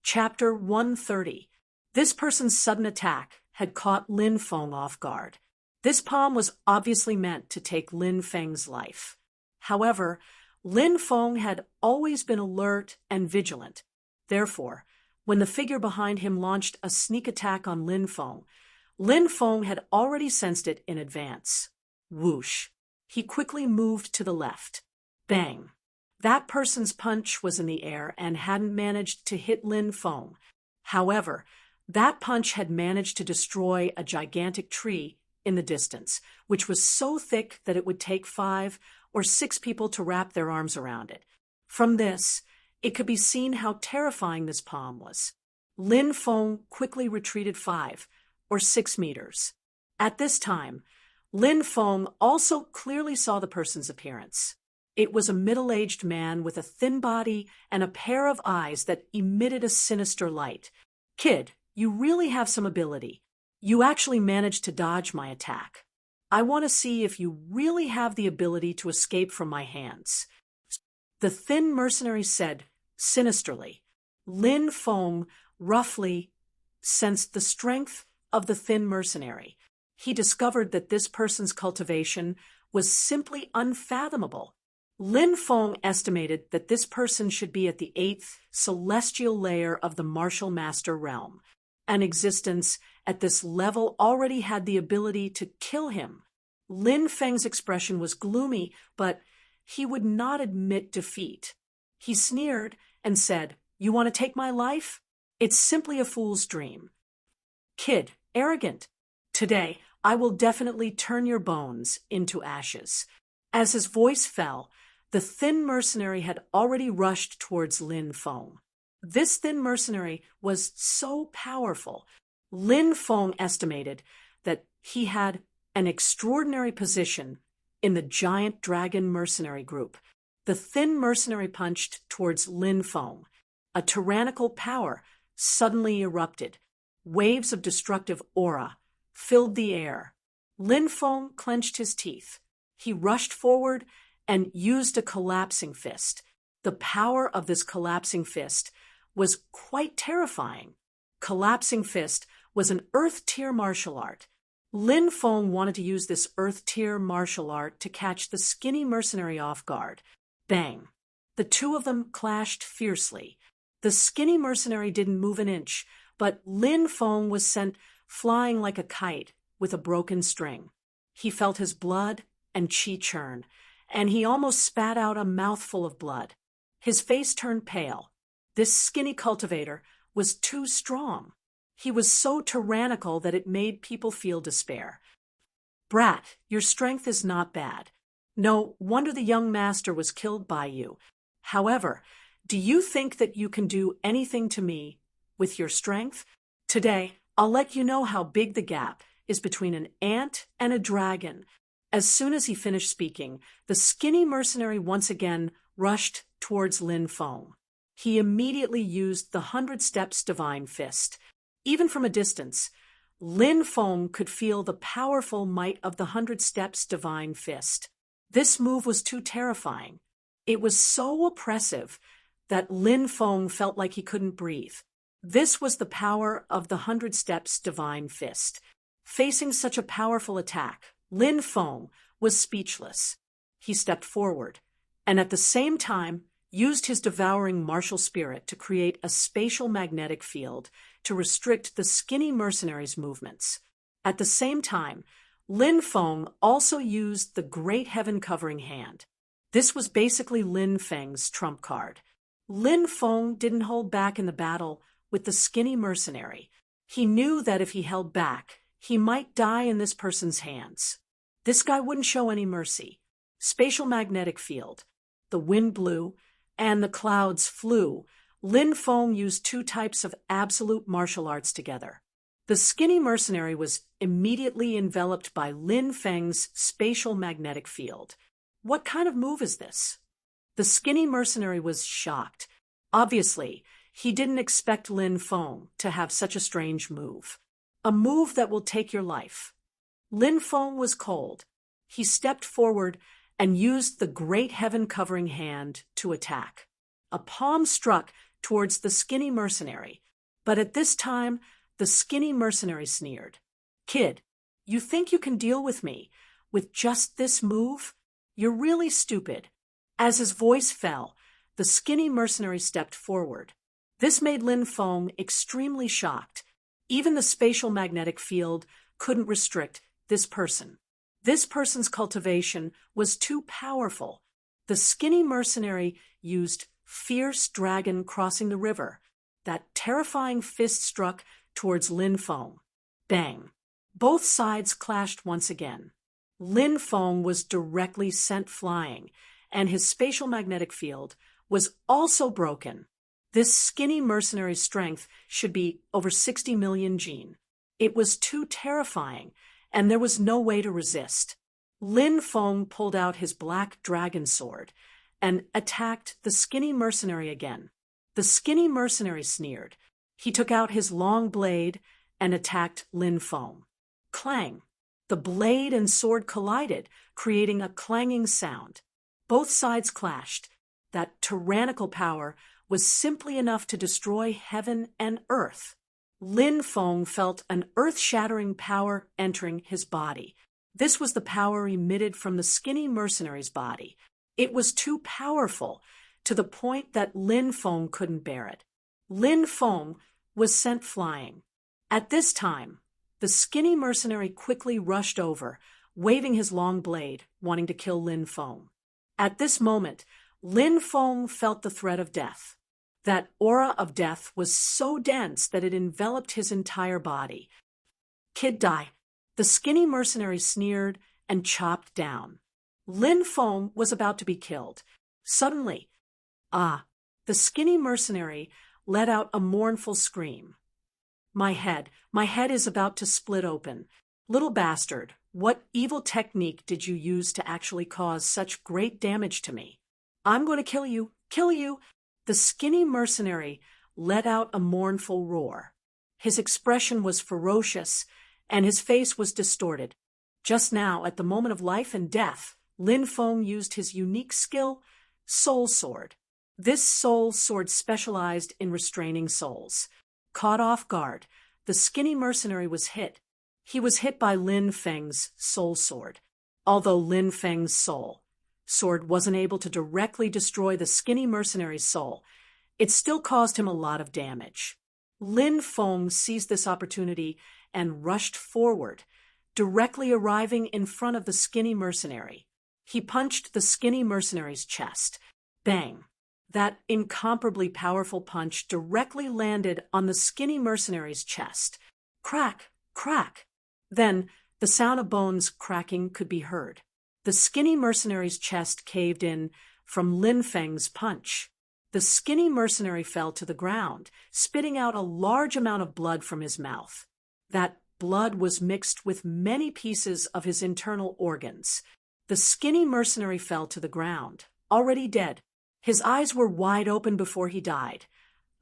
Chapter 130. This person's sudden attack had caught Lin Feng off guard. This palm was obviously meant to take Lin Feng's life. However, Lin Feng had always been alert and vigilant. Therefore, when the figure behind him launched a sneak attack on Lin Feng had already sensed it in advance. Whoosh! He quickly moved to the left. Bang! That person's punch was in the air and hadn't managed to hit Lin Feng. However, that punch had managed to destroy a gigantic tree in the distance, which was so thick that it would take 5 or 6 people to wrap their arms around it. From this, it could be seen how terrifying this palm was. Lin Feng quickly retreated 5 or 6 meters. At this time, Lin Feng also clearly saw the person's appearance. It was a middle-aged man with a thin body and a pair of eyes that emitted a sinister light. "Kid, you really have some ability. You actually managed to dodge my attack. I want to see if you really have the ability to escape from my hands," the thin mercenary said sinisterly. Lin Feng roughly sensed the strength of the thin mercenary. He discovered that this person's cultivation was simply unfathomable. Lin Feng estimated that this person should be at the 8th celestial layer of the martial master realm. An existence at this level already had the ability to kill him. Lin Feng's expression was gloomy, but he would not admit defeat. He sneered and said, "You want to take my life? It's simply a fool's dream. Kid, arrogant. Today, I will definitely turn your bones into ashes." As his voice fell, the thin mercenary had already rushed towards Lin Feng. This thin mercenary was so powerful, Lin Feng estimated that he had an extraordinary position in the giant dragon mercenary group. The thin mercenary punched towards Lin Feng. A tyrannical power suddenly erupted. Waves of destructive aura filled the air. Lin Feng clenched his teeth. He rushed forward and used a collapsing fist. The power of this collapsing fist was quite terrifying. Collapsing fist was an earth-tier martial art. Lin Feng wanted to use this earth-tier martial art to catch the skinny mercenary off guard. Bang! The two of them clashed fiercely. The skinny mercenary didn't move an inch, but Lin Feng was sent flying like a kite with a broken string. He felt his blood and qi churn, and he almost spat out a mouthful of blood. His face turned pale. This skinny cultivator was too strong. He was so tyrannical that it made people feel despair. "Brat, your strength is not bad. No wonder the young master was killed by you. However, do you think that you can do anything to me with your strength? Today, I'll let you know how big the gap is between an ant and a dragon." As soon as he finished speaking, the skinny mercenary once again rushed towards Lin Feng. He immediately used the 100 Steps Divine Fist. Even from a distance, Lin Feng could feel the powerful might of the 100 Steps Divine Fist. This move was too terrifying. It was so oppressive that Lin Feng felt like he couldn't breathe. This was the power of the 100 Steps Divine Fist. Facing such a powerful attack, Lin Feng was speechless. He stepped forward, and at the same time used his devouring martial spirit to create a spatial magnetic field to restrict the skinny mercenary's movements. At the same time, Lin Feng also used the Great Heaven Covering Hand. This was basically Lin Feng's trump card. Lin Feng didn't hold back in the battle with the skinny mercenary. He knew that if he held back, he might die in this person's hands. This guy wouldn't show any mercy. Spatial magnetic field. The wind blew, and the clouds flew. Lin Feng used 2 types of absolute martial arts together. The skinny mercenary was immediately enveloped by Lin Feng's spatial magnetic field. What kind of move is this? The skinny mercenary was shocked. Obviously, he didn't expect Lin Feng to have such a strange move. A move that will take your life. Lin Feng was cold. He stepped forward and used the Great Heaven Covering Hand to attack. A palm struck towards the skinny mercenary. But at this time, the skinny mercenary sneered. "Kid, you think you can deal with me with just this move? You're really stupid." As his voice fell, the skinny mercenary stepped forward. This made Lin Feng extremely shocked. Even the spatial magnetic field couldn't restrict this person. This person's cultivation was too powerful. The skinny mercenary used fierce dragon crossing the river. That terrifying fist struck towards Lin Feng. Bang! Both sides clashed once again. Lin Feng was directly sent flying, and his spatial magnetic field was also broken. This skinny mercenary's strength should be over 60 million gene. It was too terrifying, and there was no way to resist. Lin Feng pulled out his black dragon sword and attacked the skinny mercenary again. The skinny mercenary sneered. He took out his long blade and attacked Lin Feng. Clang! The blade and sword collided, creating a clanging sound. Both sides clashed. That tyrannical power was simply enough to destroy heaven and earth. Lin Feng felt an earth-shattering power entering his body. This was the power emitted from the skinny mercenary's body. It was too powerful, to the point that Lin Feng couldn't bear it. Lin Feng was sent flying. At this time, the skinny mercenary quickly rushed over, waving his long blade, wanting to kill Lin Feng. At this moment, Lin Feng felt the threat of death. That aura of death was so dense that it enveloped his entire body. "Kid, die." The skinny mercenary sneered and chopped down. Lin Feng was about to be killed. Suddenly, the skinny mercenary let out a mournful scream. My head is about to split open. Little bastard, what evil technique did you use to actually cause such great damage to me? I'm going to kill you, kill you." The skinny mercenary let out a mournful roar. His expression was ferocious, and his face was distorted. Just now, at the moment of life and death, Lin Feng used his unique skill, Soul Sword. This soul sword specialized in restraining souls. Caught off guard, the skinny mercenary was hit. He was hit by Lin Feng's soul sword. Although Lin Feng's sword wasn't able to directly destroy the skinny mercenary's soul, it still caused him a lot of damage. Lin Feng seized this opportunity and rushed forward, directly arriving in front of the skinny mercenary. He punched the skinny mercenary's chest. Bang! That incomparably powerful punch directly landed on the skinny mercenary's chest. Crack! Crack! Then, the sound of bones cracking could be heard. The skinny mercenary's chest caved in from Lin Feng's punch. The skinny mercenary fell to the ground, spitting out a large amount of blood from his mouth. That blood was mixed with many pieces of his internal organs. The skinny mercenary fell to the ground, already dead. His eyes were wide open before he died.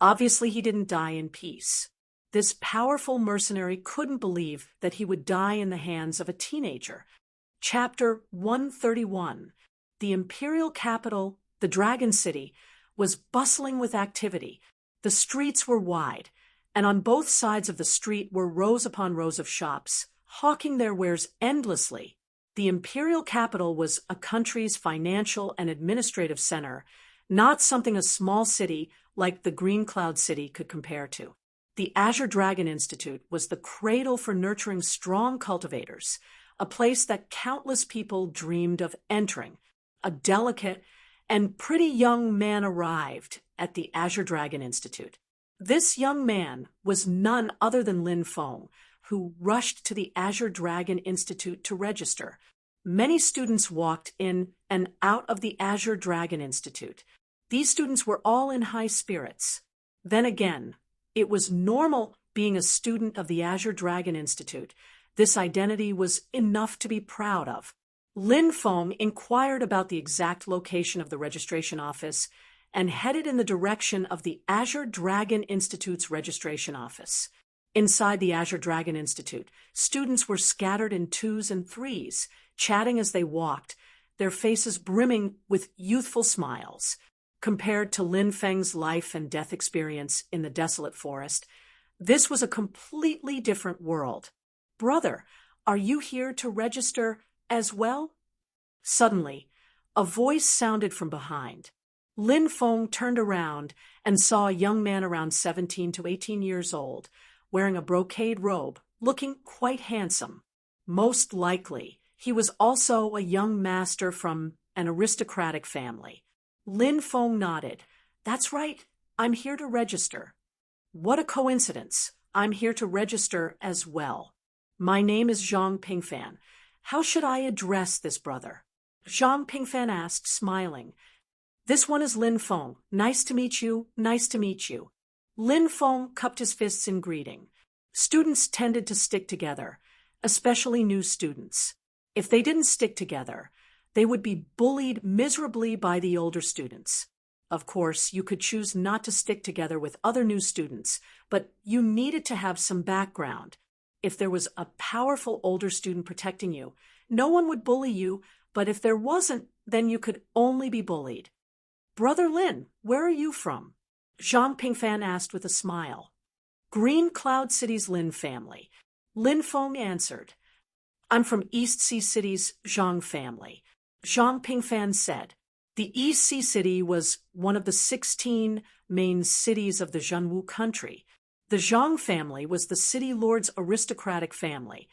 Obviously, he didn't die in peace. This powerful mercenary couldn't believe that he would die in the hands of a teenager. Chapter 131. The imperial capital, the Dragon City, was bustling with activity. The streets were wide, and on both sides of the street were rows upon rows of shops, hawking their wares endlessly. The imperial capital was a country's financial and administrative center, not something a small city like the Green Cloud City could compare to. The Azure Dragon Institute was the cradle for nurturing strong cultivators, a place that countless people dreamed of entering. A delicate and pretty young man arrived at the Azure Dragon Institute. This young man was none other than Lin Feng, who rushed to the Azure Dragon Institute to register. Many students walked in and out of the Azure Dragon Institute. These students were all in high spirits. Then again, it was normal being a student of the Azure Dragon Institute. This identity was enough to be proud of. Lin Feng inquired about the exact location of the registration office and headed in the direction of the Azure Dragon Institute's registration office. Inside the Azure Dragon Institute, students were scattered in twos and threes, chatting as they walked, their faces brimming with youthful smiles. compared to Lin Feng's life and death experience in the desolate forest. This was a completely different world. "Brother, are you here to register as well?" Suddenly, a voice sounded from behind. Lin Feng turned around and saw a young man around 17 to 18 years old, wearing a brocade robe, looking quite handsome. Most likely, he was also a young master from an aristocratic family. Lin Feng nodded. "That's right, I'm here to register." "What a coincidence. I'm here to register as well. My name is Zhang Pingfan. How should I address this brother?" Zhang Pingfan asked, smiling. "This one is Lin Feng. Nice to meet you, nice to meet you." Lin Feng cupped his fists in greeting. Students tended to stick together, especially new students. If they didn't stick together, they would be bullied miserably by the older students. Of course, you could choose not to stick together with other new students, but you needed to have some background. If there was a powerful older student protecting you, no one would bully you, but if there wasn't, then you could only be bullied. "Brother Lin, where are you from?" Zhang Pingfan asked with a smile. "Green Cloud City's Lin family." Lin Feng answered. "I'm from East Sea City's Zhang family." Zhang Pingfan said. The East Sea City was one of the 16 main cities of the Zhenwu country. The Zhang family was the city lord's aristocratic family,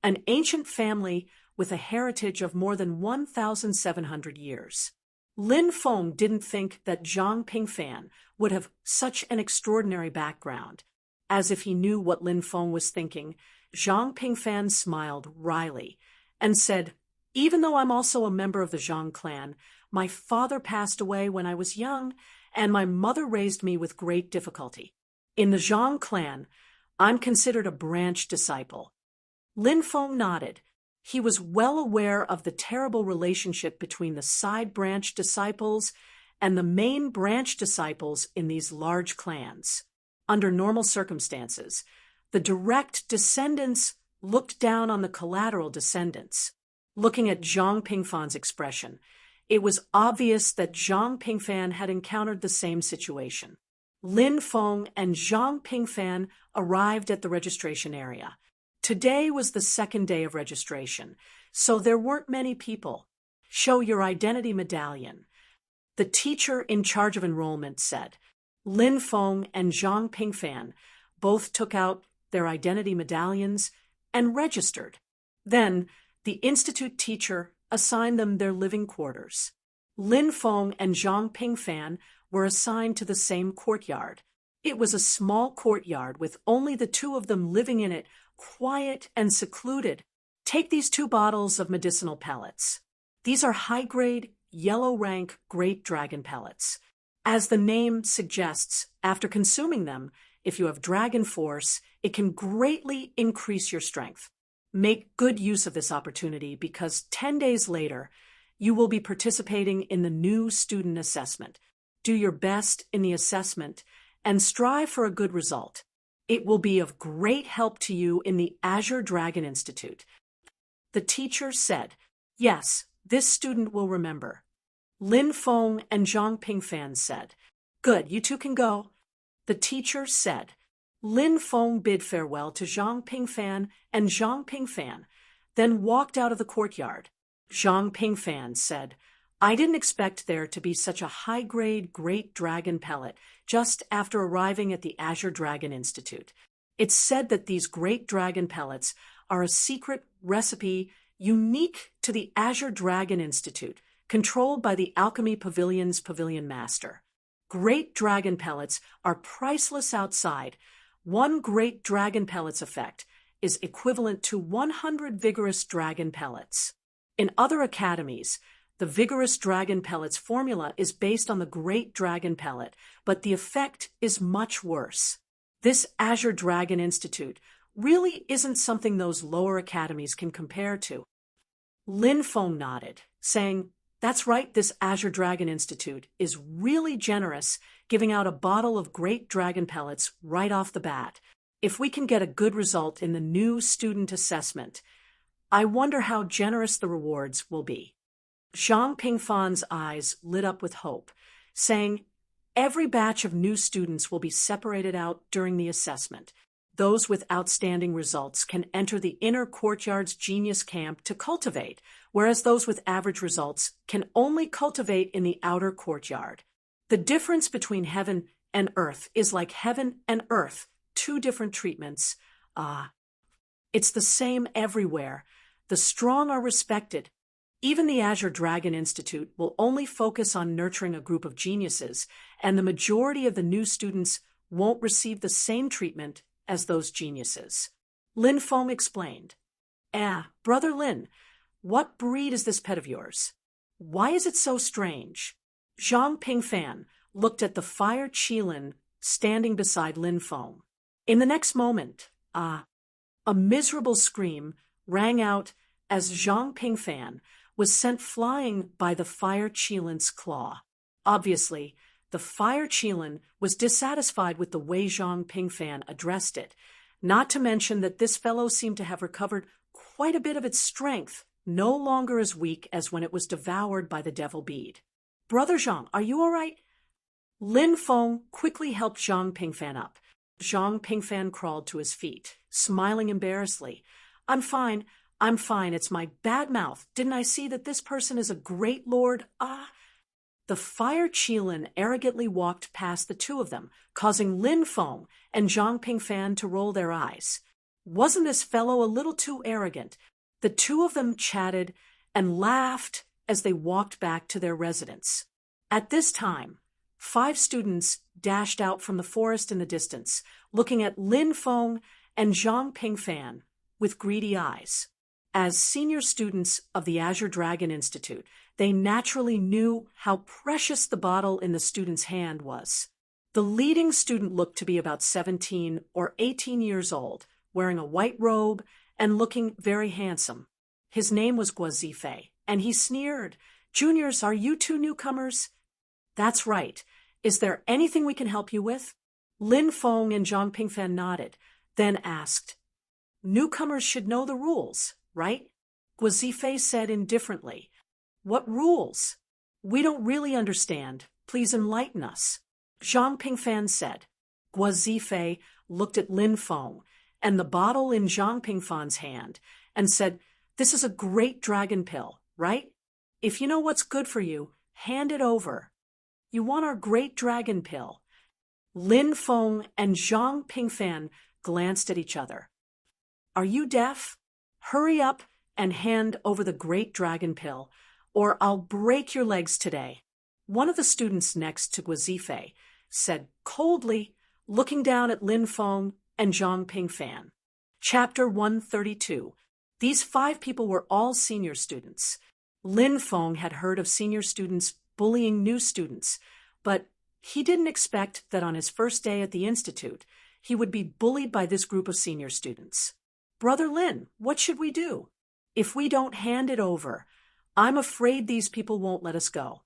an ancient family with a heritage of more than 1,700 years. Lin Feng didn't think that Zhang Pingfan would have such an extraordinary background. As if he knew what Lin Feng was thinking, Zhang Pingfan smiled wryly and said, "Even though I'm also a member of the Zhang clan, my father passed away when I was young, and my mother raised me with great difficulty. In the Zhang clan, I'm considered a branch disciple." Lin Feng nodded. He was well aware of the terrible relationship between the side branch disciples and the main branch disciples in these large clans. Under normal circumstances, the direct descendants looked down on the collateral descendants. Looking at Zhang Pingfan's expression, it was obvious that Zhang Pingfan had encountered the same situation. Lin Feng and Zhang Pingfan arrived at the registration area. Today was the second day of registration, so there weren't many people. "Show your identity medallion," the teacher in charge of enrollment said. Lin Feng and Zhang Pingfan both took out their identity medallions and registered. Then, the institute teacher assigned them their living quarters. Lin Feng and Zhang Pingfan were assigned to the same courtyard. It was a small courtyard with only the two of them living in it, quiet and secluded. "Take these 2 bottles of medicinal pellets. These are high-grade, yellow-rank great dragon pellets. As the name suggests, after consuming them, if you have dragon force, it can greatly increase your strength. Make good use of this opportunity because 10 days later, you will be participating in the new student assessment. Do your best in the assessment and strive for a good result. It will be of great help to you in the Azure Dragon Institute." The teacher said, "Yes, this student will remember." Lin Feng and Zhang Pingfan said, "Good, you two can go." The teacher said. Lin Feng bid farewell to Zhang Pingfan and Zhang Pingfan, then walked out of the courtyard. Zhang Pingfan said, "I didn't expect there to be such a high-grade great dragon pellet just after arriving at the Azure Dragon Institute. It's said that these great dragon pellets are a secret recipe unique to the Azure Dragon Institute, controlled by the Alchemy Pavilion's Pavilion Master. Great dragon pellets are priceless outside. 1 great dragon pellet's effect is equivalent to 100 vigorous dragon pellets. In other academies, the vigorous dragon pellet's formula is based on the great dragon pellet, but the effect is much worse. This Azure Dragon Institute really isn't something those lower academies can compare to." Lin Feng nodded, saying, "That's right, this Azure Dragon Institute is really generous, giving out a bottle of great dragon pellets right off the bat. If we can get a good result in the new student assessment, I wonder how generous the rewards will be." Zhang Pingfan's eyes lit up with hope. saying, "Every batch of new students will be separated out during the assessment. Those with outstanding results can enter the inner courtyard's genius camp to cultivate, whereas those with average results can only cultivate in the outer courtyard. The difference between heaven and earth is like heaven and earth, two different treatments. It's the same everywhere. The strong are respected. Even the Azure Dragon Institute will only focus on nurturing a group of geniuses, and the majority of the new students won't receive the same treatment as those geniuses." Lin Feng explained. Brother Lin, what breed is this pet of yours? Why is it so strange?" Zhang Pingfan looked at the fire Qilin standing beside Lin Feng. In the next moment, a miserable scream rang out as Zhang Pingfan was sent flying by the fire Qilin's claw. Obviously, the fire Qilin was dissatisfied with the way Zhang Pingfan addressed it, not to mention that this fellow seemed to have recovered quite a bit of its strength, no longer as weak as when it was devoured by the devil bead. "Brother Zhang, are you all right?" Lin Feng quickly helped Zhang Pingfan up. Zhang Pingfan crawled to his feet, smiling embarrassedly. I'm fine, it's my bad mouth. Didn't I see that this person is a great lord? The fire Qilin arrogantly walked past the two of them, causing Lin Feng and Zhang Pingfan to roll their eyes. Wasn't this fellow a little too arrogant? The two of them chatted and laughed as they walked back to their residence. At this time, 5 students dashed out from the forest in the distance, looking at Lin Feng and Zhang Pingfan with greedy eyes. As senior students of the Azure Dragon Institute, they naturally knew how precious the bottle in the student's hand was. The leading student looked to be about 17 or 18 years old, wearing a white robe and looking very handsome. His name was Guo Zifei, and he sneered, "Juniors, are you two newcomers?" "That's right. Is there anything we can help you with?" Lin Feng and Zhang Pingfan nodded, then asked, "Newcomers should know the rules, right?" Guo Zifei said indifferently, "What rules? We don't really understand. Please enlighten us." Zhang Pingfan said. Guo Zifei looked at Lin Feng and the bottle in Zhang Pingfan's hand and said, "This is a great dragon pill, right? If you know what's good for you, hand it over." "You want our great dragon pill?" Lin Feng and Zhang Pingfan glanced at each other. "Are you deaf? Hurry up and hand over the great dragon pill, or I'll break your legs today." One of the students next to Guo Zifei said coldly, looking down at Lin Feng and Zhang Pingfan. Chapter 132. These 5 people were all senior students. Lin Feng had heard of senior students bullying new students, but he didn't expect that on his first day at the institute, he would be bullied by this group of senior students. "Brother Lin, what should we do? If we don't hand it over, I'm afraid these people won't let us go."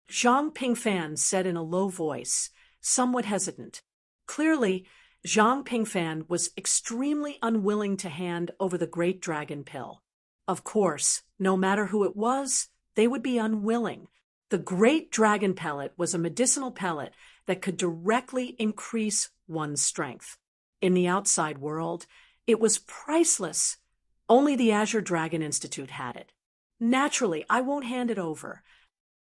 Zhang Pingfan said in a low voice, somewhat hesitant. Clearly, Zhang Pingfan was extremely unwilling to hand over the great dragon pill. Of course, no matter who it was, they would be unwilling. The great dragon pellet was a medicinal pellet that could directly increase one's strength. In the outside world, it was priceless. Only the Azure Dragon Institute had it. "Naturally, I won't hand it over."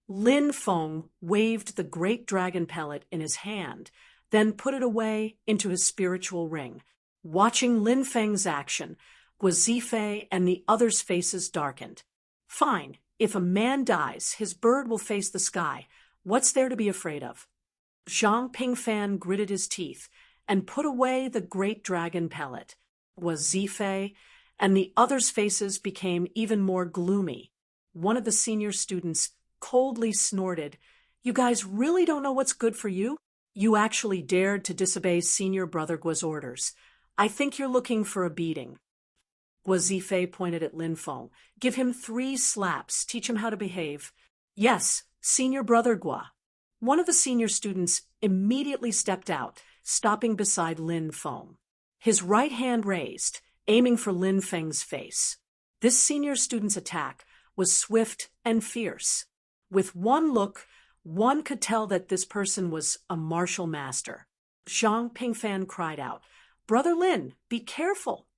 Lin Feng waved the great dragon pellet in his hand, then put it away into his spiritual ring. Watching Lin Feng's action, Guo Zifei and the others' faces darkened. "Fine. If a man dies, his bird will face the sky. What's there to be afraid of?" Zhang Pingfan gritted his teeth and put away the great dragon pellet. Guo Zifei and the others' faces became even more gloomy. One of the senior students coldly snorted, "You guys really don't know what's good for you? You actually dared to disobey senior brother Guo's orders. I think you're looking for a beating." Guo Zifei pointed at Lin Feng. "Give him 3 slaps. Teach him how to behave." "Yes, senior brother Guo." One of the senior students immediately stepped out, stopping beside Lin Feng. His right hand raised, aiming for Lin Feng's face. This senior student's attack was swift and fierce. With one look, One could tell that this person was a martial master. Zhang Pingfan cried out, "Brother Lin, be careful!"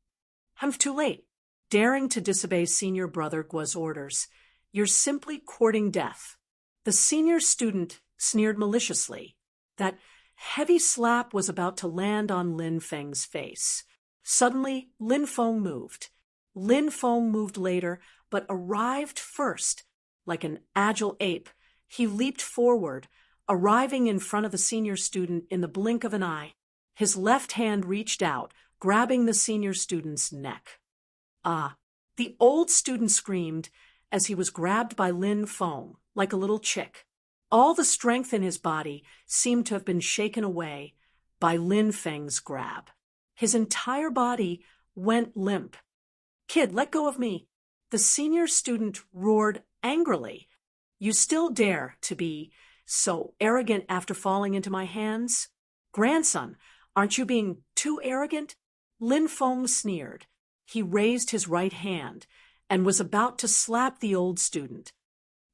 "I'm too late." Daring to disobey senior brother Guo's orders, "You're simply courting death." The senior student sneered maliciously. That heavy slap was about to land on Lin Feng's face. Suddenly, Lin Feng moved. Lin Feng moved later, but arrived first. Like an agile ape, he leaped forward, arriving in front of the senior student in the blink of an eye. His left hand reached out, grabbing the senior student's neck. "Ah!" The old student screamed as he was grabbed by Lin Feng, like a little chick. All the strength in his body seemed to have been shaken away by Lin Feng's grab. His entire body went limp. "Kid, let go of me!" The senior student roared angrily. "You still dare to be so arrogant after falling into my hands? Grandson, aren't you being too arrogant?" Lin Feng sneered. He raised his right hand and was about to slap the old student.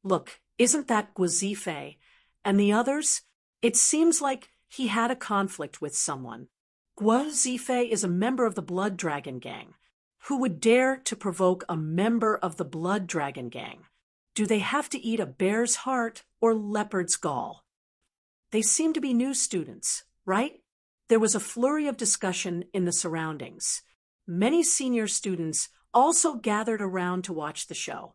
"Look, isn't that Guo Zifei? And the others?" It seems like he had a conflict with someone. Guo Zifei is a member of the Blood Dragon Gang. Who would dare to provoke a member of the Blood Dragon Gang? Do they have to eat a bear's heart or leopard's gall? They seem to be new students, right? There was a flurry of discussion in the surroundings. Many senior students also gathered around to watch the show.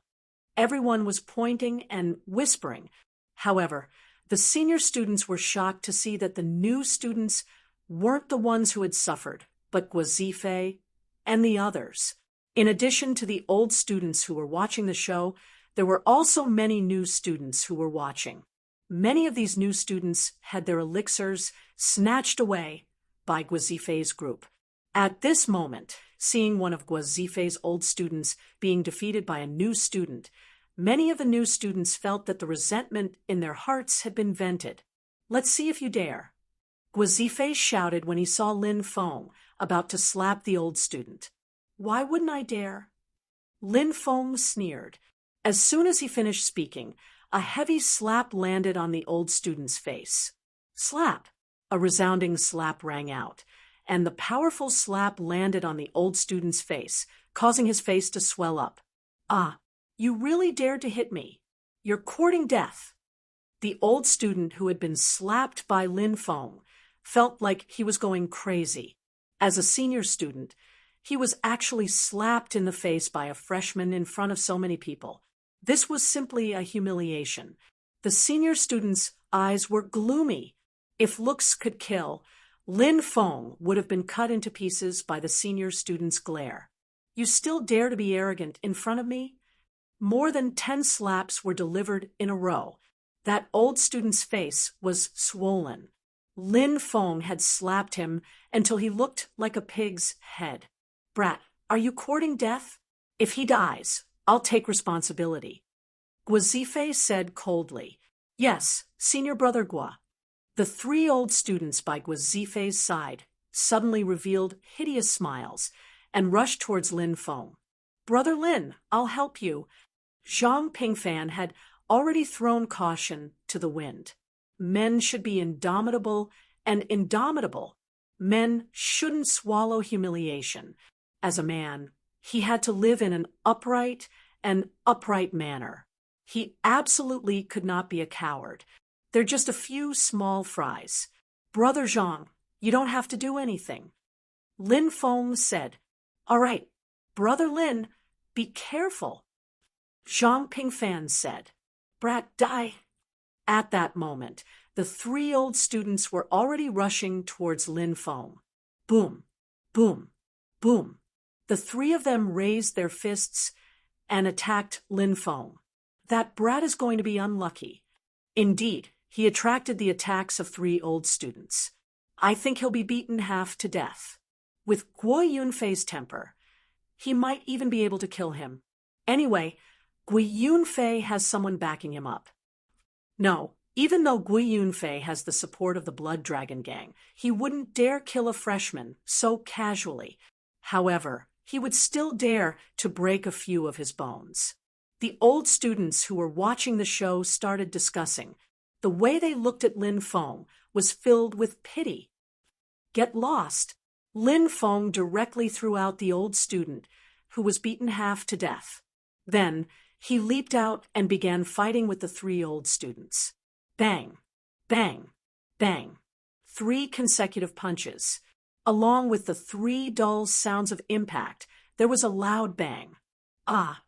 Everyone was pointing and whispering. However, the senior students were shocked to see that the new students weren't the ones who had suffered, but Guo Zifei and the others. In addition to the old students who were watching the show, there were also many new students who were watching. Many of these new students had their elixirs snatched away by Guo Zifei's group. At this moment, seeing one of Guo Zifei's old students being defeated by a new student, many of the new students felt that the resentment in their hearts had been vented. "Let's see if you dare." Guo Zifei shouted when he saw Lin Feng about to slap the old student. "Why wouldn't I dare?" Lin Feng sneered. As soon as he finished speaking, a heavy slap landed on the old student's face. Slap! A resounding slap rang out, and the powerful slap landed on the old student's face, causing his face to swell up. "Ah, you really dared to hit me. You're courting death." The old student who had been slapped by Lin Feng felt like he was going crazy. As a senior student, he was actually slapped in the face by a freshman in front of so many people. This was simply a humiliation. The senior student's eyes were gloomy. If looks could kill, Lin Feng would have been cut into pieces by the senior student's glare. "You still dare to be arrogant in front of me?" More than 10 slaps were delivered in a row. That old student's face was swollen. Lin Feng had slapped him until he looked like a pig's head. "Brat, are you courting death? If he dies, I'll take responsibility." Guo Zifei said coldly, "Yes, senior brother Guo." The 3 old students by Guo Zifei's side suddenly revealed hideous smiles and rushed towards Lin Feng. "Brother Lin, I'll help you." Zhang Pingfan had already thrown caution to the wind. Men should be indomitable and indomitable. Men shouldn't swallow humiliation. As a man, he had to live in an upright and upright manner. He absolutely could not be a coward. They're just a few small fries. "Brother Zhang, you don't have to do anything." Lin Feng said, "All right, Brother Lin, be careful." Zhang Pingfan said, "Brat, die." At that moment, the 3 old students were already rushing towards Lin Feng. Boom, boom, boom. The 3 of them raised their fists and attacked Lin Feng. That brat is going to be unlucky. Indeed, he attracted the attacks of 3 old students. I think he'll be beaten half to death. With Guo Yunfei's temper, he might even be able to kill him. Anyway, Guo Yunfei has someone backing him up. No, even though Guo Yunfei has the support of the Blood Dragon Gang, he wouldn't dare kill a freshman so casually. However, he would still dare to break a few of his bones. The old students who were watching the show started discussing. The way they looked at Lin Feng was filled with pity. Get lost. Lin Feng directly threw out the old student, who was beaten half to death. Then he leaped out and began fighting with the 3 old students. Bang, bang, bang. 3 consecutive punches. Along with the 3 dull sounds of impact, there was a loud bang. Ah!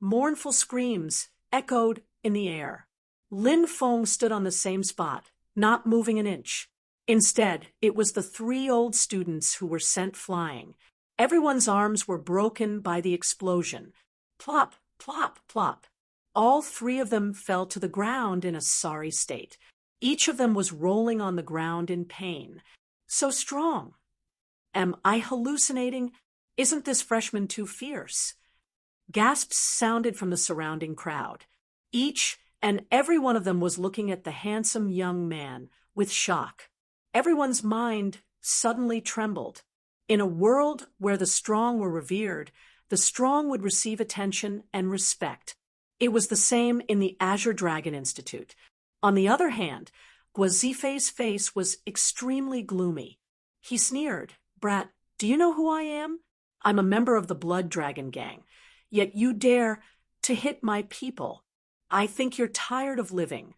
Mournful screams echoed in the air. Lin Feng stood on the same spot, not moving an inch. Instead, it was the 3 old students who were sent flying. Everyone's arms were broken by the explosion. Plop, plop, plop. All 3 of them fell to the ground in a sorry state. Each of them was rolling on the ground in pain. So strong. Am I hallucinating? Isn't this freshman too fierce? Gasps sounded from the surrounding crowd. Each and every one of them was looking at the handsome young man with shock. Everyone's mind suddenly trembled. In a world where the strong were revered, the strong would receive attention and respect. It was the same in the Azure Dragon Institute. On the other hand, Guazifei's face was extremely gloomy. He sneered. Brat, do you know who I am? I'm a member of the Blood Dragon Gang. Yet you dare to hit my people. I think you're tired of living.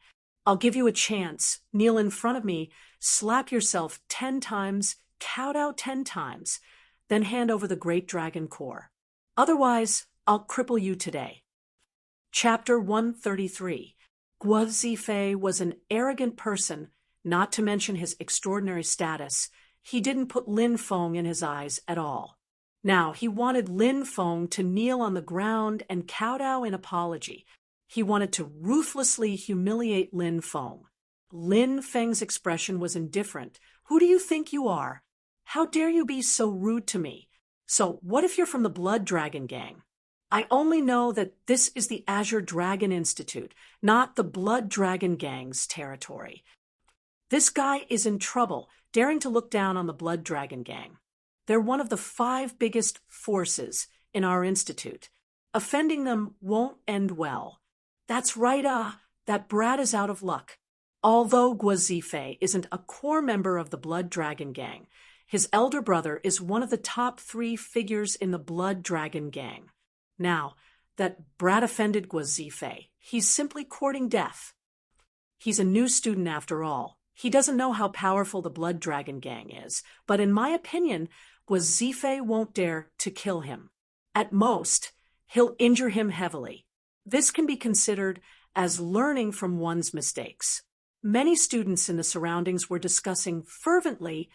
I'll give you a chance. Kneel in front of me, slap yourself 10 times, kowtow 10 times, then hand over the Great Dragon Core. Otherwise, I'll cripple you today. Chapter 133. Guazifei was an arrogant person, not to mention his extraordinary status. He didn't put Lin Feng in his eyes at all. Now, he wanted Lin Feng to kneel on the ground and kowtow in apology. He wanted to ruthlessly humiliate Lin Feng. Lin Feng's expression was indifferent. Who do you think you are? How dare you be so rude to me? So, what if you're from the Blood Dragon Gang? I only know that this is the Azure Dragon Institute, not the Blood Dragon Gang's territory. This guy is in trouble, daring to look down on the Blood Dragon Gang. They're one of the 5 biggest forces in our institute. Offending them won't end well. That's right, that brat is out of luck. Although Guazifei isn't a core member of the Blood Dragon Gang, his elder brother is one of the top 3 figures in the Blood Dragon Gang. Now, that brat offended Guazifei. He's simply courting death. He's a new student after all. He doesn't know how powerful the Blood Dragon Gang is, but in my opinion, Guazifei won't dare to kill him. At most, he'll injure him heavily. This can be considered as learning from one's mistakes. Many students in the surroundings were discussing fervently,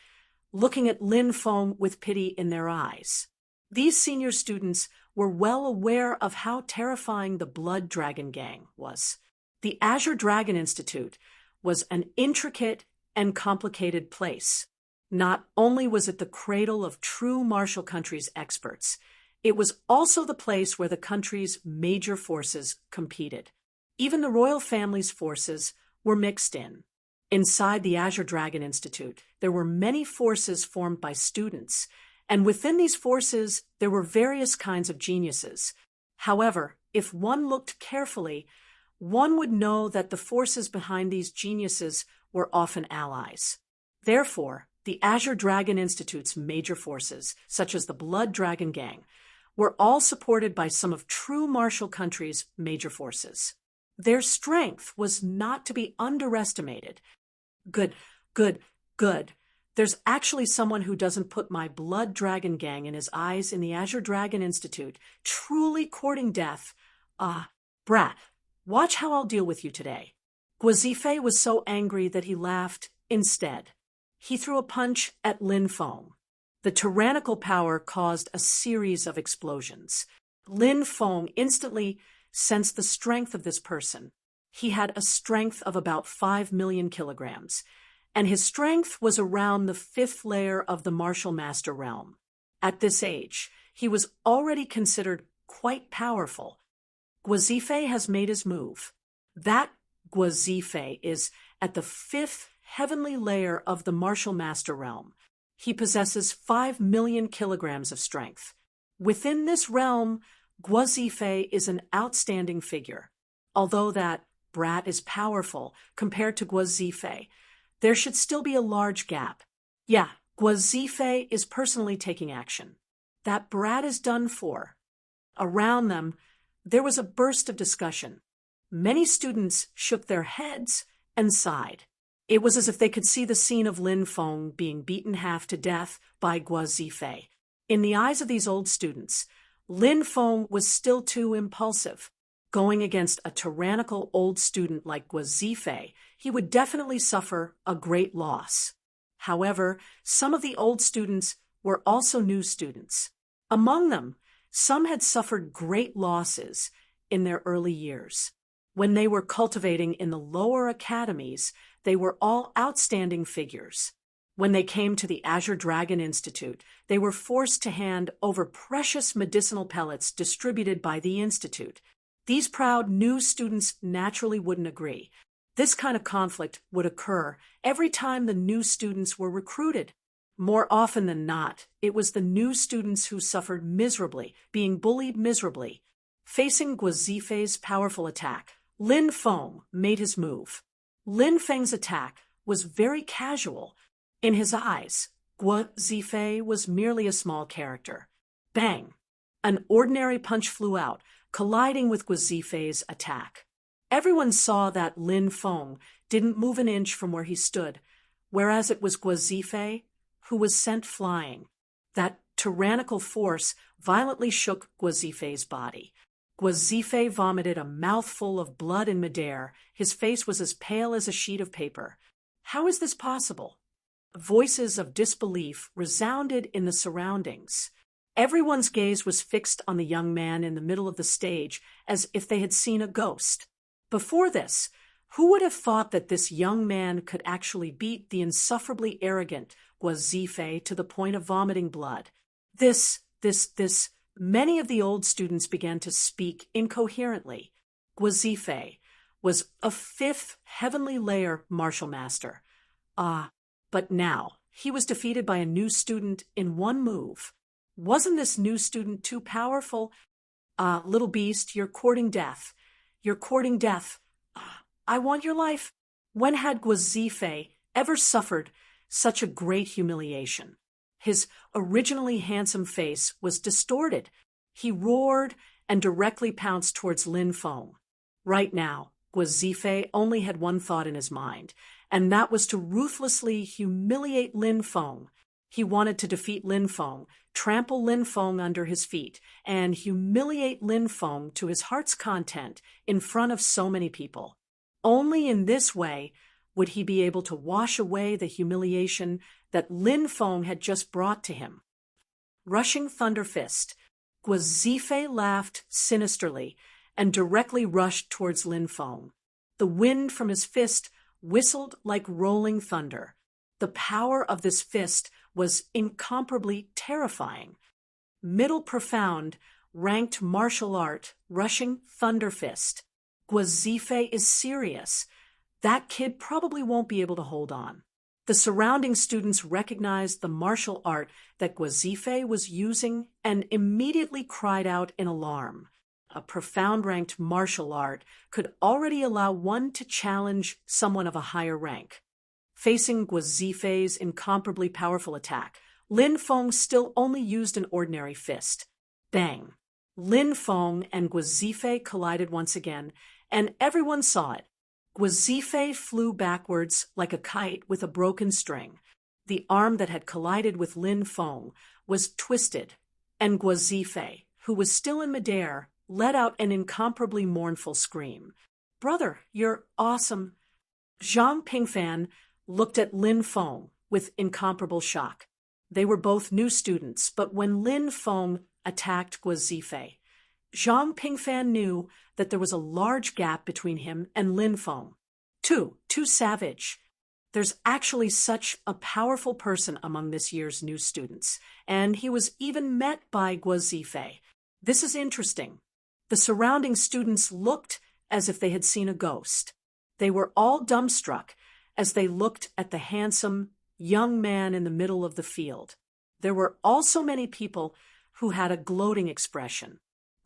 looking at Lin Feng with pity in their eyes. These senior students were well aware of how terrifying the Blood Dragon Gang was. The Azure Dragon Institute was an intricate and complicated place. Not only was it the cradle of true martial countries' experts, it was also the place where the country's major forces competed. Even the royal family's forces were mixed in. Inside the Azure Dragon Institute, there were many forces formed by students, and within these forces, there were various kinds of geniuses. However, if one looked carefully, one would know that the forces behind these geniuses were often allies. Therefore, the Azure Dragon Institute's major forces, such as the Blood Dragon Gang, were all supported by some of true martial countries' major forces. Their strength was not to be underestimated. Good. There's actually someone who doesn't put my Blood Dragon Gang in his eyes in the Azure Dragon Institute, truly courting death. Brat, watch how I'll deal with you today. Guazifei was so angry that he laughed instead. He threw a punch at Lin Feng. The tyrannical power caused a series of explosions. Lin Feng instantly sensed the strength of this person. He had a strength of about 5 million kilograms, and his strength was around the 5th layer of the Martial Master realm. At this age, he was already considered quite powerful. Guazifei has made his move. That Guazifei is at the 5th heavenly layer of the Martial Master realm. He possesses 5 million kilograms of strength. Within this realm, Guazifei is an outstanding figure. Although that brat is powerful compared to Guazife. There should still be a large gap. Yeah, Guazife is personally taking action. That brat is done for. Around them, there was a burst of discussion. Many students shook their heads and sighed. It was as if they could see the scene of Lin Feng being beaten half to death by Guazife. In the eyes of these old students, Lin Feng was still too impulsive. Going against a tyrannical old student like Guazife, he would definitely suffer a great loss. However, some of the old students were also new students. Among them, some had suffered great losses in their early years. When they were cultivating in the lower academies, they were all outstanding figures. When they came to the Azure Dragon Institute, they were forced to hand over precious medicinal pellets distributed by the institute. These proud new students naturally wouldn't agree. This kind of conflict would occur every time the new students were recruited. More often than not, it was the new students who suffered miserably, being bullied miserably. Facing Guazifei's powerful attack, Lin Feng made his move. Lin Feng's attack was very casual. In his eyes, Guazifei was merely a small character. Bang! An ordinary punch flew out, colliding with Guazifei's attack. Everyone saw that Lin Feng didn't move an inch from where he stood, whereas it was Guazifei who was sent flying. That tyrannical force violently shook Guazifei's body. Guazife vomited a mouthful of blood in midair. His face was as pale as a sheet of paper. How is this possible? Voices of disbelief resounded in the surroundings. Everyone's gaze was fixed on the young man in the middle of the stage, as if they had seen a ghost. Before this, who would have thought that this young man could actually beat the insufferably arrogant Guazife to the point of vomiting blood? Many of the old students began to speak incoherently. Guazife was a fifth heavenly layer martial master. But now he was defeated by a new student in one move. Wasn't this new student too powerful? Little beast, you're courting death. You're courting death. I want your life. When had Guazife ever suffered such a great humiliation? His originally handsome face was distorted. He roared and directly pounced towards Lin Feng. Right now, Guazife only had one thought in his mind, and that was to ruthlessly humiliate Lin Feng. He wanted to defeat Lin Feng, trample Lin Feng under his feet, and humiliate Lin Feng to his heart's content in front of so many people. Only in this way would he be able to wash away the humiliation that Lin Feng had just brought to him. Rushing Thunder Fist, Guazife laughed sinisterly and directly rushed towards Lin Feng. The wind from his fist whistled like rolling thunder. The power of this fist was incomparably terrifying. Middle profound, ranked martial art, rushing Thunder Fist. Guazife is serious. That kid probably won't be able to hold on. The surrounding students recognized the martial art that Guazife was using and immediately cried out in alarm. A profound ranked martial art could already allow one to challenge someone of a higher rank. Facing Guazife's incomparably powerful attack, Lin Feng still only used an ordinary fist. Bang! Lin Feng and Guazife collided once again, and everyone saw it. Guazife flew backwards like a kite with a broken string. The arm that had collided with Lin Feng was twisted, and Guazife, who was still in midair, let out an incomparably mournful scream. "Brother, you're awesome." Zhang Pingfan looked at Lin Feng with incomparable shock. They were both new students, but when Lin Feng attacked Guazife, Zhang Pingfan knew that there was a large gap between him and Lin Feng. Too savage. There's actually such a powerful person among this year's new students, and he was even met by Guazife. This is interesting. The surrounding students looked as if they had seen a ghost. They were all dumbstruck as they looked at the handsome young man in the middle of the field. There were also many people who had a gloating expression.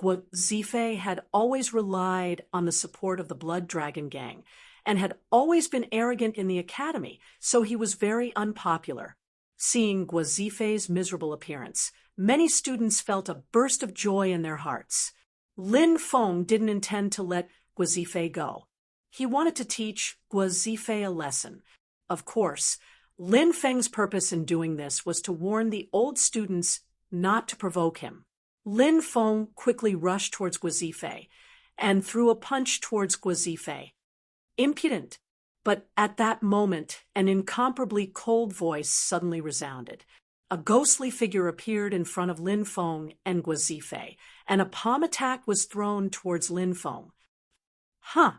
Guo had always relied on the support of the Blood Dragon Gang and had always been arrogant in the academy, so he was very unpopular. Seeing Guo miserable appearance, many students felt a burst of joy in their hearts. Lin Feng didn't intend to let Guo go. He wanted to teach Guo a lesson. Of course, Lin Feng's purpose in doing this was to warn the old students not to provoke him. Lin Feng quickly rushed towards Guo and threw a punch towards Guo. Impudent! But at that moment, an incomparably cold voice suddenly resounded. A ghostly figure appeared in front of Lin Feng and Guo, and a palm attack was thrown towards Lin Feng. Huh!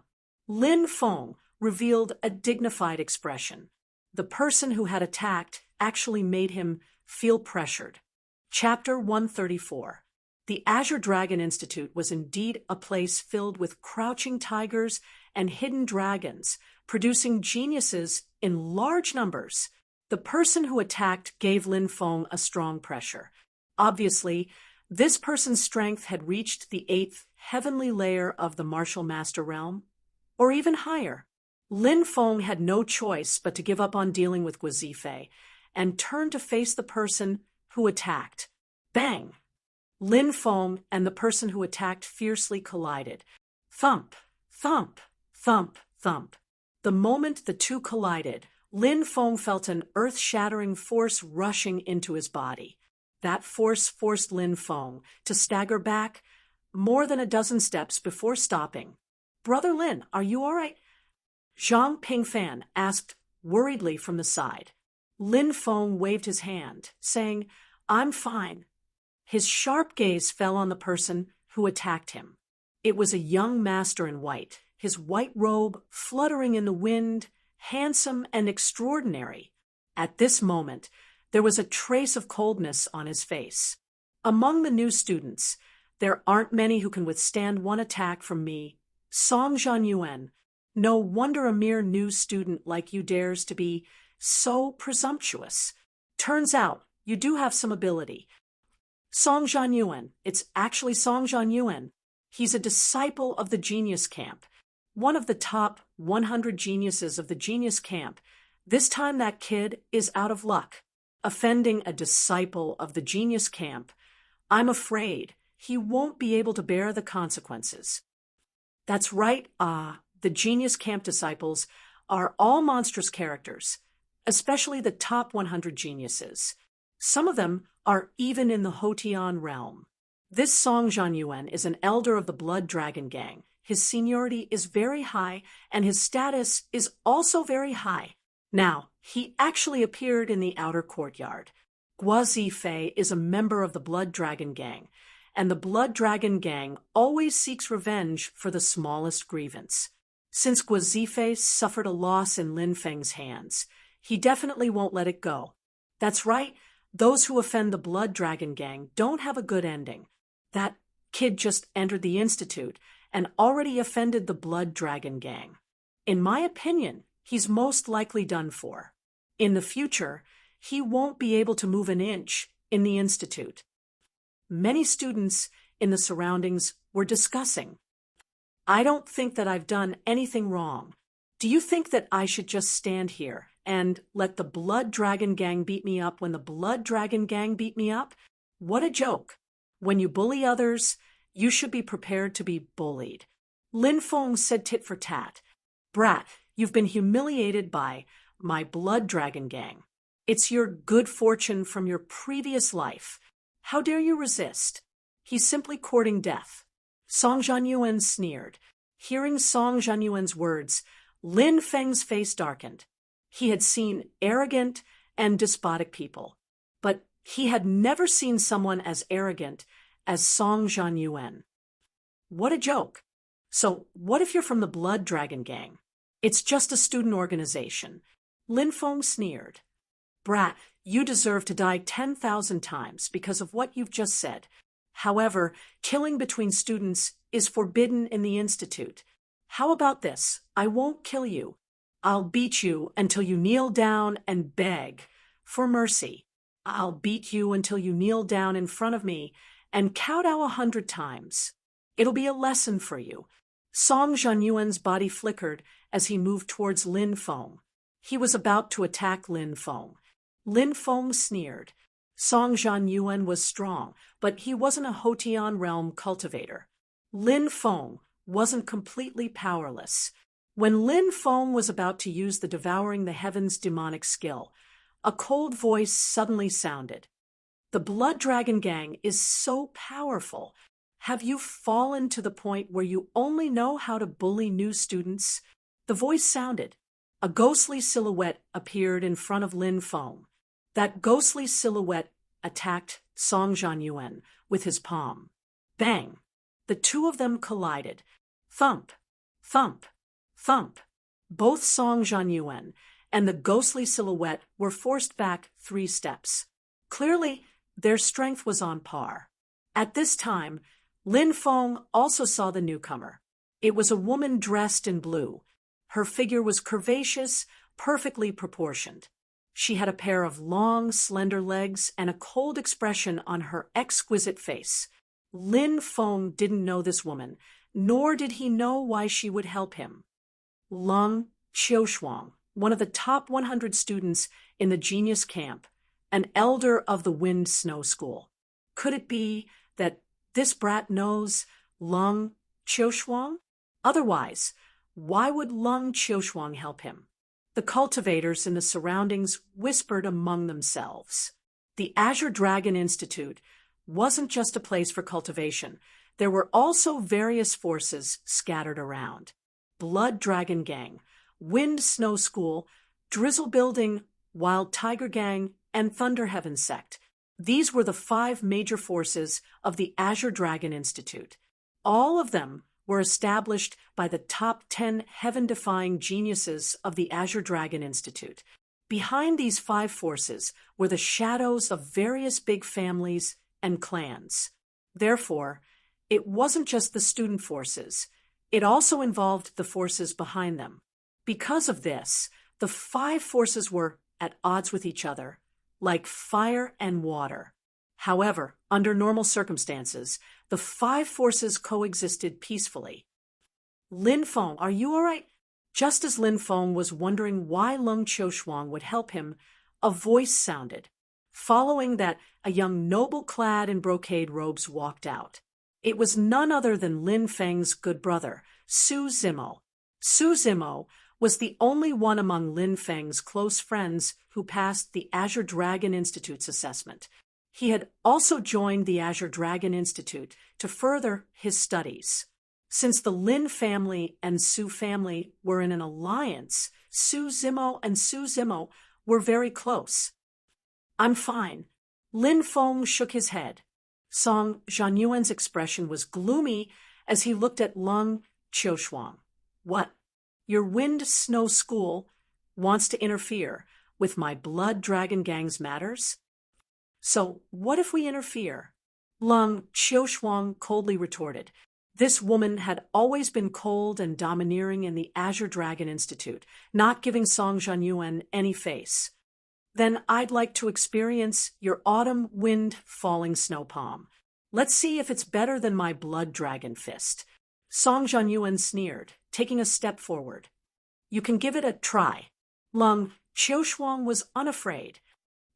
Lin Feng revealed a dignified expression. The person who had attacked actually made him feel pressured. Chapter 134. The Azure Dragon Institute was indeed a place filled with crouching tigers and hidden dragons, producing geniuses in large numbers. The person who attacked gave Lin Feng a strong pressure. Obviously, this person's strength had reached the 8th heavenly layer of the Martial Master Realm, or even higher. Lin Feng had no choice but to give up on dealing with Guo and turn to face the person who attacked. Bang! Lin Feng and the person who attacked fiercely collided. Thump, thump, thump, thump. The moment the two collided, Lin Feng felt an earth-shattering force rushing into his body. That force forced Lin Feng to stagger back more than a dozen steps before stopping. "Brother Lin, are you all right?" Zhang Pingfan asked worriedly from the side. Lin Feng waved his hand, saying, "I'm fine." His sharp gaze fell on the person who attacked him. It was a young master in white, his white robe fluttering in the wind, handsome and extraordinary. At this moment, there was a trace of coldness on his face. "Among the new students, there aren't many who can withstand one attack from me, Song Zhanyuan. No wonder a mere new student like you dares to be so presumptuous. Turns out you do have some ability. Song Zhanyuan, it's actually Song Zhanyuan. He's a disciple of the Genius Camp, one of the top 100 geniuses of the Genius Camp. This time that kid is out of luck, offending a disciple of the Genius Camp. I'm afraid he won't be able to bear the consequences." That's right, the Genius Camp disciples are all monstrous characters, especially the top 100 geniuses. Some of them are even in the Hotian realm. This Song Zhanyuan is an elder of the Blood Dragon Gang. His seniority is very high, and his status is also very high. Now, he actually appeared in the outer courtyard. Guo is a member of the Blood Dragon Gang, and the Blood Dragon Gang always seeks revenge for the smallest grievance. Since Guo suffered a loss in Lin Feng's hands, he definitely won't let it go. That's right, those who offend the Blood Dragon Gang don't have a good ending. That kid just entered the Institute and already offended the Blood Dragon Gang. In my opinion, he's most likely done for. In the future, he won't be able to move an inch in the Institute. Many students in the surroundings were discussing. "I don't think that I've done anything wrong. Do you think that I should just stand here and let the Blood Dragon Gang beat me up when the Blood Dragon Gang beat me up? What a joke. When you bully others, you should be prepared to be bullied." Lin Feng said tit for tat. "Brat, you've been humiliated by my Blood Dragon Gang. It's your good fortune from your previous life. How dare you resist? He's simply courting death." Song Zhanyuan sneered. Hearing Song Zhanyuan's words, Lin Feng's face darkened. He had seen arrogant and despotic people, but he had never seen someone as arrogant as Song Zhanyuan. What a joke. "So what if you're from the Blood Dragon Gang? It's just a student organization." Lin Feng sneered. "Brat, you deserve to die 10,000 times because of what you've just said. However, killing between students is forbidden in the Institute. How about this? I won't kill you. I'll beat you until you kneel down and beg for mercy. I'll beat you until you kneel down in front of me and kowtow 100 times. It'll be a lesson for you. Song Zhanyuan's body flickered as he moved towards Lin Feng. He was about to attack Lin Feng. Lin Feng sneered. Song Zhanyuan was strong, but he wasn't a Hotian realm cultivator. Lin Feng wasn't completely powerless. When Lin Feng was about to use the Devouring the Heavens demonic skill, a cold voice suddenly sounded. The Blood Dragon Gang is so powerful. Have you fallen to the point where you only know how to bully new students? The voice sounded. A ghostly silhouette appeared in front of Lin Feng. That ghostly silhouette attacked Song Zhanyuan with his palm. Bang! The two of them collided. Thump! Thump! Thump! Both Song Zhanyuan and the ghostly silhouette were forced back 3 steps. Clearly, their strength was on par. At this time, Lin Feng also saw the newcomer. It was a woman dressed in blue. Her figure was curvaceous, perfectly proportioned. She had a pair of long, slender legs and a cold expression on her exquisite face. Lin Feng didn't know this woman, nor did he know why she would help him. Lung Qiushuang, one of the top 100 students in the Genius Camp, an elder of the Wind Snow School. Could it be that this brat knows Lung Qiushuang? Otherwise, why would Lung Qiushuang help him? The cultivators in the surroundings whispered among themselves. The Azure Dragon Institute wasn't just a place for cultivation. There were also various forces scattered around. Blood Dragon Gang, Wind Snow School, Drizzle Building, Wild Tiger Gang, and Thunder Heaven Sect. These were the 5 major forces of the Azure Dragon Institute. All of them were established by the top 10 heaven-defying geniuses of the Azure Dragon Institute. Behind these 5 forces were the shadows of various big families and clans. Therefore, it wasn't just the student forces. It also involved the forces behind them. Because of this, the 5 forces were at odds with each other, like fire and water. However, under normal circumstances, the 5 forces coexisted peacefully. Lin Feng, are you all right? Just as Lin Feng was wondering why Lung Qiushuang would help him, a voice sounded. Following that, a young noble clad in brocade robes walked out. It was none other than Lin Feng's good brother, Su Zimo. Su Zimo was the only one among Lin Feng's close friends who passed the Azure Dragon Institute's assessment. He had also joined the Azure Dragon Institute to further his studies. Since the Lin family and Su family were in an alliance, Su Zimo and Su Zimo were very close. I'm fine. Lin Feng shook his head. Song Zhanyuan's expression was gloomy as he looked at Lung Qiushuang. What? Your Wind Snow School wants to interfere with my Blood Dragon Gang's matters? So what if we interfere? Lung Qiushuang coldly retorted. This woman had always been cold and domineering in the Azure Dragon Institute, not giving Song Zhanyuan any face. Then I'd like to experience your autumn wind falling snow palm. Let's see if it's better than my blood dragon fist. Song Zhanyuan sneered, taking a step forward. You can give it a try. Lung Qiushuang was unafraid.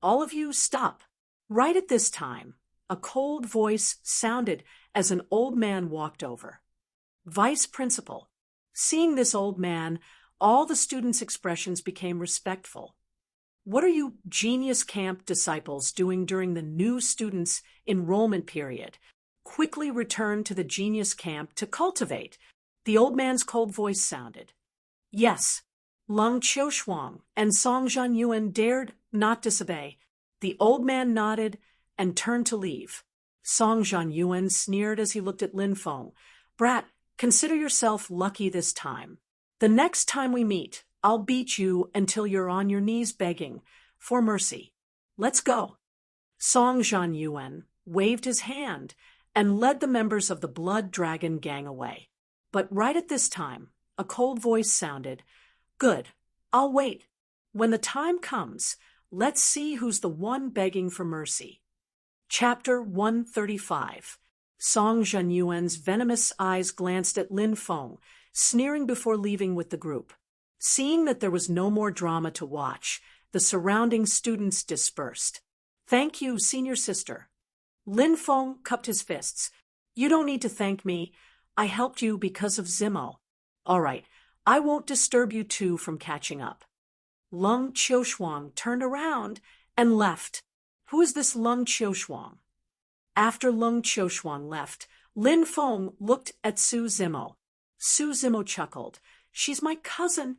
All of you stop. Right at this time, a cold voice sounded as an old man walked over. Vice Principal. Seeing this old man, all the students' expressions became respectful. What are you Genius Camp disciples doing during the new students' enrollment period? Quickly return to the Genius Camp to cultivate. The old man's cold voice sounded. Yes, Lung Qiushuang and Song Zhanyuan dared not disobey. The old man nodded and turned to leave. Song Zhanyuan sneered as he looked at Lin Feng. Brat, consider yourself lucky this time. The next time we meet, I'll beat you until you're on your knees begging for mercy. Let's go. Song Zhanyuan waved his hand and led the members of the Blood Dragon Gang away. But right at this time, a cold voice sounded. Good, I'll wait. When the time comes, let's see who's the one begging for mercy. Chapter 135. Song Zhenyuan's venomous eyes glanced at Lin Feng, sneering before leaving with the group. Seeing that there was no more drama to watch, the surrounding students dispersed. "Thank you, senior sister." Lin Feng cupped his fists. "You don't need to thank me. I helped you because of Zimo. All right, I won't disturb you two from catching up." Lung Qiushuang turned around and left. "Who is this Lung Qiushuang?" After Lung Qiushuang left, Lin Feng looked at Su Zimo. Su Zimo chuckled. "She's my cousin."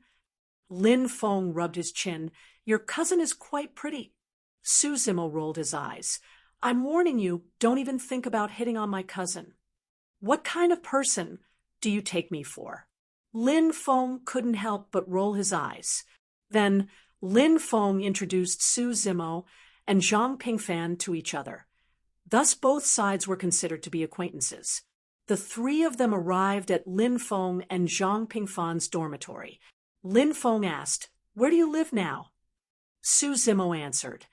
Lin Feng rubbed his chin. "Your cousin is quite pretty." Su Zimo rolled his eyes. "I'm warning you, don't even think about hitting on my cousin." "What kind of person do you take me for?" Lin Feng couldn't help but roll his eyes. Then Lin Feng introduced Su Zimo and Zhang Pingfan to each other. Thus both sides were considered to be acquaintances. The three of them arrived at Lin Feng and Zhang Pingfan's dormitory. Lin Feng asked, "Where do you live now?" Su Zimo answered,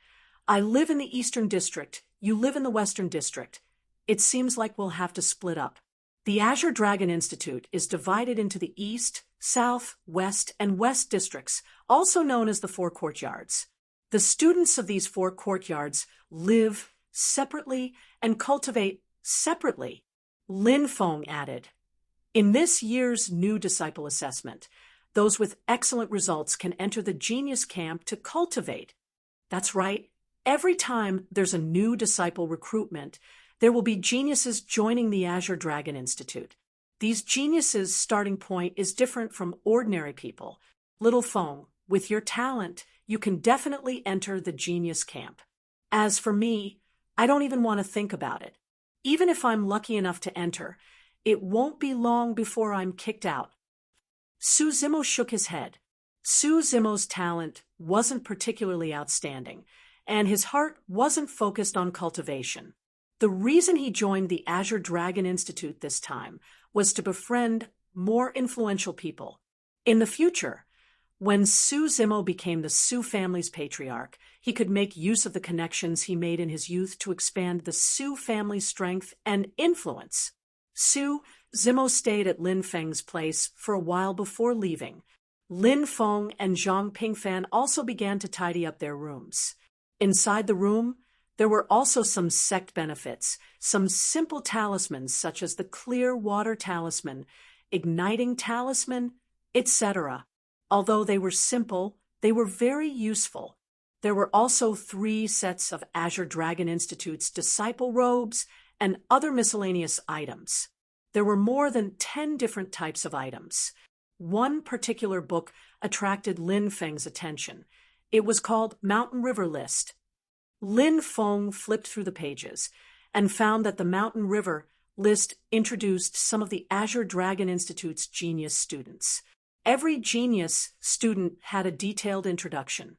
"I live in the Eastern District. You live in the Western District. It seems like we'll have to split up." The Azure Dragon Institute is divided into the East, South, West, and West districts, also known as the Four Courtyards. The students of these four courtyards live separately and cultivate separately. Lin Feng added, "In this year's new disciple assessment, those with excellent results can enter the genius camp to cultivate." That's right. Every time there's a new disciple recruitment, there will be geniuses joining the Azure Dragon Institute. These geniuses' starting point is different from ordinary people. Little Feng, with your talent, you can definitely enter the genius camp. As for me, I don't even want to think about it. Even if I'm lucky enough to enter, it won't be long before I'm kicked out. Su Zimo shook his head. Su Zimo's talent wasn't particularly outstanding, and his heart wasn't focused on cultivation. The reason he joined the Azure Dragon Institute this time was to befriend more influential people. In the future, when Su Zimo became the Su family's patriarch, he could make use of the connections he made in his youth to expand the Su family's strength and influence. Su Zimo stayed at Lin Feng's place for a while before leaving. Lin Feng and Zhang Pingfan also began to tidy up their rooms. Inside the room, there were also some sect benefits, some simple talismans such as the clear water talisman, igniting talisman, etc. Although they were simple, they were very useful. There were also 3 sets of Azure Dragon Institute's disciple robes and other miscellaneous items. There were more than 10 different types of items. One particular book attracted Lin Feng's attention. It was called Mountain River List. Lin Feng flipped through the pages and found that the Mountain River list introduced some of the Azure Dragon Institute's genius students. Every genius student had a detailed introduction.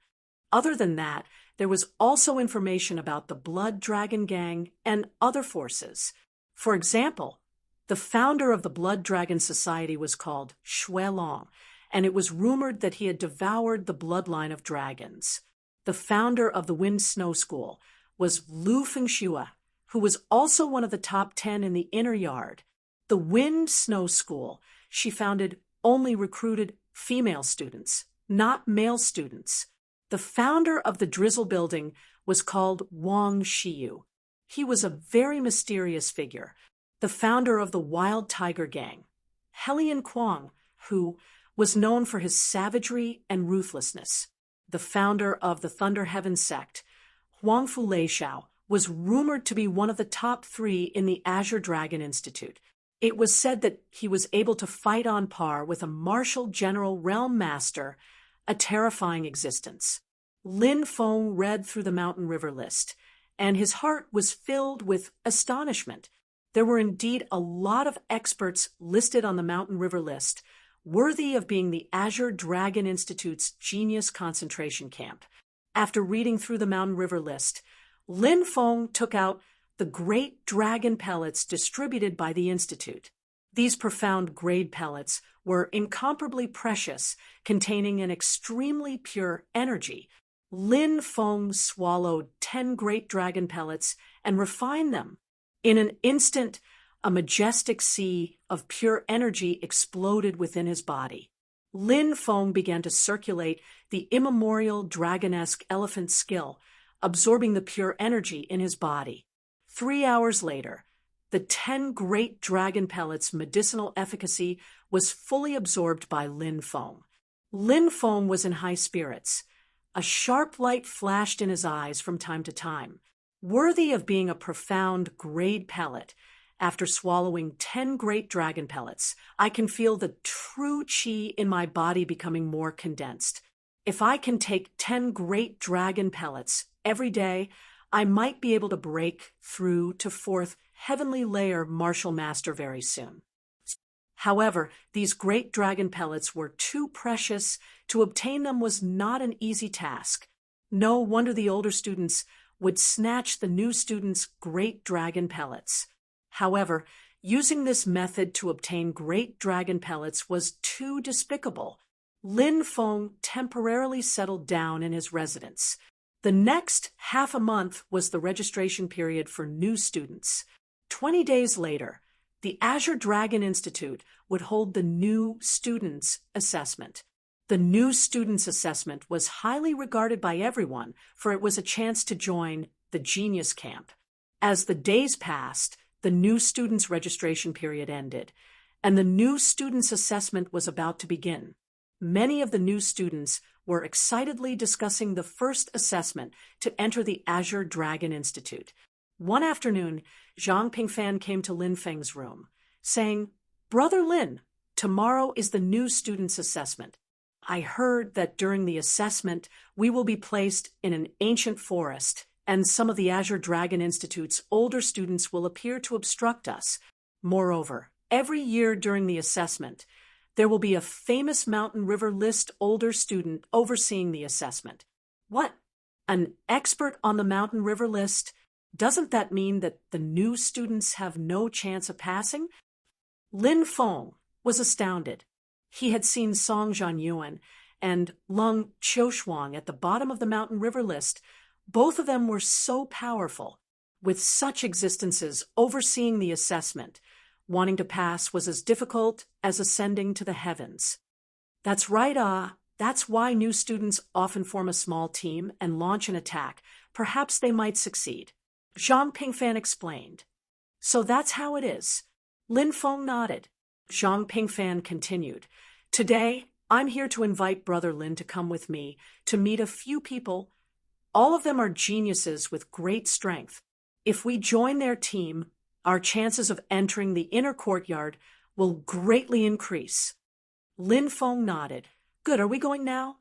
Other than that, there was also information about the Blood Dragon Gang and other forces. For example, the founder of the Blood Dragon Society was called Shui Long, and it was rumored that he had devoured the bloodline of dragons. The founder of the Wind Snow School was Lu Fengxue, who was also one of the top 10 in the inner yard. The Wind Snow School she founded only recruited female students, not male students. The founder of the Drizzle Building was called Wang Shiyu. He was a very mysterious figure. The founder of the Wild Tiger Gang, Helian Kwang, who was known for his savagery and ruthlessness. The founder of the Thunder Heaven sect, Huangfu Leixiao, was rumored to be one of the top 3 in the Azure Dragon Institute. It was said that he was able to fight on par with a martial general realm master, a terrifying existence. Lin Feng read through the Mountain River list, and his heart was filled with astonishment. There were indeed a lot of experts listed on the Mountain River list, worthy of being the Azure Dragon Institute's genius concentration camp. After reading through the Mountain River list, Lin Feng took out the great dragon pellets distributed by the Institute. These profound grade pellets were incomparably precious, containing an extremely pure energy. Lin Feng swallowed 10 great dragon pellets and refined them. In an instant, A majestic sea of pure energy exploded within his body. Lin Feng began to circulate the immemorial dragonesque elephant skill, absorbing the pure energy in his body. 3 hours later, the 10 great dragon pellets' medicinal efficacy was fully absorbed by Lin Feng. Lin Feng was in high spirits. A sharp light flashed in his eyes from time to time. Worthy of being a profound grade pellet, after swallowing 10 great dragon pellets, I can feel the true chi in my body becoming more condensed. If I can take 10 great dragon pellets every day, I might be able to break through to 4th heavenly layer martial master very soon. However, these great dragon pellets were too precious. To obtain them was not an easy task. No wonder the older students would snatch the new students' great dragon pellets. However, using this method to obtain great dragon pellets was too despicable. Lin Feng temporarily settled down in his residence. The next half a month was the registration period for new students. 20 days later, the Azure Dragon Institute would hold the new students assessment. The new students assessment was highly regarded by everyone, for it was a chance to join the genius camp. As the days passed, the new students registration period ended, and the new students assessment was about to begin. Many of the new students were excitedly discussing the first assessment to enter the Azure Dragon Institute. One afternoon, Zhang Pingfan came to Lin Feng's room, saying, "Brother Lin, tomorrow is the new students assessment. I heard that during the assessment we will be placed in an ancient forest, and some of the Azure Dragon Institute's older students will appear to obstruct us. Moreover, every year during the assessment, there will be a famous Mountain River List older student overseeing the assessment." "What? An expert on the Mountain River List? Doesn't that mean that the new students have no chance of passing?" Lin Feng was astounded. He had seen Song Zhanyuan and Lung Qiushuang at the bottom of the Mountain River List. Both of them were so powerful. With such existences overseeing the assessment, wanting to pass was as difficult as ascending to the heavens. "That's right, that's why new students often form a small team and launch an attack. Perhaps they might succeed," Zhang Pingfan explained. "So that's how it is." Lin Feng nodded. Zhang Pingfan continued, "Today, I'm here to invite Brother Lin to come with me to meet a few people. All of them are geniuses with great strength. If we join their team, our chances of entering the inner courtyard will greatly increase." Lin Feng nodded. "Good, are we going now?"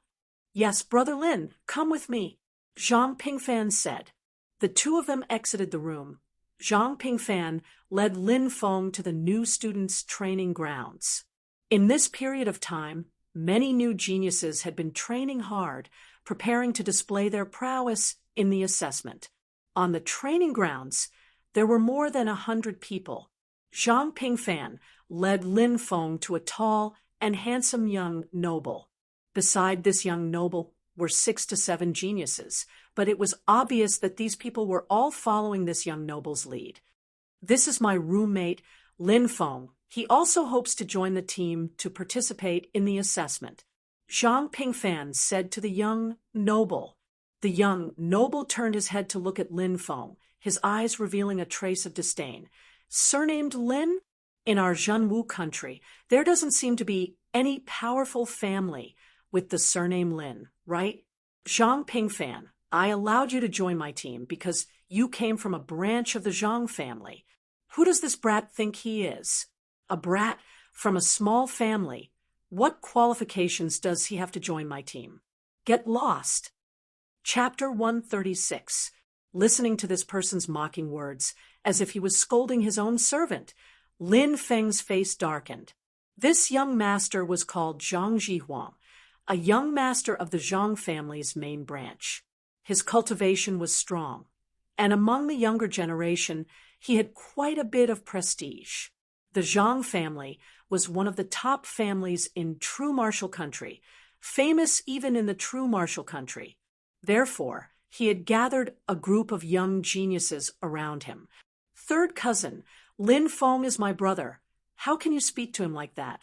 "Yes, Brother Lin, come with me," Zhang Pingfan said. The two of them exited the room. Zhang Pingfan led Lin Feng to the new students' training grounds. In this period of time, many new geniuses had been training hard, preparing to display their prowess in the assessment. On the training grounds, there were more than 100 people. Zhang Pingfan led Lin Feng to a tall and handsome young noble. Beside this young noble were 6 to 7 geniuses, but it was obvious that these people were all following this young noble's lead. "This is my roommate, Lin Feng. He also hopes to join the team to participate in the assessment," Zhang Pingfan said to the young noble. The young noble turned his head to look at Lin Feng, his eyes revealing a trace of disdain. "Surnamed Lin? In our Zhenwu country, there doesn't seem to be any powerful family with the surname Lin, right? Zhang Pingfan, I allowed you to join my team because you came from a branch of the Zhang family. Who does this brat think he is? A brat from a small family. What qualifications does he have to join my team? Get lost." Chapter 136. Listening to this person's mocking words, as if he was scolding his own servant, Lin Feng's face darkened. This young master was called Zhang Jihuang, a young master of the Zhang family's main branch. His cultivation was strong, and among the younger generation, he had quite a bit of prestige. The Zhang family was one of the top families in true martial country, famous even in the true martial country. Therefore, he had gathered a group of young geniuses around him. Third cousin, Lin Feng is my brother. How can you speak to him like that?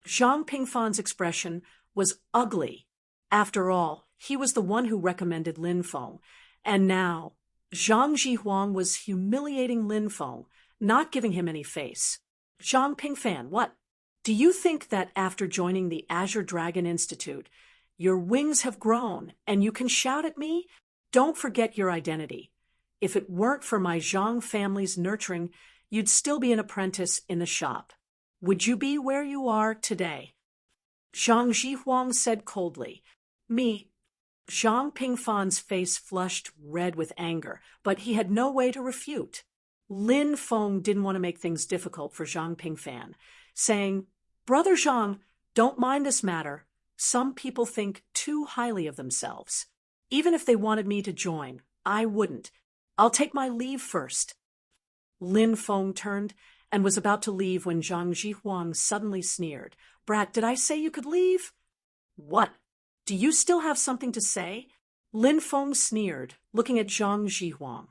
Zhang Pingfan's expression was ugly. After all, he was the one who recommended Lin Feng, and now Zhang Jihuang was humiliating Lin Feng, not giving him any face. Zhang Pingfan, what? Do you think that after joining the Azure Dragon Institute, your wings have grown and you can shout at me? Don't forget your identity. If it weren't for my Zhang family's nurturing, you'd still be an apprentice in the shop. Would you be where you are today? Zhang Jihuang said coldly. Me. Zhang Pingfan's face flushed red with anger, but he had no way to refute. Lin Feng didn't want to make things difficult for Zhang Pingfan, saying, Brother Zhang, don't mind this matter. Some people think too highly of themselves. Even if they wanted me to join, I wouldn't. I'll take my leave first. Lin Feng turned and was about to leave when Zhang Jihuang suddenly sneered. Brat, did I say you could leave? What? Do you still have something to say? Lin Feng sneered, looking at Zhang Jihuang.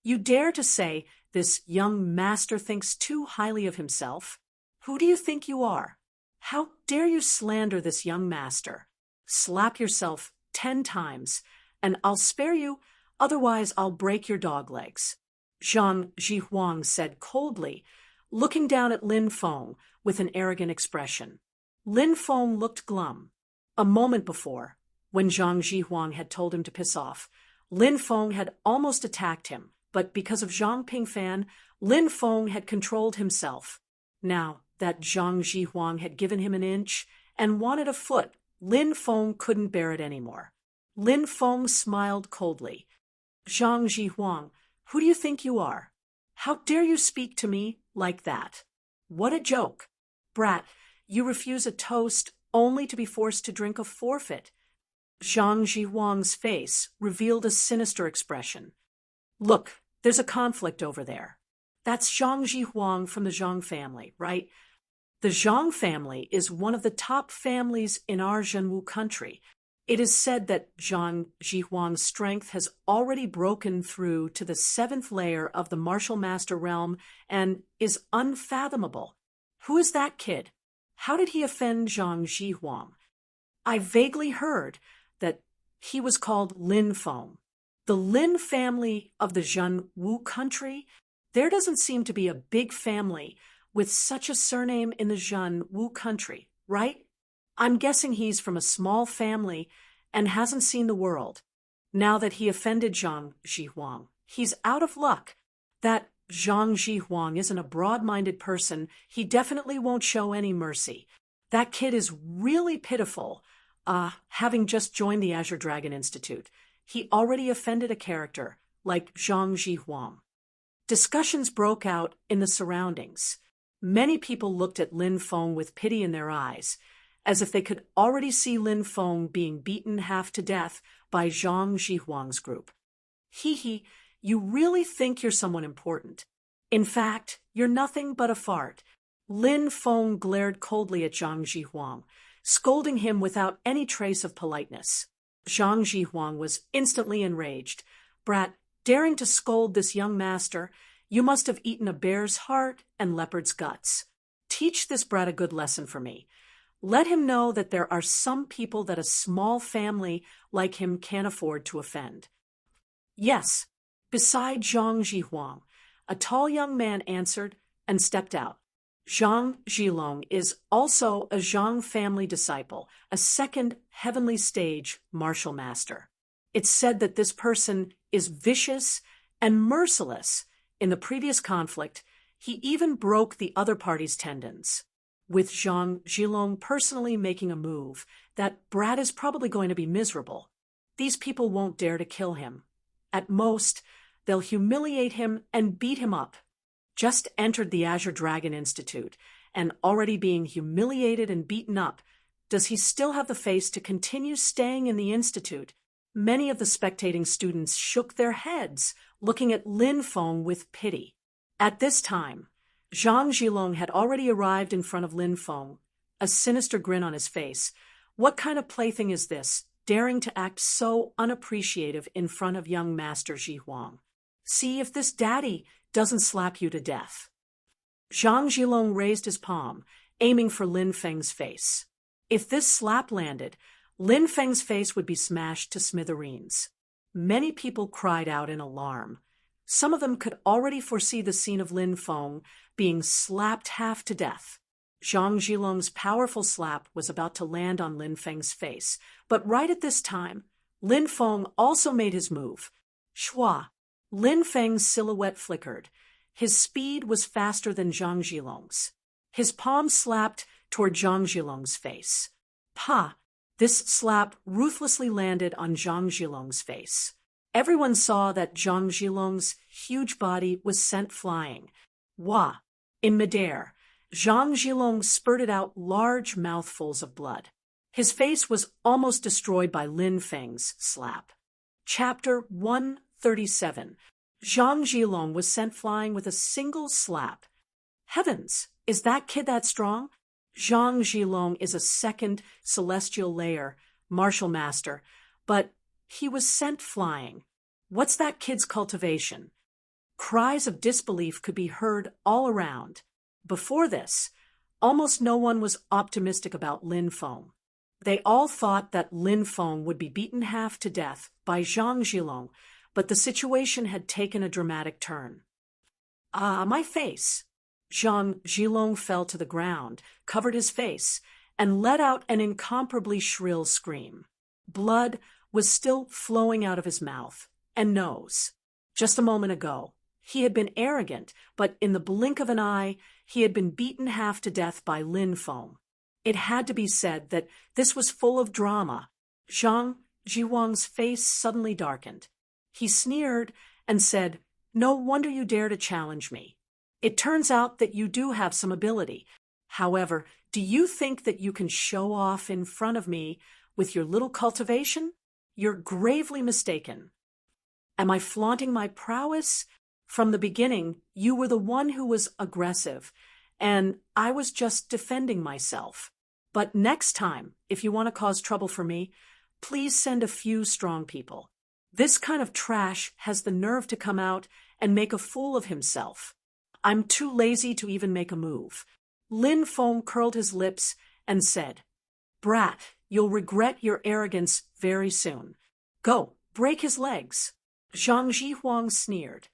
You dare to say this young master thinks too highly of himself? Who do you think you are? How dare you slander this young master? Slap yourself 10 times, and I'll spare you, otherwise I'll break your dog legs. Zhang Jihuang said coldly, looking down at Lin Feng with an arrogant expression. Lin Feng looked glum. A moment before, when Zhang Jihuang had told him to piss off, Lin Feng had almost attacked him, but because of Zhang Pingfan, Lin Feng had controlled himself. Now that Zhang Jihuang had given him an inch and wanted a foot, Lin Feng couldn't bear it anymore. Lin Feng smiled coldly. Zhang Jihuang, who do you think you are? How dare you speak to me like that? What a joke. Brat, you refuse a toast only to be forced to drink a forfeit. Zhang Jihuang's face revealed a sinister expression. Look, there's a conflict over there. That's Zhang Jihuang from the Zhang family, right? The Zhang family is one of the top families in our Zhenwu country. It is said that Zhang Jihuang's strength has already broken through to the 7th layer of the martial master realm and is unfathomable. Who is that kid? How did he offend Zhang Jihuang? I vaguely heard that he was called Lin Feng. The Lin family of the Zhenwu country? There doesn't seem to be a big family with such a surname in the Zhenwu country, right? I'm guessing he's from a small family and hasn't seen the world. Now that he offended Zhang Jihuang, he's out of luck. That Zhang Jihuang isn't a broad-minded person. He definitely won't show any mercy. That kid is really pitiful, having just joined the Azure Dragon Institute. He already offended a character like Zhang Jihuang. Discussions broke out in the surroundings. Many people looked at Lin Feng with pity in their eyes, as if they could already see Lin Feng being beaten half to death by Zhang Jihuang's group. Hee, you really think you're someone important. In fact, you're nothing but a fart. Lin Feng glared coldly at Zhang Jihuang, scolding him without any trace of politeness. Zhang Jihuang was instantly enraged. Brat, daring to scold this young master, you must have eaten a bear's heart and leopard's guts. Teach this brat a good lesson for me. Let him know that there are some people that a small family like him can't afford to offend. Yes, beside Zhang Jihuang, a tall young man answered and stepped out. Zhang Zhilong is also a Zhang family disciple, a second heavenly stage martial master. It's said that this person is vicious and merciless. In the previous conflict, he even broke the other party's tendons. With Zhang Zhilong personally making a move, that brat is probably going to be miserable. These people won't dare to kill him. At most, they'll humiliate him and beat him up. Just entered the Azure Dragon Institute, and already being humiliated and beaten up, does he still have the face to continue staying in the Institute? Many of the spectating students shook their heads, looking at Lin Feng with pity. At this time, Zhang Zhilong had already arrived in front of Lin Feng, a sinister grin on his face. What kind of plaything is this, daring to act so unappreciative in front of young Master Jihuang? See if this daddy doesn't slap you to death. Zhang Zhilong raised his palm, aiming for Lin Feng's face. If this slap landed, Lin Feng's face would be smashed to smithereens. Many people cried out in alarm. Some of them could already foresee the scene of Lin Feng being slapped half to death. Zhang Zhilong's powerful slap was about to land on Lin Feng's face, but right at this time, Lin Feng also made his move. Shua! Lin Feng's silhouette flickered. His speed was faster than Zhang Zhilong's. His palm slapped toward Zhang Zhilong's face. Pa! This slap ruthlessly landed on Zhang Zhilong's face. Everyone saw that Zhang Zhilong's huge body was sent flying. Wah! In midair, Zhang Zhilong spurted out large mouthfuls of blood. His face was almost destroyed by Lin Feng's slap. Chapter 137. Zhang Zhilong was sent flying with a single slap. Heavens! Is that kid that strong? Zhang Zhilong is a second celestial layer, martial master, but he was sent flying. What's that kid's cultivation? Cries of disbelief could be heard all around. Before this, almost no one was optimistic about Lin Feng. They all thought that Lin Feng would be beaten half to death by Zhang Zhilong, but the situation had taken a dramatic turn. Ah, my face! Zhang Zhilong fell to the ground, covered his face, and let out an incomparably shrill scream. Blood was still flowing out of his mouth and nose. Just a moment ago, he had been arrogant, but in the blink of an eye, he had been beaten half to death by Lin Feng. It had to be said that this was full of drama. Zhang Zhiwang's face suddenly darkened. He sneered and said, "No wonder you dare to challenge me. It turns out that you do have some ability. However, do you think that you can show off in front of me with your little cultivation? You're gravely mistaken. Am I flaunting my prowess? From the beginning, you were the one who was aggressive, and I was just defending myself. But next time, if you want to cause trouble for me, please send a few strong people. This kind of trash has the nerve to come out and make a fool of himself. I'm too lazy to even make a move." Lin Feng curled his lips and said, "Brat, you'll regret your arrogance very soon. Go, break his legs." Zhang Zhihuang sneered.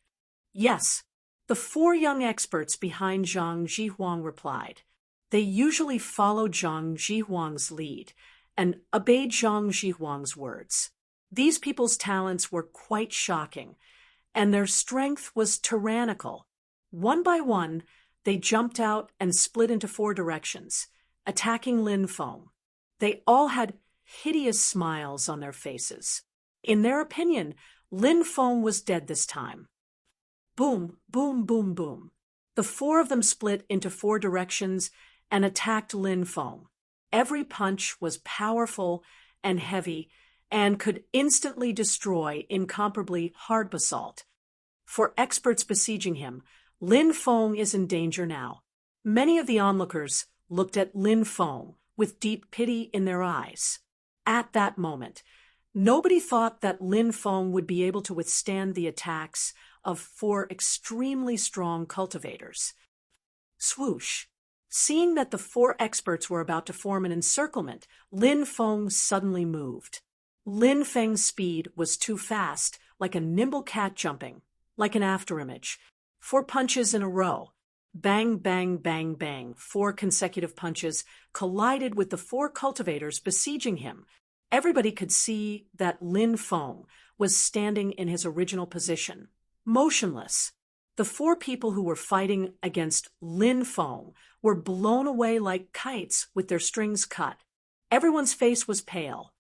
"Yes," the four young experts behind Zhang Zhihuang replied. They usually followed Zhang Zhihuang's lead and obeyed Zhang Zhihuang's words. These people's talents were quite shocking, and their strength was tyrannical. One by one, they jumped out and split into four directions, attacking Lin Feng. They all had hideous smiles on their faces. In their opinion, Lin Feng was dead this time. Boom, boom, boom, boom. The four of them split into four directions and attacked Lin Feng. Every punch was powerful and heavy and could instantly destroy incomparably hard basalt. For experts besieging him, Lin Feng is in danger now. Many of the onlookers looked at Lin Feng with deep pity in their eyes. At that moment, nobody thought that Lin Feng would be able to withstand the attacks of four extremely strong cultivators. Swoosh! Seeing that the four experts were about to form an encirclement, Lin Feng suddenly moved. Lin Feng's speed was too fast, like a nimble cat jumping, like an afterimage. 4 punches in a row. Bang, bang, bang, bang. 4 consecutive punches collided with the 4 cultivators besieging him. Everybody could see that Lin Feng was standing in his original position, motionless. The 4 people who were fighting against Lin Feng were blown away like kites with their strings cut. Everyone's face was pale.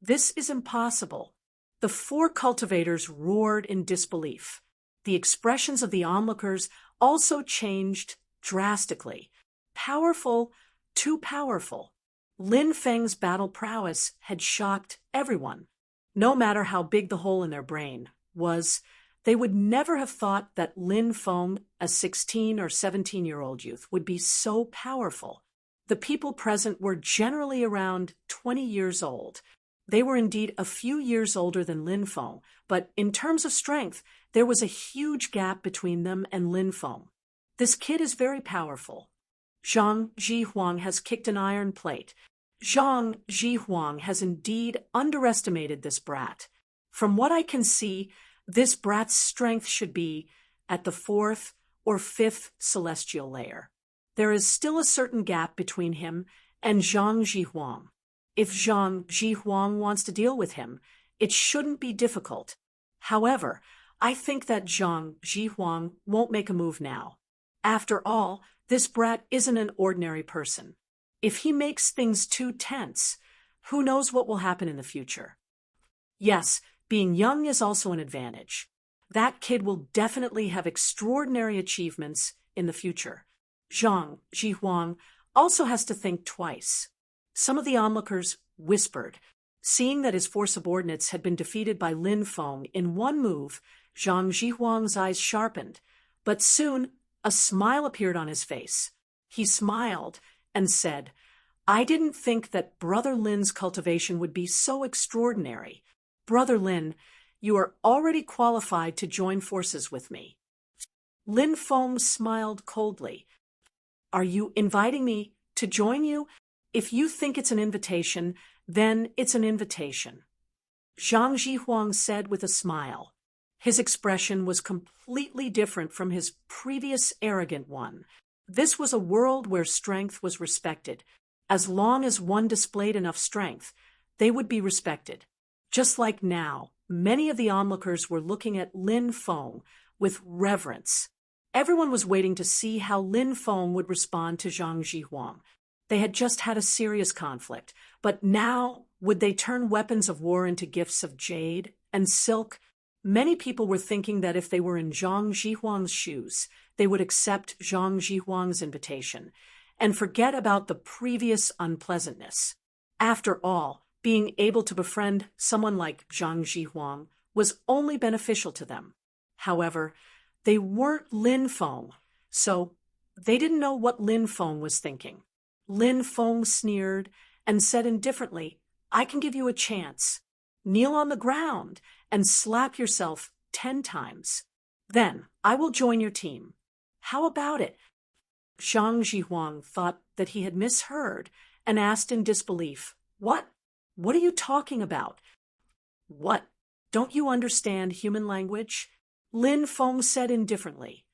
"This is impossible." The 4 cultivators roared in disbelief. The expressions of the onlookers also changed drastically. Powerful, too powerful. Lin Feng's battle prowess had shocked everyone. No matter how big the hole in their brain was, they would never have thought that Lin Feng, a 16 or 17-year-old youth, would be so powerful. The people present were generally around 20 years old. They were indeed a few years older than Lin Feng, but in terms of strength, There was a huge gap between them and Lin Feng. This kid is very powerful. Zhang Jihuang has kicked an iron plate. Zhang Jihuang has indeed underestimated this brat. From what I can see, this brat's strength should be at the 4th or 5th celestial layer. There is still a certain gap between him and Zhang Jihuang. If Zhang Jihuang wants to deal with him, it shouldn't be difficult. However, I think that Zhang Jihuang won't make a move now. After all, this brat isn't an ordinary person. If he makes things too tense, who knows what will happen in the future? Yes, being young is also an advantage. That kid will definitely have extraordinary achievements in the future. Zhang Jihuang also has to think twice. Some of the onlookers whispered. Seeing that his 4 subordinates had been defeated by Lin Feng in one move, Zhang Jihuang's eyes sharpened, but soon a smile appeared on his face. He smiled and said, "I didn't think that Brother Lin's cultivation would be so extraordinary. Brother Lin, you are already qualified to join forces with me." Lin Feng smiled coldly. "Are you inviting me to join you? If you think it's an invitation, then it's an invitation," Zhang Jihuang said with a smile. His expression was completely different from his previous arrogant one. This was a world where strength was respected. As long as one displayed enough strength, they would be respected. Just like now, many of the onlookers were looking at Lin Feng with reverence. Everyone was waiting to see how Lin Feng would respond to Zhang Jihuang. They had just had a serious conflict, but now would they turn weapons of war into gifts of jade and silk? Many people were thinking that if they were in Zhang Jihuang's shoes, they would accept Zhang Jihuang's invitation and forget about the previous unpleasantness. After all, being able to befriend someone like Zhang Jihuang was only beneficial to them. However, they weren't Lin Feng, so they didn't know what Lin Feng was thinking. Lin Feng sneered and said indifferently, "I can give you a chance. Kneel on the ground and slap yourself 10 times. Then I will join your team. How about it?" Zhang Jihuang thought that he had misheard and asked in disbelief, "What? What are you talking about?" "What? Don't you understand human language?" Lin Feng said indifferently.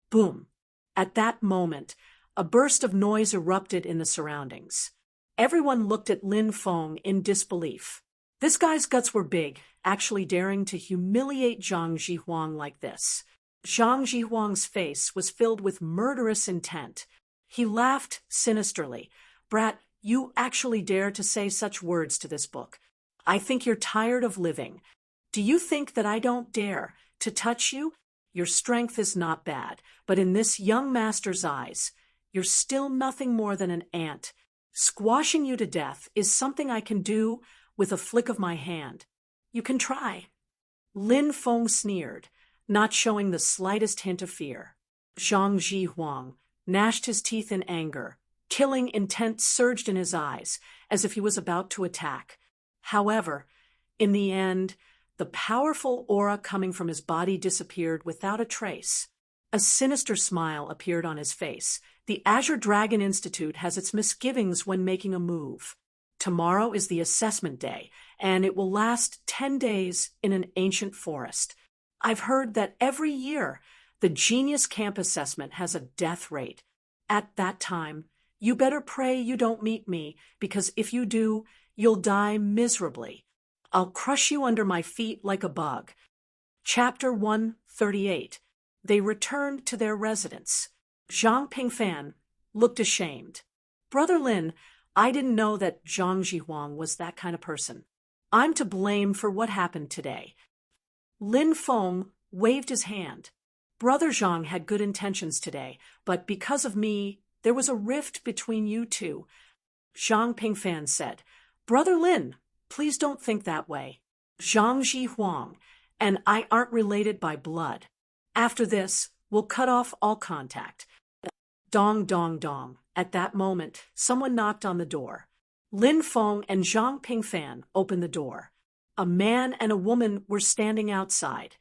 Boom! At that moment, a burst of noise erupted in the surroundings. Everyone looked at Lin Feng in disbelief. This guy's guts were big, actually daring to humiliate Zhang Jihuang like this. Zhang Jihuang's face was filled with murderous intent. He laughed sinisterly. "Brat, you actually dare to say such words to this book. I think you're tired of living. Do you think that I don't dare to touch you? Your strength is not bad, but in this young master's eyes, you're still nothing more than an ant. Squashing you to death is something I can do with a flick of my hand. You can try." Lin Feng sneered, not showing the slightest hint of fear. Zhang Jihuang gnashed his teeth in anger. Killing intent surged in his eyes, as if he was about to attack. However, in the end, the powerful aura coming from his body disappeared without a trace. A sinister smile appeared on his face. The Azure Dragon Institute has its misgivings when making a move. Tomorrow is the assessment day, and it will last 10 days in an ancient forest. I've heard that every year, the Genius Camp assessment has a death rate. At that time, you better pray you don't meet me, because if you do, you'll die miserably. I'll crush you under my feet like a bug. Chapter 138. They returned to their residence. Zhang Pingfan looked ashamed. "Brother Lin, I didn't know that Zhang Jihuang was that kind of person. I'm to blame for what happened today." Lin Feng waved his hand. "Brother Zhang had good intentions today, but because of me, there was a rift between you two." Zhang Pingfan said, "Brother Lin, please don't think that way. Zhang Jihuang and I aren't related by blood. After this, we'll cut off all contact." Dong, dong, dong. At that moment, someone knocked on the door. Lin Feng and Zhang Pingfan opened the door. A man and a woman were standing outside.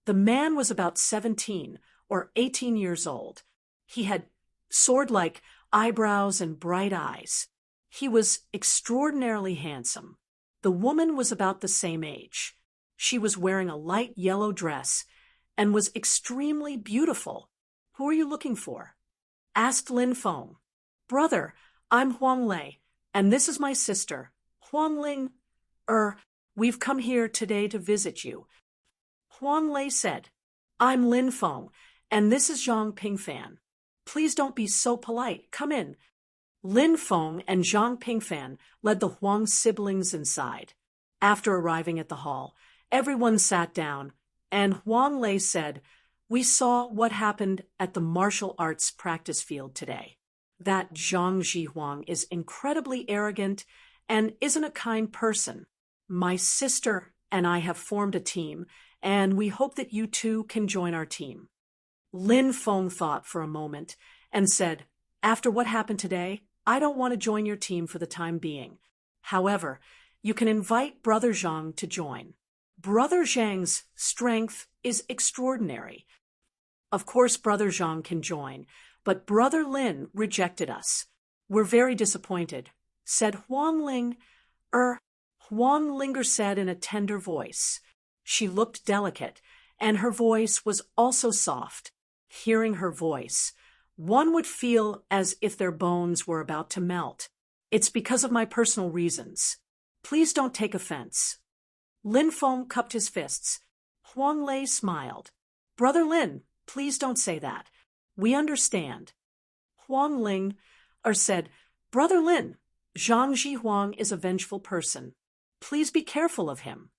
The The man was about 17 or 18 years old. He had sword-like eyebrows and bright eyes. He was extraordinarily handsome. The woman was about the same age. She was wearing a light yellow dress and was extremely beautiful. "Who are you looking for?" asked Lin Feng. "Brother, I'm Huang Lei, and this is my sister, Huang Ling. We've come here today to visit you." Huang Lei said, "I'm Lin Feng, and this is Zhang Pingfan. Please don't be so polite. Come in." Lin Feng and Zhang Pingfan led the Huang siblings inside. After arriving at the hall, everyone sat down, and Huang Lei said, "We saw what happened at the martial arts practice field today. That Zhang Jihuang is incredibly arrogant and isn't a kind person. My sister and I have formed a team, and we hope that you two can join our team." Lin Feng thought for a moment and said, "After what happened today, I don't want to join your team for the time being. However, you can invite Brother Zhang to join. Brother Zhang's strength is extraordinary. Of course, Brother Zhang can join, but Brother Lin rejected us. We're very disappointed," said Huang Ling. Huang Linger said in a tender voice. She looked delicate, and her voice was also soft. Hearing her voice, one would feel as if their bones were about to melt. "It's because of my personal reasons. Please don't take offense." Lin Feng cupped his fists. Huang Lei smiled. "Brother Lin, please don't say that. We understand." Huang Ling said, "Brother Lin, Zhang Jihuang is a vengeful person. Please be careful of him."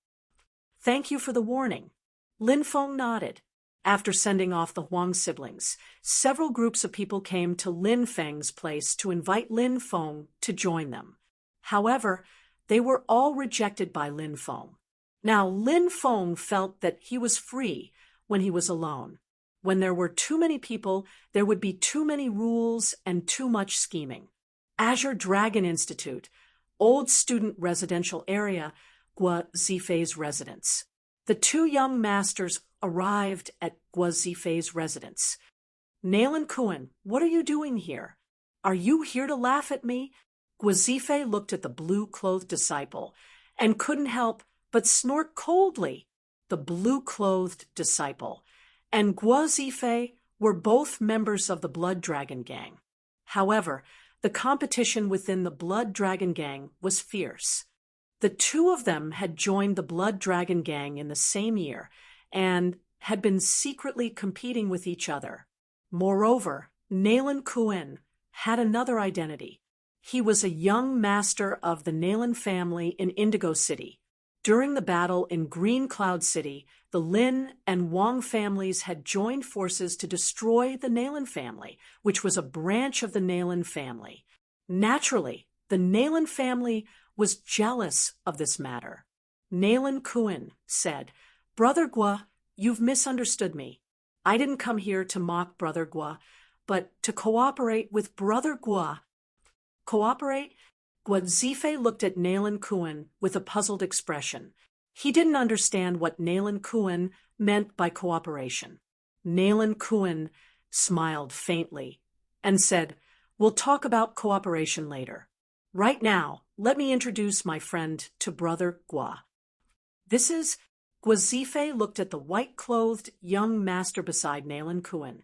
"Thank you for the warning." Lin Feng nodded. After sending off the Huang siblings, several groups of people came to Lin Feng's place to invite Lin Feng to join them. However, they were all rejected by Lin Feng. Now, Lin Feng felt that he was free when he was alone. When there were too many people, there would be too many rules and too much scheming. Azure Dragon Institute, old student residential area, Gua Zifei's residence. The two young masters arrived at Gua Zifei's residence. "Nailan Kuan, what are you doing here? Are you here to laugh at me?" Gua Zifei looked at the blue-clothed disciple and couldn't help but snort coldly. The blue-clothed disciple and Gua Zifei were both members of the Blood Dragon Gang. However, the competition within the Blood Dragon Gang was fierce. The two of them had joined the Blood Dragon Gang in the same year and had been secretly competing with each other. Moreover, Nailan Kuan had another identity. He was a young master of the Nailan family in Indigo City. During the battle in Green Cloud City, the Lin and Wang families had joined forces to destroy the Nailan family, which was a branch of the Nailan family. Naturally, the Nailan family was jealous of this matter. Nailan Kuan said, "Brother Gua, you've misunderstood me. I didn't come here to mock Brother Gua, but to cooperate with Brother Gua." "Cooperate?" Gua Zifei looked at Nailan Kuan with a puzzled expression. He didn't understand what Nailan Kuan meant by cooperation. Nailan Kuan smiled faintly and said, "We'll talk about cooperation later. Right now, let me introduce my friend to Brother Gua. This is..." Gua Zifei looked at the white-clothed young master beside Nailan Kuan.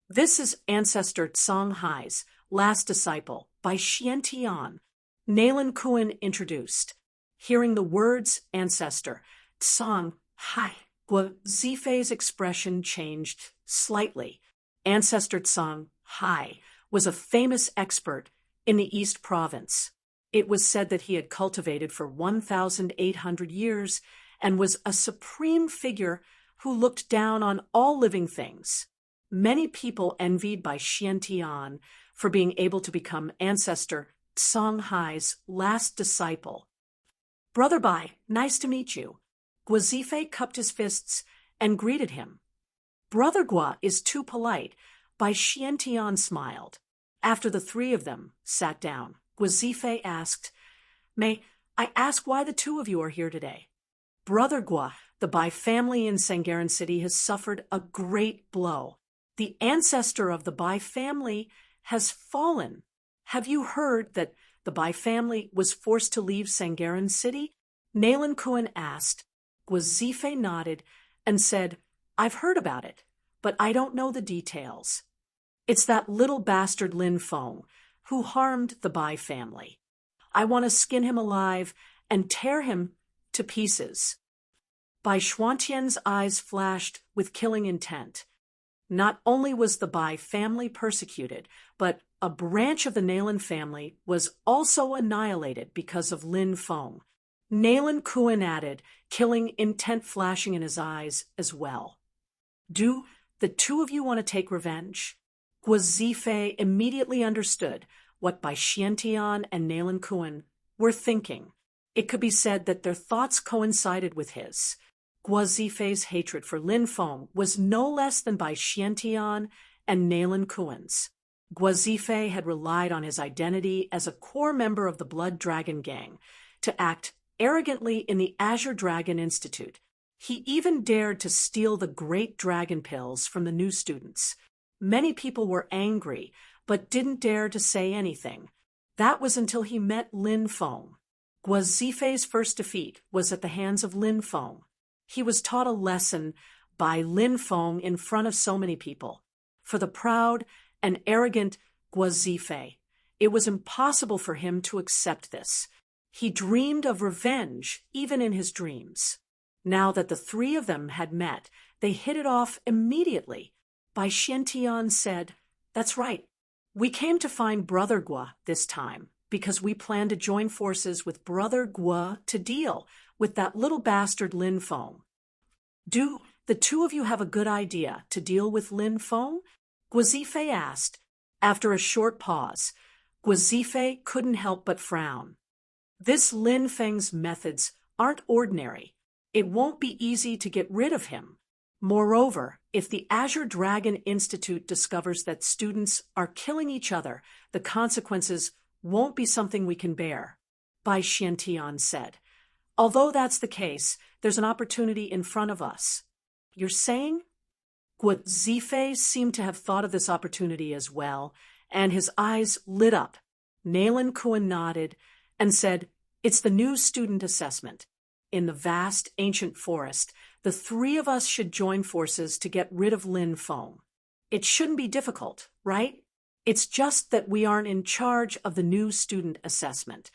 "This is Ancestor Tsang Hai's last disciple by Xian Tian." Nailan Kuan introduced. Hearing the words ancestor, Tsang Hai, Gua Zifei's expression changed slightly. Ancestor Tsang Hai was a famous expert in the East Province. It was said that he had cultivated for 1,800 years and was a supreme figure who looked down on all living things. Many people envied by Xian Tian for being able to become Ancestor Tsang Hai's last disciple. "Brother Bai, nice to meet you." Gua Zifei cupped his fists and greeted him. "Brother Gua is too polite." Bai Xian Tian smiled. After the three of them sat down, Gua Zifei asked, "May I ask why the two of you are here today?" Brother Gua, the Bai family in Sangaran City, has suffered a great blow. The ancestor of the Bai family has fallen. Have you heard that the Bai family was forced to leave Sangaran City? Nalan Kuan asked. Gwazife nodded and said, I've heard about it, but I don't know the details. It's that little bastard Lin Feng who harmed the Bai family. I want to skin him alive and tear him to pieces. Bai Xuantian's eyes flashed with killing intent. Not only was the Bai family persecuted, but a branch of the Nalan family was also annihilated because of Lin Feng. Nalan Kuan added, killing intent flashing in his eyes as well. Do the two of you want to take revenge? Gwazife immediately understood what Bai Xiantian and Nalan Kuan were thinking. It could be said that their thoughts coincided with his. Gwazife's hatred for Lin Feng was no less than Bai Xiantian and Nalan Kuan's. Gwazife had relied on his identity as a core member of the Blood Dragon Gang to act arrogantly in the Azure Dragon Institute. He even dared to steal the great dragon pills from the new students. Many people were angry, but didn't dare to say anything. That was until he met Lin Feng. Gwazife's first defeat was at the hands of Lin Feng. He was taught a lesson by Lin Feng in front of so many people. For the proud and arrogant Gwazife, it was impossible for him to accept this. He dreamed of revenge even in his dreams. Now that the three of them had met, they hit it off immediately. Bai Xiantian said, That's right. We came to find Brother Gua this time because we plan to join forces with Brother Gua to deal with that little bastard Lin Feng. Do the two of you have a good idea to deal with Lin Feng? Gwazife asked. After a short pause, Gwazife couldn't help but frown. This Lin Feng's methods aren't ordinary. It won't be easy to get rid of him. Moreover, if the Azure Dragon Institute discovers that students are killing each other, the consequences won't be something we can bear, Bai Xiantian said. Although that's the case, there's an opportunity in front of us. You're saying? Gwazife seemed to have thought of this opportunity as well, and his eyes lit up. Nalan Kuan nodded and said, It's the new student assessment. In the vast, ancient forest, the three of us should join forces to get rid of Lin Feng. It shouldn't be difficult, right? It's just that we aren't in charge of the new student assessment.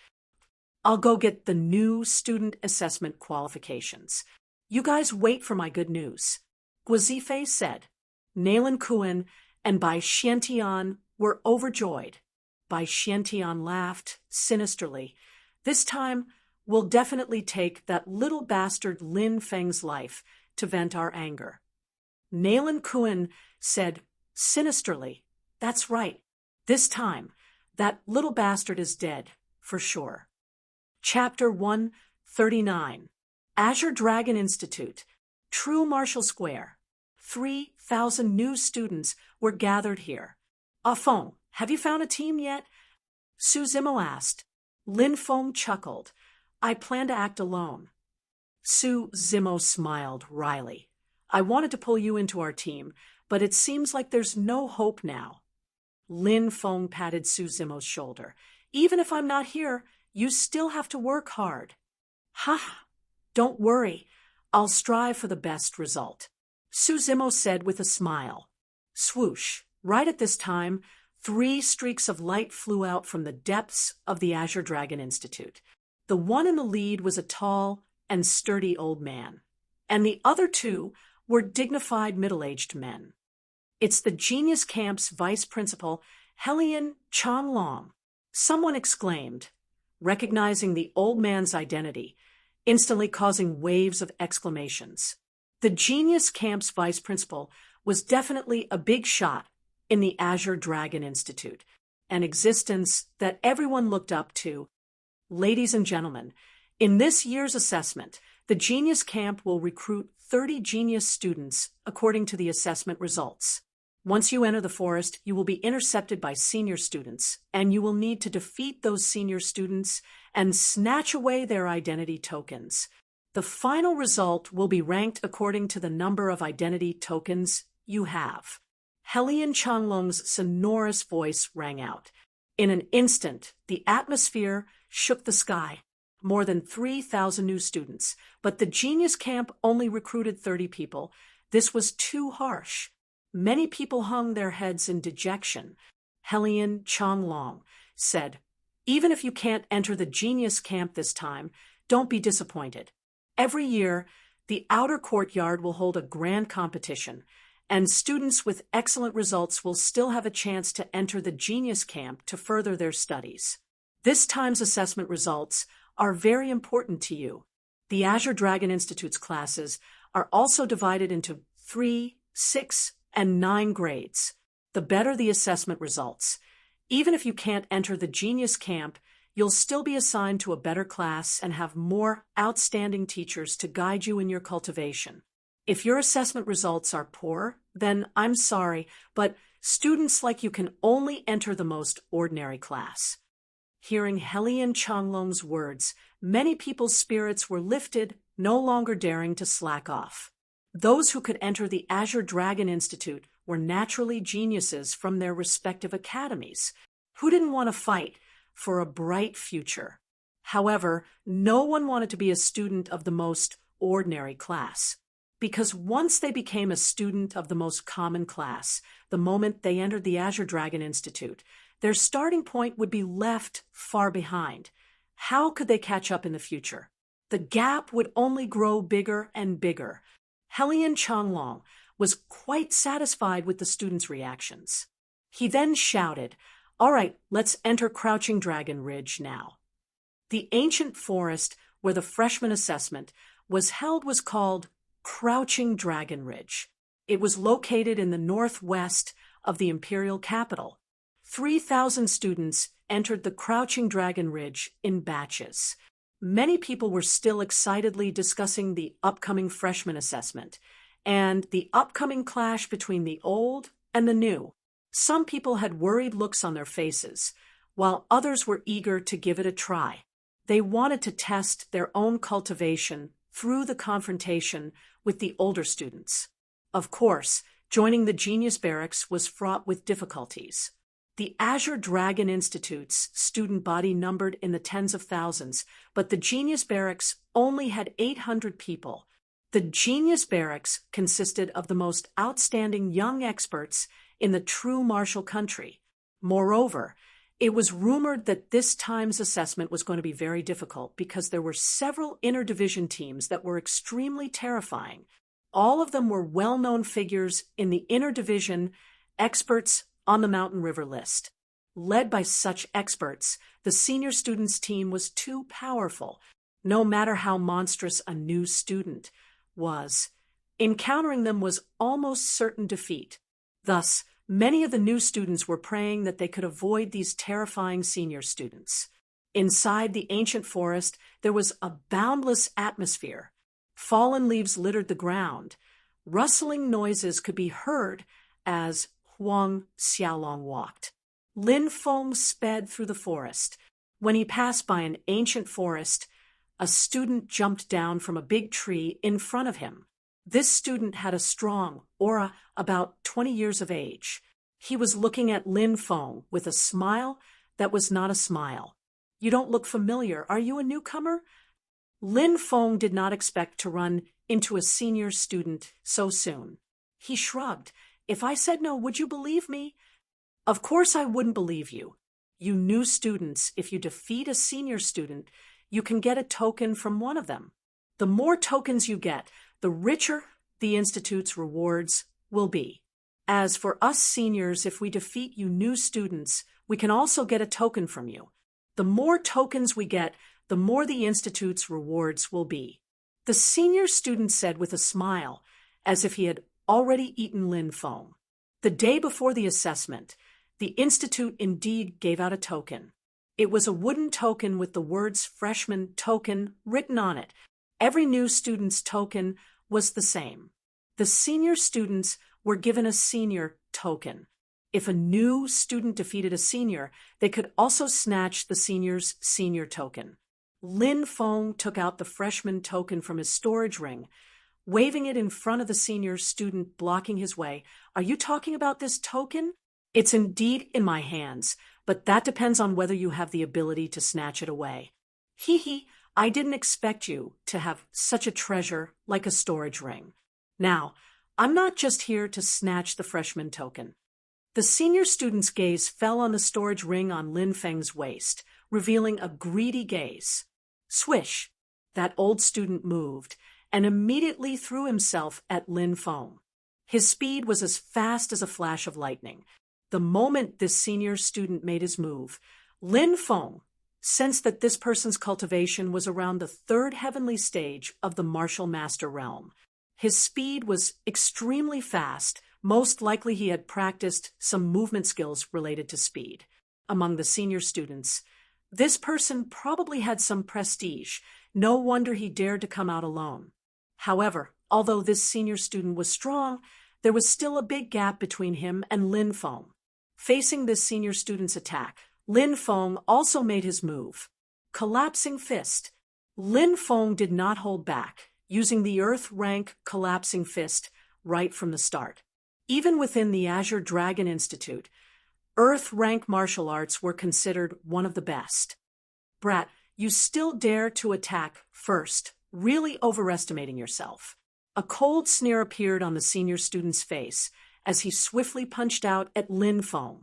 I'll go get the new student assessment qualifications. You guys wait for my good news. Gwazife said. Nalan Kuan and Bai Xiantian were overjoyed. Bai Xiantian laughed sinisterly. This time, we'll definitely take that little bastard Lin Feng's life to vent our anger. Nalan Kuan said sinisterly, That's right. This time, that little bastard is dead, for sure. Chapter 139. Azure Dragon Institute, True Marshall Square. 3,000 new students were gathered here. Feng, have you found a team yet? Su Zimo asked. Lin Feng chuckled. I plan to act alone. Su Zimo smiled wryly. I wanted to pull you into our team, but it seems like there's no hope now. Lin Feng patted Su Zimo's shoulder. Even if I'm not here, you still have to work hard. Ha! Don't worry. I'll strive for the best result. Su Zimo said with a smile. Swoosh! Right at this time, 3 streaks of light flew out from the depths of the Azure Dragon Institute. The one in the lead was a tall and sturdy old man, and the other 2 were dignified middle-aged men. It's the Genius Camp's vice principal, Helian Changlong, someone exclaimed, recognizing the old man's identity, instantly causing waves of exclamations. The Genius Camp's vice principal was definitely a big shot in the Azure Dragon Institute, an existence that everyone looked up to. Ladies and gentlemen, in this year's assessment, the Genius Camp will recruit 30 genius students according to the assessment results. Once you enter the forest, you will be intercepted by senior students, and you will need to defeat those senior students and snatch away their identity tokens. The final result will be ranked according to the number of identity tokens you have. Helian Changlong's sonorous voice rang out. In an instant, the atmosphere shook the sky. More than 3,000 new students, but the Genius Camp only recruited 30 people. This was too harsh. Many people hung their heads in dejection. Helian Changlong said, "Even if you can't enter the Genius Camp this time, don't be disappointed. Every year, the outer courtyard will hold a grand competition, and students with excellent results will still have a chance to enter the Genius Camp to further their studies. This time's assessment results are very important to you. The Azure Dragon Institute's classes are also divided into 3, 6, and 9 grades. The better the assessment results, even if you can't enter the Genius Camp, you'll still be assigned to a better class and have more outstanding teachers to guide you in your cultivation. If your assessment results are poor, then I'm sorry, but students like you can only enter the most ordinary class." Hearing Helian Changlong's words, many people's spirits were lifted, no longer daring to slack off. Those who could enter the Azure Dragon Institute were naturally geniuses from their respective academies. Who didn't want to fight for a bright future? However, no one wanted to be a student of the most ordinary class, because once they became a student of the most common class, the moment they entered the Azure Dragon Institute, their starting point would be left far behind. How could they catch up in the future? The gap would only grow bigger and bigger. Helian Changlong was quite satisfied with the students' reactions. He then shouted, "All right, let's enter Crouching Dragon Ridge now." The ancient forest where the freshman assessment was held was called Crouching Dragon Ridge. It was located in the northwest of the imperial capital. 3,000 students entered the Crouching Dragon Ridge in batches. Many people were still excitedly discussing the upcoming freshman assessment and the upcoming clash between the old and the new. Some people had worried looks on their faces, while others were eager to give it a try. They wanted to test their own cultivation through the confrontation with the older students. Of course, joining the Genius Barracks was fraught with difficulties. The Azure Dragon Institute's student body numbered in the tens of thousands, but the Genius Barracks only had 800 people. The Genius Barracks consisted of the most outstanding young experts in the true martial country. Moreover, it was rumored that this time's assessment was going to be very difficult because there were several interdivision teams that were extremely terrifying. All of them were well-known figures in the interdivision, experts on the Mountain River list. Led by such experts, the senior students team was too powerful, no matter how monstrous a new student was. Encountering them was almost certain defeat. Thus, many of the new students were praying that they could avoid these terrifying senior students. Inside the ancient forest, there was a boundless atmosphere. Fallen leaves littered the ground. Rustling noises could be heard as Huang Xiaolong walked. Lin Feng sped through the forest. When he passed by an ancient forest, a student jumped down from a big tree in front of him. This student had a strong aura, about 20 years of age. He was looking at Lin Feng with a smile that was not a smile. "You don't look familiar. Are you a newcomer?" Lin Feng did not expect to run into a senior student so soon. He shrugged. "If I said no, would you believe me?" "Of course I wouldn't believe you. You new students, if you defeat a senior student, you can get a token from one of them. The more tokens you get, the richer the Institute's rewards will be. As for us seniors, if we defeat you new students, we can also get a token from you. The more tokens we get, the more the Institute's rewards will be." The senior student said with a smile, as if he had already eaten Lin Feng. The day before the assessment, the Institute indeed gave out a token. It was a wooden token with the words "Freshman Token" written on it. Every new student's token was the same. The senior students were given a senior token. If a new student defeated a senior, they could also snatch the senior's senior token. Lin Feng took out the freshman token from his storage ring, waving it in front of the senior student blocking his way. Are you talking about this token? It's indeed in my hands, but that depends on whether you have the ability to snatch it away. Hee hee, I didn't expect you to have such a treasure like a storage ring. Now, I'm not just here to snatch the freshman token. The senior student's gaze fell on the storage ring on Lin Feng's waist, revealing a greedy gaze. Swish! That old student moved and immediately threw himself at Lin Feng. His speed was as fast as a flash of lightning. The moment this senior student made his move, Lin Feng sensed that this person's cultivation was around the third heavenly stage of the martial master realm. His speed was extremely fast. Most likely he had practiced some movement skills related to speed. Among the senior students, this person probably had some prestige. No wonder he dared to come out alone. However, although this senior student was strong, there was still a big gap between him and Lin Feng. Facing this senior student's attack, Lin Feng also made his move. Collapsing fist. Lin Feng did not hold back, using the Earth rank collapsing fist right from the start. Even within the Azure Dragon Institute, Earth rank martial arts were considered one of the best. Brat, you still dare to attack first, really overestimating yourself. A cold sneer appeared on the senior student's face as he swiftly punched out at Lin Feng.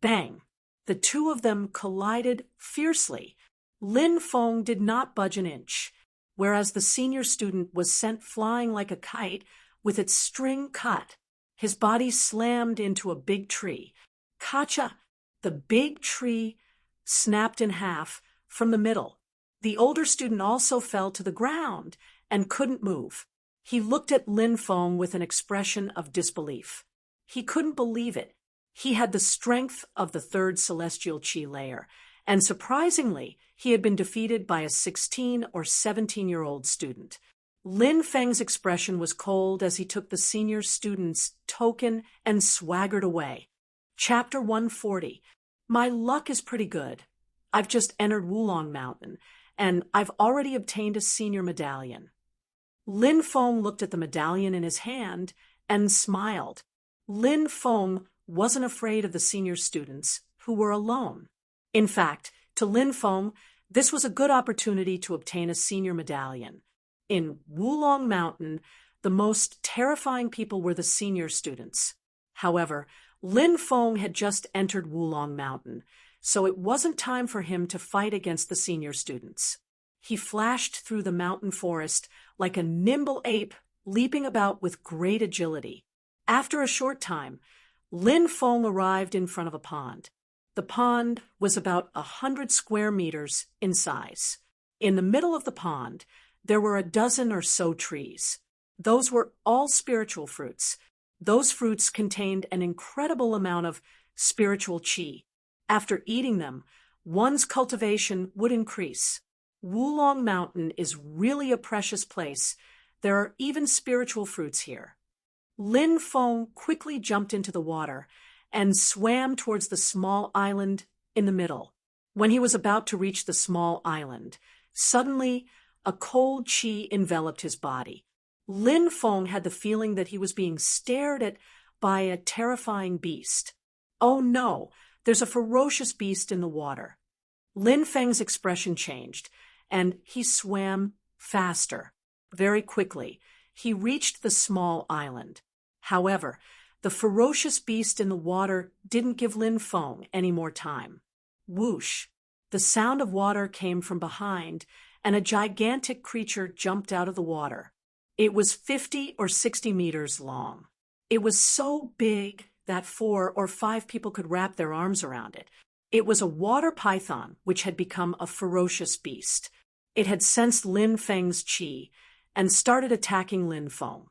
Bang! The two of them collided fiercely. Lin Feng did not budge an inch, whereas the senior student was sent flying like a kite with its string cut. His body slammed into a big tree. Kacha! The big tree snapped in half from the middle. The older student also fell to the ground and couldn't move. He looked at Lin Feng with an expression of disbelief. He couldn't believe it. He had the strength of the third celestial chi layer, and surprisingly, he had been defeated by a 16 or 17-year-old student. Lin Feng's expression was cold as he took the senior student's token and swaggered away. Chapter 140. My luck is pretty good. I've just entered Wulong Mountain, and I've already obtained a senior medallion. Lin Feng looked at the medallion in his hand and smiled. Lin Feng wasn't afraid of the senior students, who were alone. In fact, to Lin Feng, this was a good opportunity to obtain a senior medallion. In Wulong Mountain, the most terrifying people were the senior students. However, Lin Feng had just entered Wulong Mountain, so it wasn't time for him to fight against the senior students. He flashed through the mountain forest like a nimble ape, leaping about with great agility. After a short time, Lin Feng arrived in front of a pond. The pond was about 100 square meters in size. In the middle of the pond, there were a dozen or so trees. Those were all spiritual fruits. Those fruits contained an incredible amount of spiritual chi. After eating them, one's cultivation would increase. Wulong Mountain is really a precious place. There are even spiritual fruits here. Lin Feng quickly jumped into the water and swam towards the small island in the middle. When he was about to reach the small island, suddenly a cold chi enveloped his body. Lin Feng had the feeling that he was being stared at by a terrifying beast. Oh no, there's a ferocious beast in the water. Lin Feng's expression changed, and he swam faster. Very quickly, he reached the small island. However, the ferocious beast in the water didn't give Lin Feng any more time. Whoosh! The sound of water came from behind, and a gigantic creature jumped out of the water. It was 50 or 60 meters long. It was so big that 4 or 5 people could wrap their arms around it. It was a water python which had become a ferocious beast. It had sensed Lin Feng's chi and started attacking Lin Feng.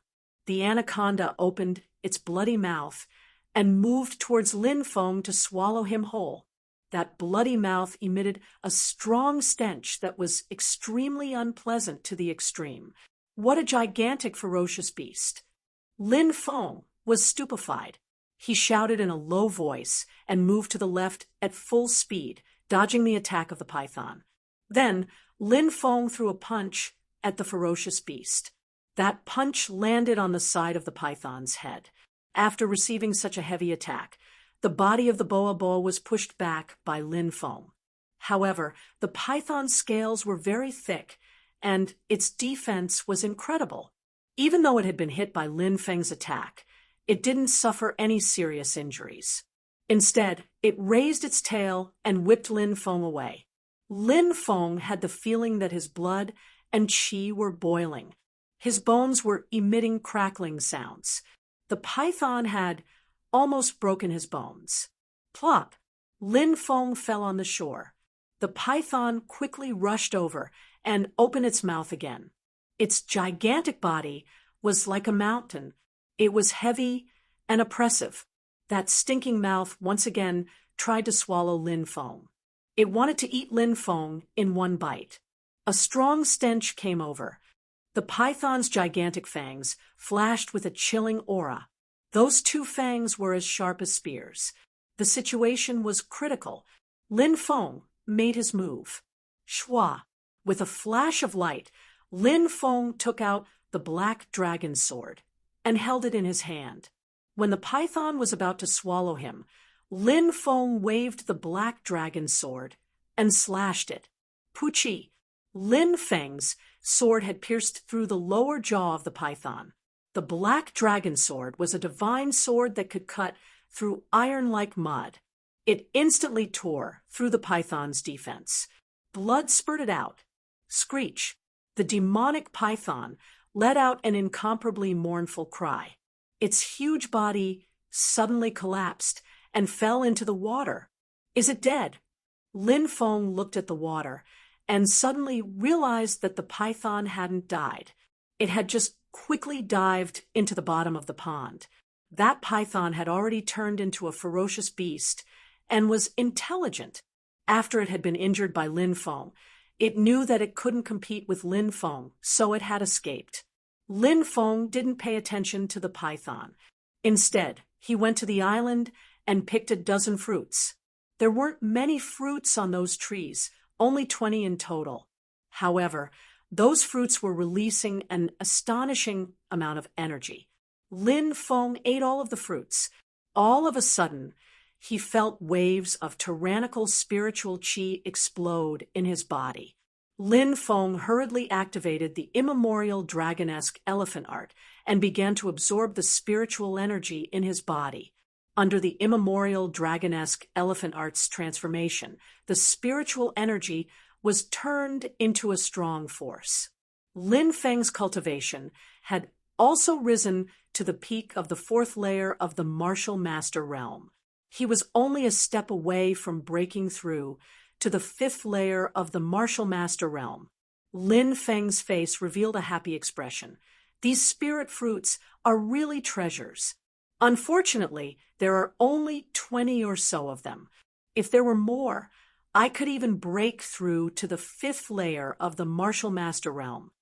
The anaconda opened its bloody mouth and moved towards Lin Feng to swallow him whole. That bloody mouth emitted a strong stench that was extremely unpleasant to the extreme. What a gigantic, ferocious beast! Lin Feng was stupefied. He shouted in a low voice and moved to the left at full speed, dodging the attack of the python. Then Lin Feng threw a punch at the ferocious beast. That punch landed on the side of the python's head. After receiving such a heavy attack, the body of the boa was pushed back by Lin Feng. However, the python's scales were very thick, and its defense was incredible. Even though it had been hit by Lin Feng's attack, it didn't suffer any serious injuries. Instead, it raised its tail and whipped Lin Feng away. Lin Feng had the feeling that his blood and qi were boiling. His bones were emitting crackling sounds. The python had almost broken his bones. Plop! Lin Feng fell on the shore. The python quickly rushed over and opened its mouth again. Its gigantic body was like a mountain. It was heavy and oppressive. That stinking mouth once again tried to swallow Lin Feng. It wanted to eat Lin Feng in one bite. A strong stench came over. The python's gigantic fangs flashed with a chilling aura. Those two fangs were as sharp as spears. The situation was critical. Lin Feng made his move. Shwa! With a flash of light, Lin Feng took out the black dragon sword and held it in his hand. When the python was about to swallow him, Lin Feng waved the black dragon sword and slashed it. Puchi! Lin Feng's sword had pierced through the lower jaw of the python. The black dragon sword was a divine sword that could cut through iron like mud. It instantly tore through the python's defense. Blood spurted out. Screech! The demonic python let out an incomparably mournful cry. Its huge body suddenly collapsed and fell into the water. Is it dead? Lin Feng looked at the water and suddenly realized that the python hadn't died. It had just quickly dived into the bottom of the pond. That python had already turned into a ferocious beast and was intelligent. After it had been injured by Lin Feng, it knew that it couldn't compete with Lin Feng, so it had escaped. Lin Feng didn't pay attention to the python. Instead, he went to the island and picked a dozen fruits. There weren't many fruits on those trees, only 20 in total. However, those fruits were releasing an astonishing amount of energy. Lin Feng ate all of the fruits. All of a sudden, he felt waves of tyrannical spiritual qi explode in his body. Lin Feng hurriedly activated the immemorial dragon-esque elephant art and began to absorb the spiritual energy in his body. Under the immemorial dragon-esque elephant art's transformation, the spiritual energy was turned into a strong force. Lin Feng's cultivation had also risen to the peak of the fourth layer of the martial master realm. He was only a step away from breaking through to the fifth layer of the martial master realm. Lin Feng's face revealed a happy expression. These spirit fruits are really treasures. Unfortunately, there are only 20 or so of them. If there were more, I could even break through to the fifth layer of the martial master realm.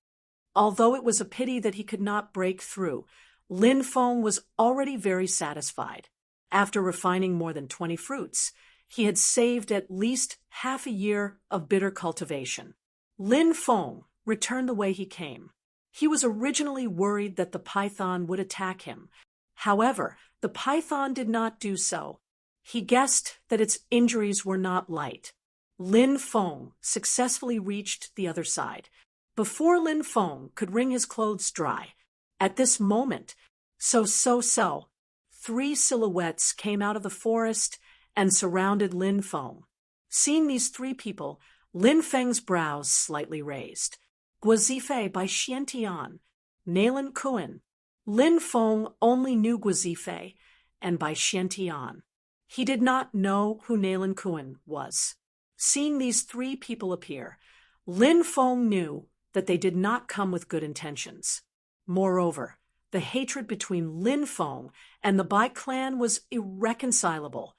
Although it was a pity that he could not break through, Lin Feng was already very satisfied. After refining more than 20 fruits, he had saved at least half a year of bitter cultivation. Lin Feng returned the way he came. He was originally worried that the python would attack him. However, the python did not do so. He guessed that its injuries were not light. Lin Feng successfully reached the other side. Before Lin Feng could wring his clothes dry, at this moment, so, 3 silhouettes came out of the forest and surrounded Lin Feng. Seeing these 3 people, Lin Feng's brows slightly raised. Guazifei by Xiantian, Nailan Kuan. Lin Feng only knew Guazifei and by Xiantian. He did not know who Nailan Kuan was. Seeing these 3 people appear, Lin Feng knew that they did not come with good intentions. Moreover, the hatred between Lin Feng and the Bai clan was irreconcilable.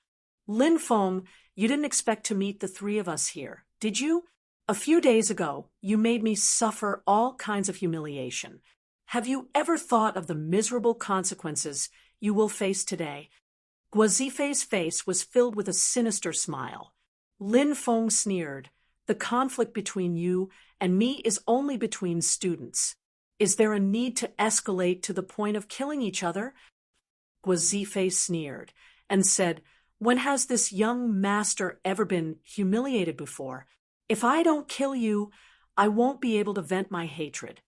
Lin Feng, you didn't expect to meet the 3 of us here, did you? A few days ago, you made me suffer all kinds of humiliation. Have you ever thought of the miserable consequences you will face today? Guazifei's face was filled with a sinister smile. Lin Feng sneered. The conflict between you and me is only between students. Is there a need to escalate to the point of killing each other? Gwazife sneered and said, when has this young master ever been humiliated before? If I don't kill you, I won't be able to vent my hatred.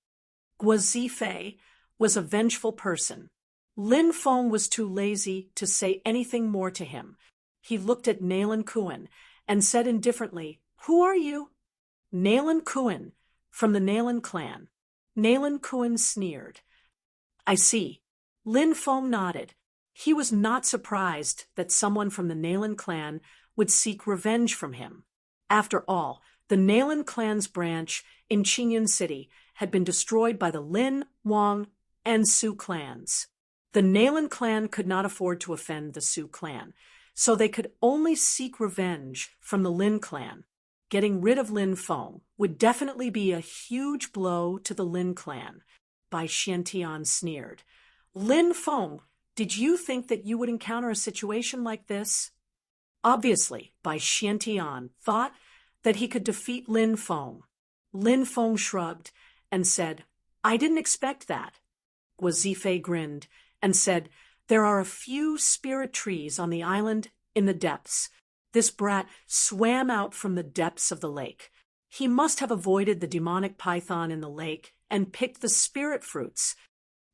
Gwazife was a vengeful person. Lin Feng was too lazy to say anything more to him. He looked at Nailan Kuan and said indifferently, who are you? Nailan Kuan, from the Nailan clan. Nailan Kuan sneered. I see. Lin Feng nodded. He was not surprised that someone from the Nailan clan would seek revenge from him. After all, the Nailan clan's branch in Qingyun City had been destroyed by the Lin, Wang, and Su clans. The Nailan clan could not afford to offend the Su clan, so they could only seek revenge from the Lin clan. Getting rid of Lin Feng would definitely be a huge blow to the Lin clan. Bai Xiantian sneered. Lin Feng, did you think that you would encounter a situation like this? Obviously, Bai Xiantian thought that he could defeat Lin Feng. Lin Feng shrugged and said, I didn't expect that. Gwazife grinned and said, there are a few spirit trees on the island in the depths. This brat swam out from the depths of the lake. He must have avoided the demonic python in the lake and picked the spirit fruits.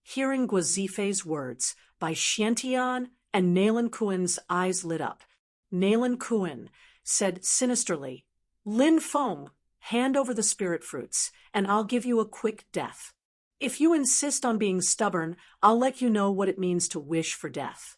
Hearing Gwazife's words, Bai Xiantian and Nailan Kuan's eyes lit up. Nailan Kuan said sinisterly, Lin Feng, hand over the spirit fruits, and I'll give you a quick death. If you insist on being stubborn, I'll let you know what it means to wish for death.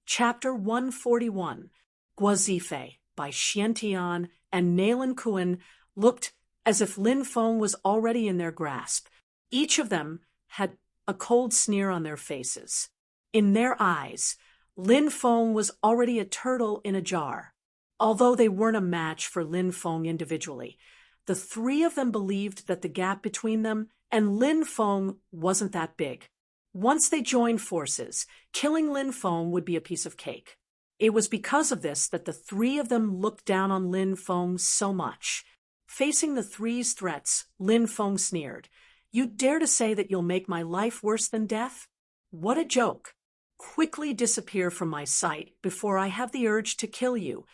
Chapter 141. Gwazife, Bai Xiantian, and Nailan Kuan looked as if Lin Feng was already in their grasp. Each of them had a cold sneer on their faces. In their eyes, Lin Feng was already a turtle in a jar. Although they weren't a match for Lin Feng individually, the three of them believed that the gap between them and Lin Feng wasn't that big. Once they joined forces, killing Lin Feng would be a piece of cake. It was because of this that the three of them looked down on Lin Feng so much. Facing the three's threats, Lin Feng sneered, You dare to say that you'll make my life worse than death? What a joke! Quickly disappear from my sight before I have the urge to kill you.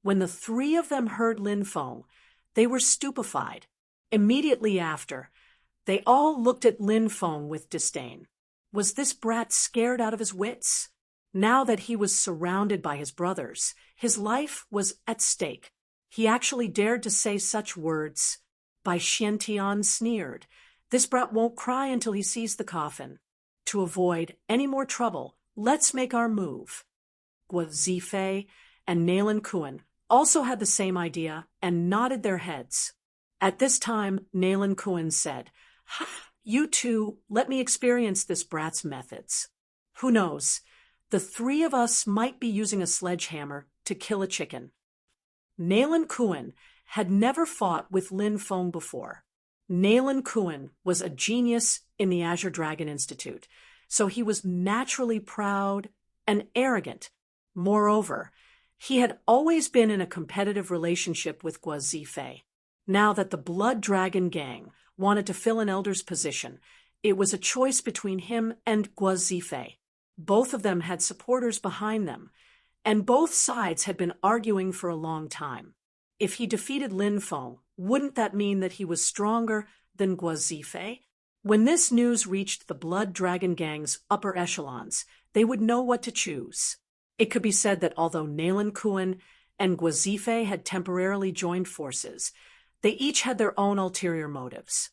When the three of them heard Lin Feng, they were stupefied. Immediately after, they all looked at Lin Feng with disdain. Was this brat scared out of his wits? Now that he was surrounded by his brothers, his life was at stake. He actually dared to say such words. Bai Xiantian sneered. This brat won't cry until he sees the coffin. To avoid any more trouble, let's make our move. Gwazife and Nailan Kuan also had the same idea and nodded their heads. At this time, Nailan Kuan said, You two, let me experience this brat's methods. Who knows? The three of us might be using a sledgehammer to kill a chicken. Nailan Kuan had never fought with Lin Feng before. Nailan Kuan was a genius in the Azure Dragon Institute, so he was naturally proud and arrogant. Moreover, he had always been in a competitive relationship with Gwazife. Now that the Blood Dragon gang wanted to fill an elder's position, it was a choice between him and Gwazife. Both of them had supporters behind them, and both sides had been arguing for a long time. If he defeated Lin Feng, wouldn't that mean that he was stronger than Gwazife? When this news reached the Blood Dragon gang's upper echelons, they would know what to choose. It could be said that although Nailan Kuan and Gwazife had temporarily joined forces, they each had their own ulterior motives.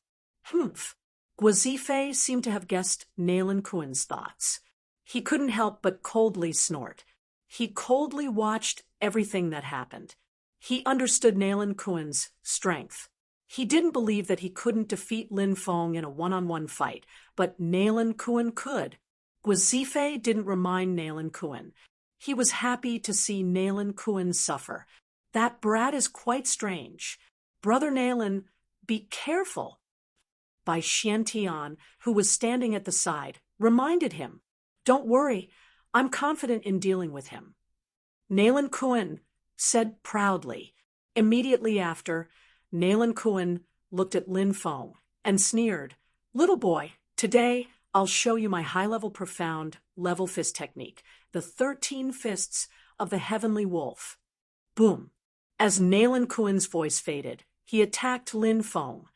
Gwazife seemed to have guessed Nailan Kuan's thoughts. He couldn't help but coldly snort. He coldly watched everything that happened. He understood Nailan Kuan's strength. He didn't believe that he couldn't defeat Lin Feng in a one-on-one fight, but Nailan Kuan could. Gwazife didn't remind Nailan Kuan. He was happy to see Nailan Kuan suffer. That brat is quite strange. Brother Nailan, be careful. Bai Xiantian, who was standing at the side, reminded him, Don't worry, I'm confident in dealing with him. Nailan Kuan said proudly, Immediately after, Nayland Kuan looked at Lin Feng and sneered, "Little boy, today I'll show you my high-level profound level fist technique, the 13 fists of the heavenly wolf." Boom! As Nayland Kuan's voice faded, he attacked Lin Feng.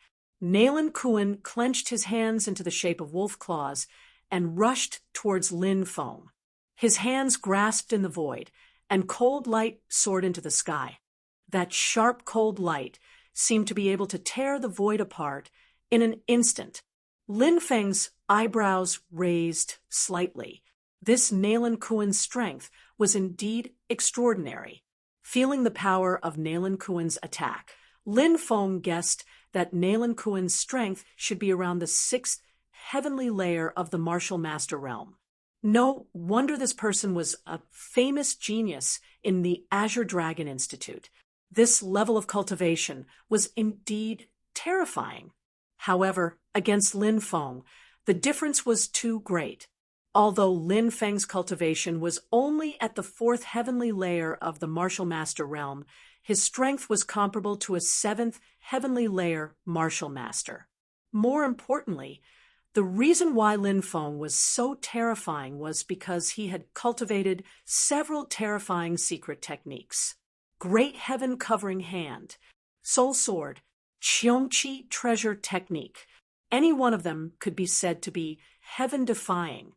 Nayland Kuan clenched his hands into the shape of wolf claws and rushed towards Lin Feng. His hands grasped in the void, and cold light soared into the sky. That sharp, cold light seemed to be able to tear the void apart in an instant. Lin Feng's eyebrows raised slightly. This Nayland Kuan's strength was indeed extraordinary. Feeling the power of Nayland Kuan's attack, Lin Feng guessed that Nayland Kuan's strength should be around the 6th heavenly layer of the martial master realm. No wonder this person was a famous genius in the Azure Dragon Institute. This level of cultivation was indeed terrifying. However, against Lin Feng, the difference was too great. Although Lin Feng's cultivation was only at the 4th heavenly layer of the martial master realm, his strength was comparable to a 7th heavenly layer martial master. More importantly, the reason why Lin Feng was so terrifying was because he had cultivated several terrifying secret techniques. Great Heaven Covering Hand, Soul Sword, Qiongqi Treasure Technique. Any one of them could be said to be heaven-defying.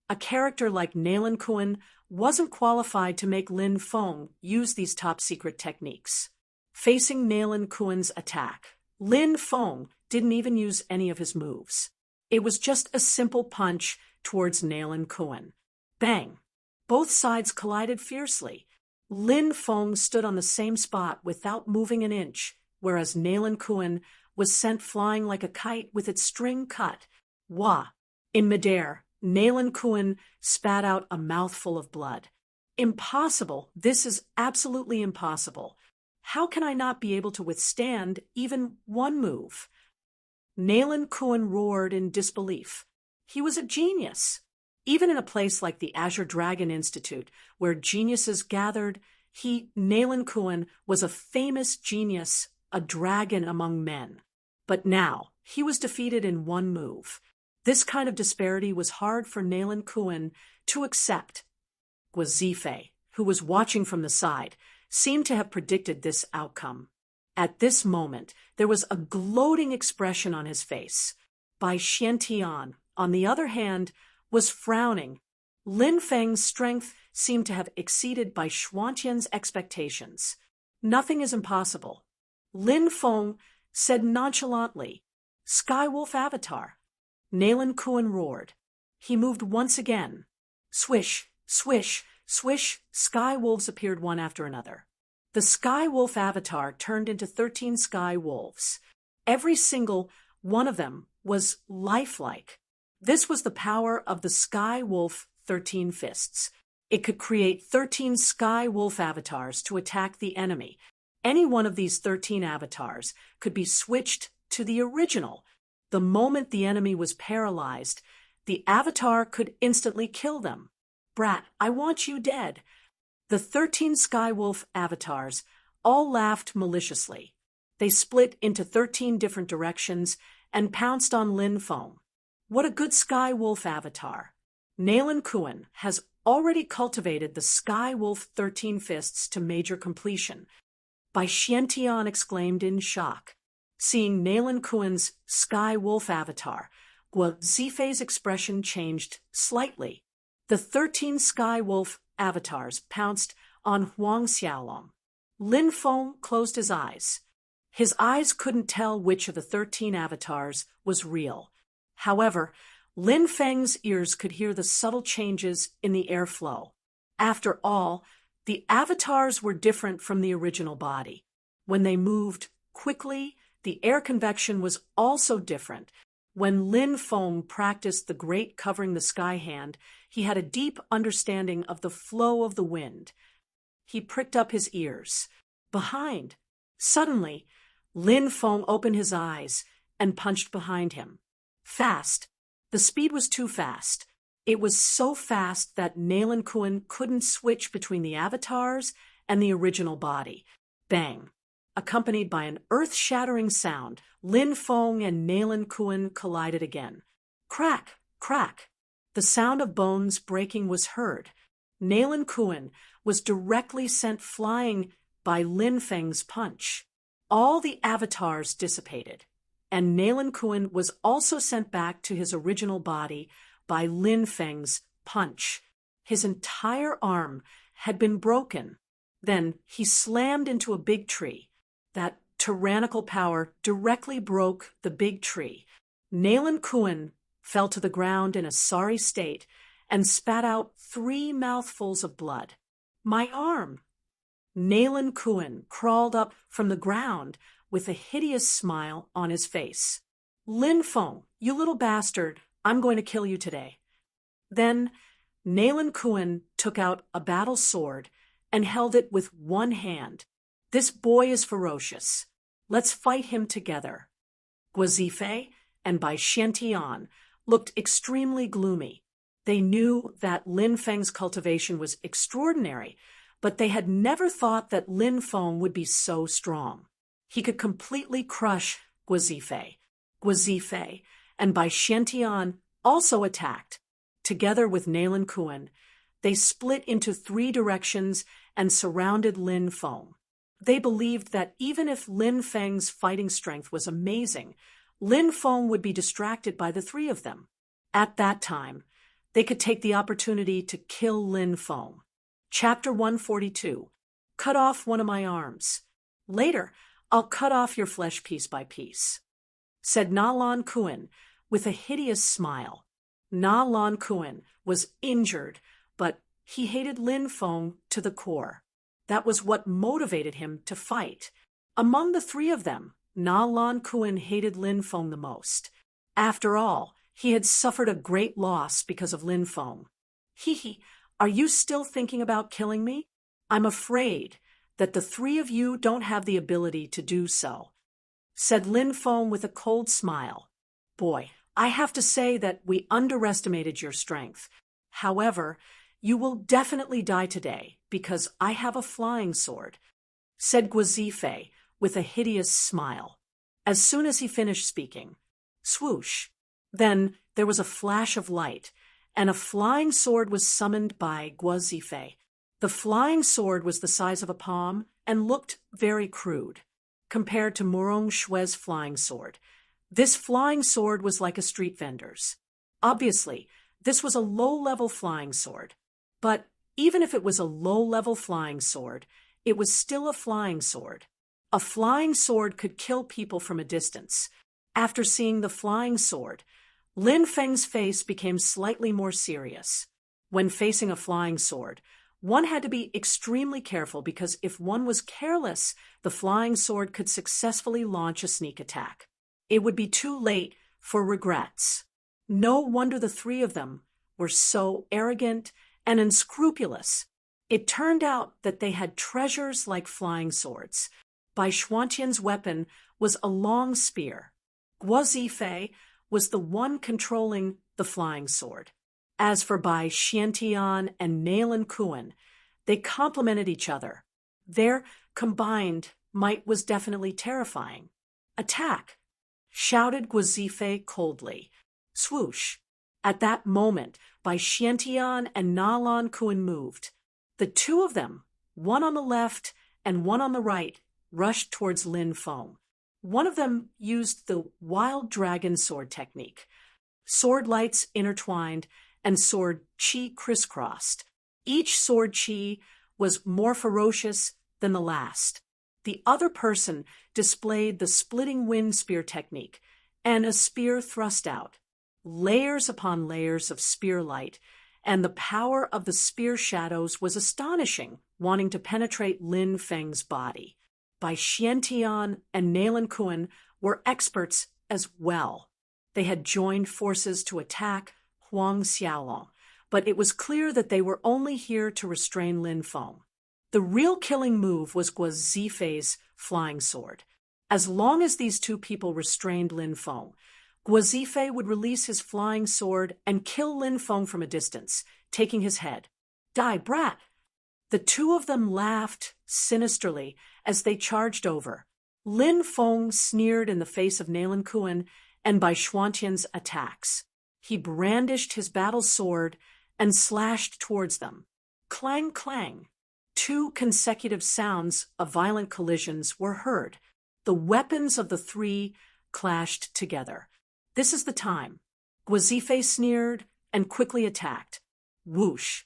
A character like Nayland Kuan wasn't qualified to make Lin Feng use these top-secret techniques. Facing Nayland Kuan's attack, Lin Feng didn't even use any of his moves. It was just a simple punch towards Nayland Kuan. Bang! Both sides collided fiercely. Lin Feng stood on the same spot without moving an inch, whereas Nayland Kuan was sent flying like a kite with its string cut. Wah! In midair, Nayland Kuan spat out a mouthful of blood. Impossible! This is absolutely impossible. How can I not be able to withstand even one move? Nayland Kuan roared in disbelief. He was a genius. Even in a place like the Azure Dragon Institute, where geniuses gathered, Nayland Kuan was a famous genius, a dragon among men. But now, he was defeated in one move. This kind of disparity was hard for Nayland Kuan to accept. Zifei, who was watching from the side, seemed to have predicted this outcome. At this moment, there was a gloating expression on his face. Bai Xiantian, on the other hand, was frowning. Lin Feng's strength seemed to have exceeded Bai Xuantian's expectations. Nothing is impossible. Lin Feng said nonchalantly, "Skywolf Avatar." Nayland Kuan roared. He moved once again. Swish, swish, swish, sky wolves appeared one after another. The Sky Wolf Avatar turned into 13 sky wolves. Every single one of them was lifelike. This was the power of the Sky Wolf 13 fists. It could create 13 Sky Wolf avatars to attack the enemy. Any one of these 13 avatars could be switched to the original. The moment the enemy was paralyzed, the avatar could instantly kill them. "Brat, I want you dead." The 13 Skywolf avatars all laughed maliciously. They split into 13 different directions and pounced on Lin Feng. What a good Skywolf avatar! Nayland Kuan has already cultivated the Skywolf 13 fists to major completion. Bai Xiantian exclaimed in shock. Seeing Nayland Kuan's Skywolf avatar, Guo Zifei's expression changed slightly. The 13 Skywolf avatars pounced on Huang Xiaolong. Lin Feng closed his eyes. His eyes couldn't tell which of the 13 avatars was real. However, Lin Feng's ears could hear the subtle changes in the airflow. After all, the avatars were different from the original body. When they moved quickly, the air convection was also different. When Lin Feng practiced the Great Covering the Sky hand, he had a deep understanding of the flow of the wind. He pricked up his ears. Behind. Suddenly, Lin Feng opened his eyes and punched behind him. Fast. The speed was too fast. It was so fast that Nayland Kuan couldn't switch between the avatars and the original body. Bang. accompanied by an earth-shattering sound, Lin Feng and Nailan Kuan collided again. Crack, crack. The sound of bones breaking was heard. Nailan Kuan was directly sent flying by Lin Feng's punch. All the avatars dissipated, and Nailan Kuan was also sent back to his original body by Lin Feng's punch. His entire arm had been broken. Then he slammed into a big tree. That tyrannical power directly broke the big tree. Nailan Kuan fell to the ground in a sorry state and spat out 3 mouthfuls of blood. My arm! Nailan Kuan crawled up from the ground with a hideous smile on his face. Lin Feng, you little bastard, I'm going to kill you today. Then Nailan Kuan took out a battle sword and held it with one hand. This boy is ferocious. Let's fight him together. Guazifei and Bai Xiantian looked extremely gloomy. They knew that Lin Feng's cultivation was extraordinary, but they had never thought that Lin Feng would be so strong. He could completely crush Guazifei. Guazifei and Bai Xiantian also attacked. Together with Nailan Kuan, they split into 3 directions and surrounded Lin Feng. They believed that even if Lin Feng's fighting strength was amazing, Lin Feng would be distracted by the 3 of them. At that time, they could take the opportunity to kill Lin Feng. Chapter 142. Cut off one of my arms. Later, I'll cut off your flesh piece by piece, said Nailan Kuan with a hideous smile. Nailan Kuan was injured, but he hated Lin Feng to the core. That was what motivated him to fight. Among the 3 of them, Nailan Kuan hated Lin Feng the most. After all, he had suffered a great loss because of Lin Feng. Hee, are you still thinking about killing me? I'm afraid that the 3 of you don't have the ability to do so, said Lin Feng with a cold smile. Boy, I have to say that we underestimated your strength. However, you will definitely die today because I have a flying sword, said Guazifei with a hideous smile. As soon as he finished speaking, swoosh, then there was a flash of light, and a flying sword was summoned by Guazifei. The flying sword was the size of a palm and looked very crude. Compared to Murong Shue's flying sword, this flying sword was like a street vendor's. Obviously, this was a low-level flying sword. But even if it was a low-level flying sword, it was still a flying sword. A flying sword could kill people from a distance. After seeing the flying sword, Lin Feng's face became slightly more serious. When facing a flying sword, one had to be extremely careful because if one was careless, the flying sword could successfully launch a sneak attack. It would be too late for regrets. No wonder the 3 of them were so arrogant and unscrupulous. It turned out that they had treasures like flying swords. Bai Xuantian's weapon was a long spear. Guazifei was the one controlling the flying sword. As for Bai Xiantian and Nailan Kuan, they complemented each other. Their combined might was definitely terrifying. Attack! Shouted Guazifei coldly. Swoosh! At that moment, Bai Xiantian and Nailan Kuan moved. The 2 of them, one on the left and one on the right, rushed towards Lin Feng. One of them used the wild dragon sword technique. Sword lights intertwined and sword chi crisscrossed. Each sword chi was more ferocious than the last. The other person displayed the splitting wind spear technique, and a spear thrust out. Layers upon layers of spear light, and the power of the spear shadows was astonishing, wanting to penetrate Lin Feng's body. Bai Xiantian and Nailan Kuan were experts as well. They had joined forces to attack Huang Xiaolong, but it was clear that they were only here to restrain Lin Feng. The real killing move was Guazifei's flying sword. As long as these 2 people restrained Lin Feng, Guazifei would release his flying sword and kill Lin Feng from a distance, taking his head. Die, brat! The 2 of them laughed sinisterly as they charged over. Lin Feng sneered in the face of Nalin Kuan and Bai Xuantian's attacks. He brandished his battle sword and slashed towards them. Clang, clang. 2 consecutive sounds of violent collisions were heard. The weapons of the 3 clashed together. This is the time. Guazifei sneered and quickly attacked. Whoosh!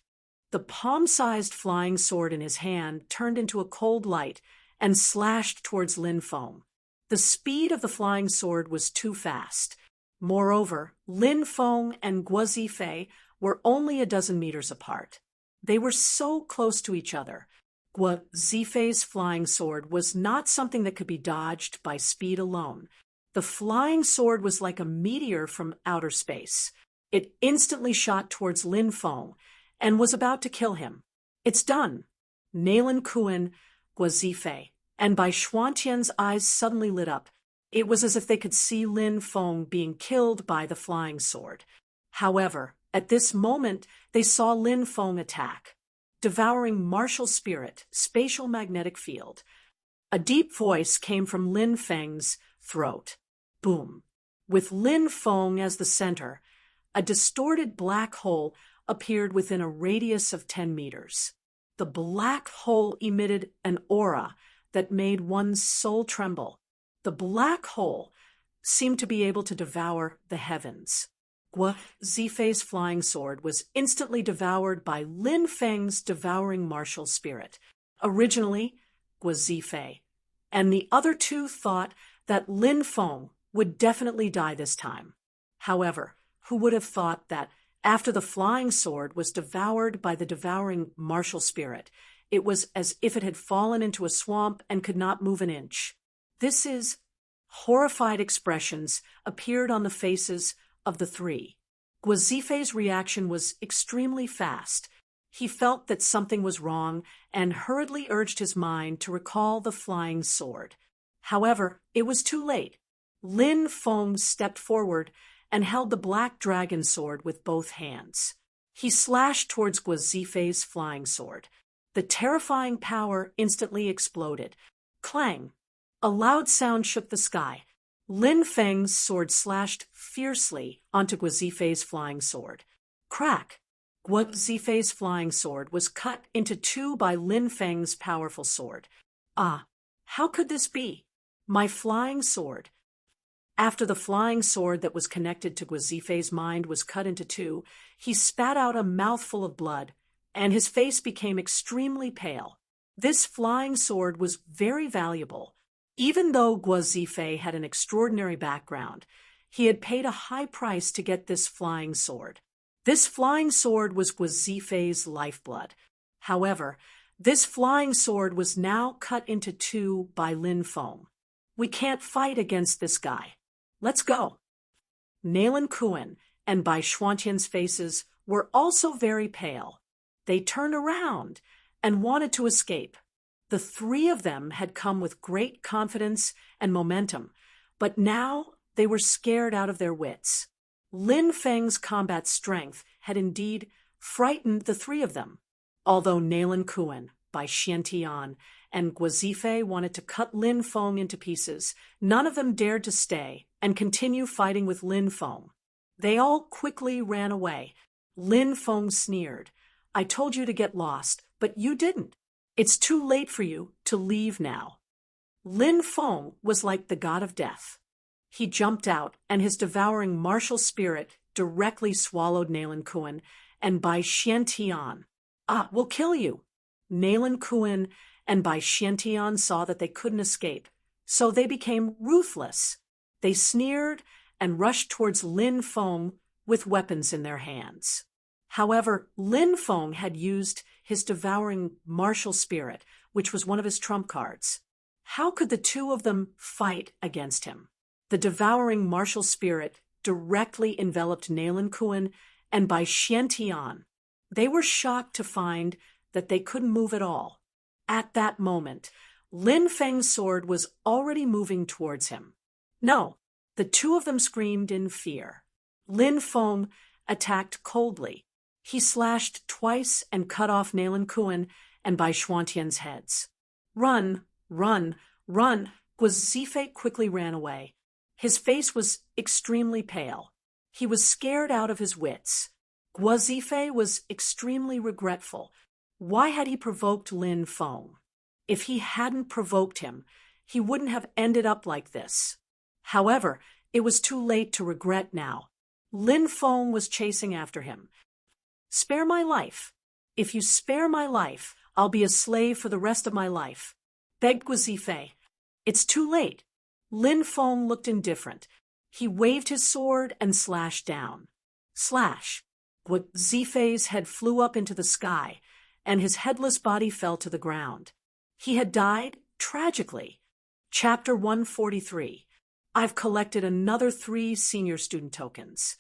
The palm-sized flying sword in his hand turned into a cold light and slashed towards Lin Feng. The speed of the flying sword was too fast. Moreover, Lin Feng and Guazifei were only a dozen meters apart. They were so close to each other. Guazifei's flying sword was not something that could be dodged by speed alone. The flying sword was like a meteor from outer space. It instantly shot towards Lin Feng and was about to kill him. It's done. Nalin Kuan, Guazifei, and Bai Xuantian's eyes suddenly lit up. It was as if they could see Lin Feng being killed by the flying sword. However, at this moment, they saw Lin Feng attack. Devouring martial spirit, spatial magnetic field. A deep voice came from Lin Feng's throat. Boom. With Lin Feng as the center, a distorted black hole appeared within a radius of 10 meters. The black hole emitted an aura that made one's soul tremble. The black hole seemed to be able to devour the heavens. Guazifei's flying sword was instantly devoured by Lin Feng's devouring martial spirit. Originally, Guazifei and the other 2 thought that Lin Feng would definitely die this time. However, who would have thought that after the flying sword was devoured by the devouring martial spirit, it was as if it had fallen into a swamp and could not move an inch. Horrified expressions appeared on the faces of the 3. Guazifei's reaction was extremely fast. He felt that something was wrong and hurriedly urged his mind to recall the flying sword. However, it was too late. Lin Feng stepped forward and held the black dragon sword with both hands. He slashed towards Guazifei's flying sword. The terrifying power instantly exploded. Clang! A loud sound shook the sky. Lin Feng's sword slashed fiercely onto Guazifei's flying sword. Crack! Guazifei's flying sword was cut into 2 by Lin Feng's powerful sword. Ah, how could this be? My flying sword. After the flying sword that was connected to Guazifei's mind was cut into 2, he spat out a mouthful of blood, and his face became extremely pale. This flying sword was very valuable. Even though Guazifei had an extraordinary background, he had paid a high price to get this flying sword. This flying sword was Guazifei's lifeblood. However, this flying sword was now cut into 2 by Lin Feng. We can't fight against this guy. Let's go. Nalin Kuan and Bai Xuantian's faces were also very pale. They turned around and wanted to escape. The 3 of them had come with great confidence and momentum, but now they were scared out of their wits. Lin Feng's combat strength had indeed frightened the 3 of them. Although Nalin Kuan, Bai Xuantian, and Guazifei wanted to cut Lin Feng into pieces, none of them dared to stay and continue fighting with Lin Feng. They all quickly ran away. Lin Feng sneered. I told you to get lost, but you didn't. It's too late for you to leave now. Lin Feng was like the god of death. He jumped out, and his devouring martial spirit directly swallowed Nalin Kuan and Bai Xuantian. Ah, we'll kill you. Nalin Kuan and Bai Xuantian saw that they couldn't escape, so they became ruthless. They sneered and rushed towards Lin Feng with weapons in their hands. However, Lin Feng had used his devouring martial spirit, which was one of his trump cards. How could the 2 of them fight against him? The devouring martial spirit directly enveloped Nalin Kuan and Bai Xuantian. They were shocked to find that they couldn't move at all. At that moment, Lin Feng's sword was already moving towards him. No, the 2 of them screamed in fear. Lin Feng attacked coldly. He slashed twice and cut off Nalin Kuan and Bai Xuantian's heads. Run, run, run! Guo Zifei quickly ran away. His face was extremely pale. He was scared out of his wits. Guo Zifei was extremely regretful. Why had he provoked Lin Feng? If he hadn't provoked him, he wouldn't have ended up like this. However, it was too late to regret now. Lin Feng was chasing after him. "Spare my life. If you spare my life, I'll be a slave for the rest of my life," begged Guo Zifei. "It's too late." Lin Feng looked indifferent. He waved his sword and slashed down. Slash! Guo Zifei's head flew up into the sky, and his headless body fell to the ground. He had died tragically. Chapter 143. I've collected another 3 senior student tokens.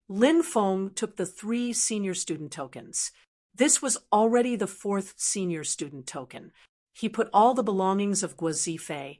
Lin Feng took the 3 senior student tokens. This was already the 4th senior student token. He put all the belongings of Guo Zifei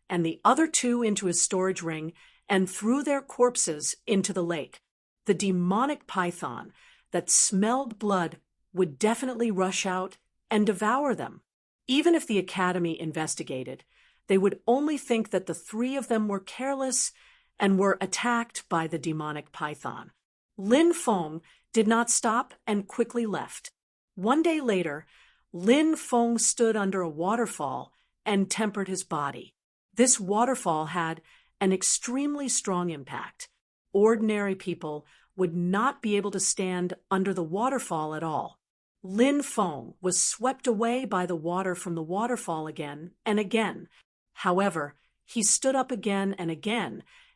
and the other 2 into his storage ring and threw their corpses into the lake. The demonic python that smelled blood would definitely rush out and devour them. Even if the academy investigated, they would only think that the 3 of them were careless and were attacked by the demonic python. Lin Feng did not stop and quickly left. One day later, Lin Feng stood under a waterfall and tempered his body. This waterfall had an extremely strong impact. Ordinary people would not be able to stand under the waterfall at all. Lin Feng was swept away by the water from the waterfall again and again. However, he stood up again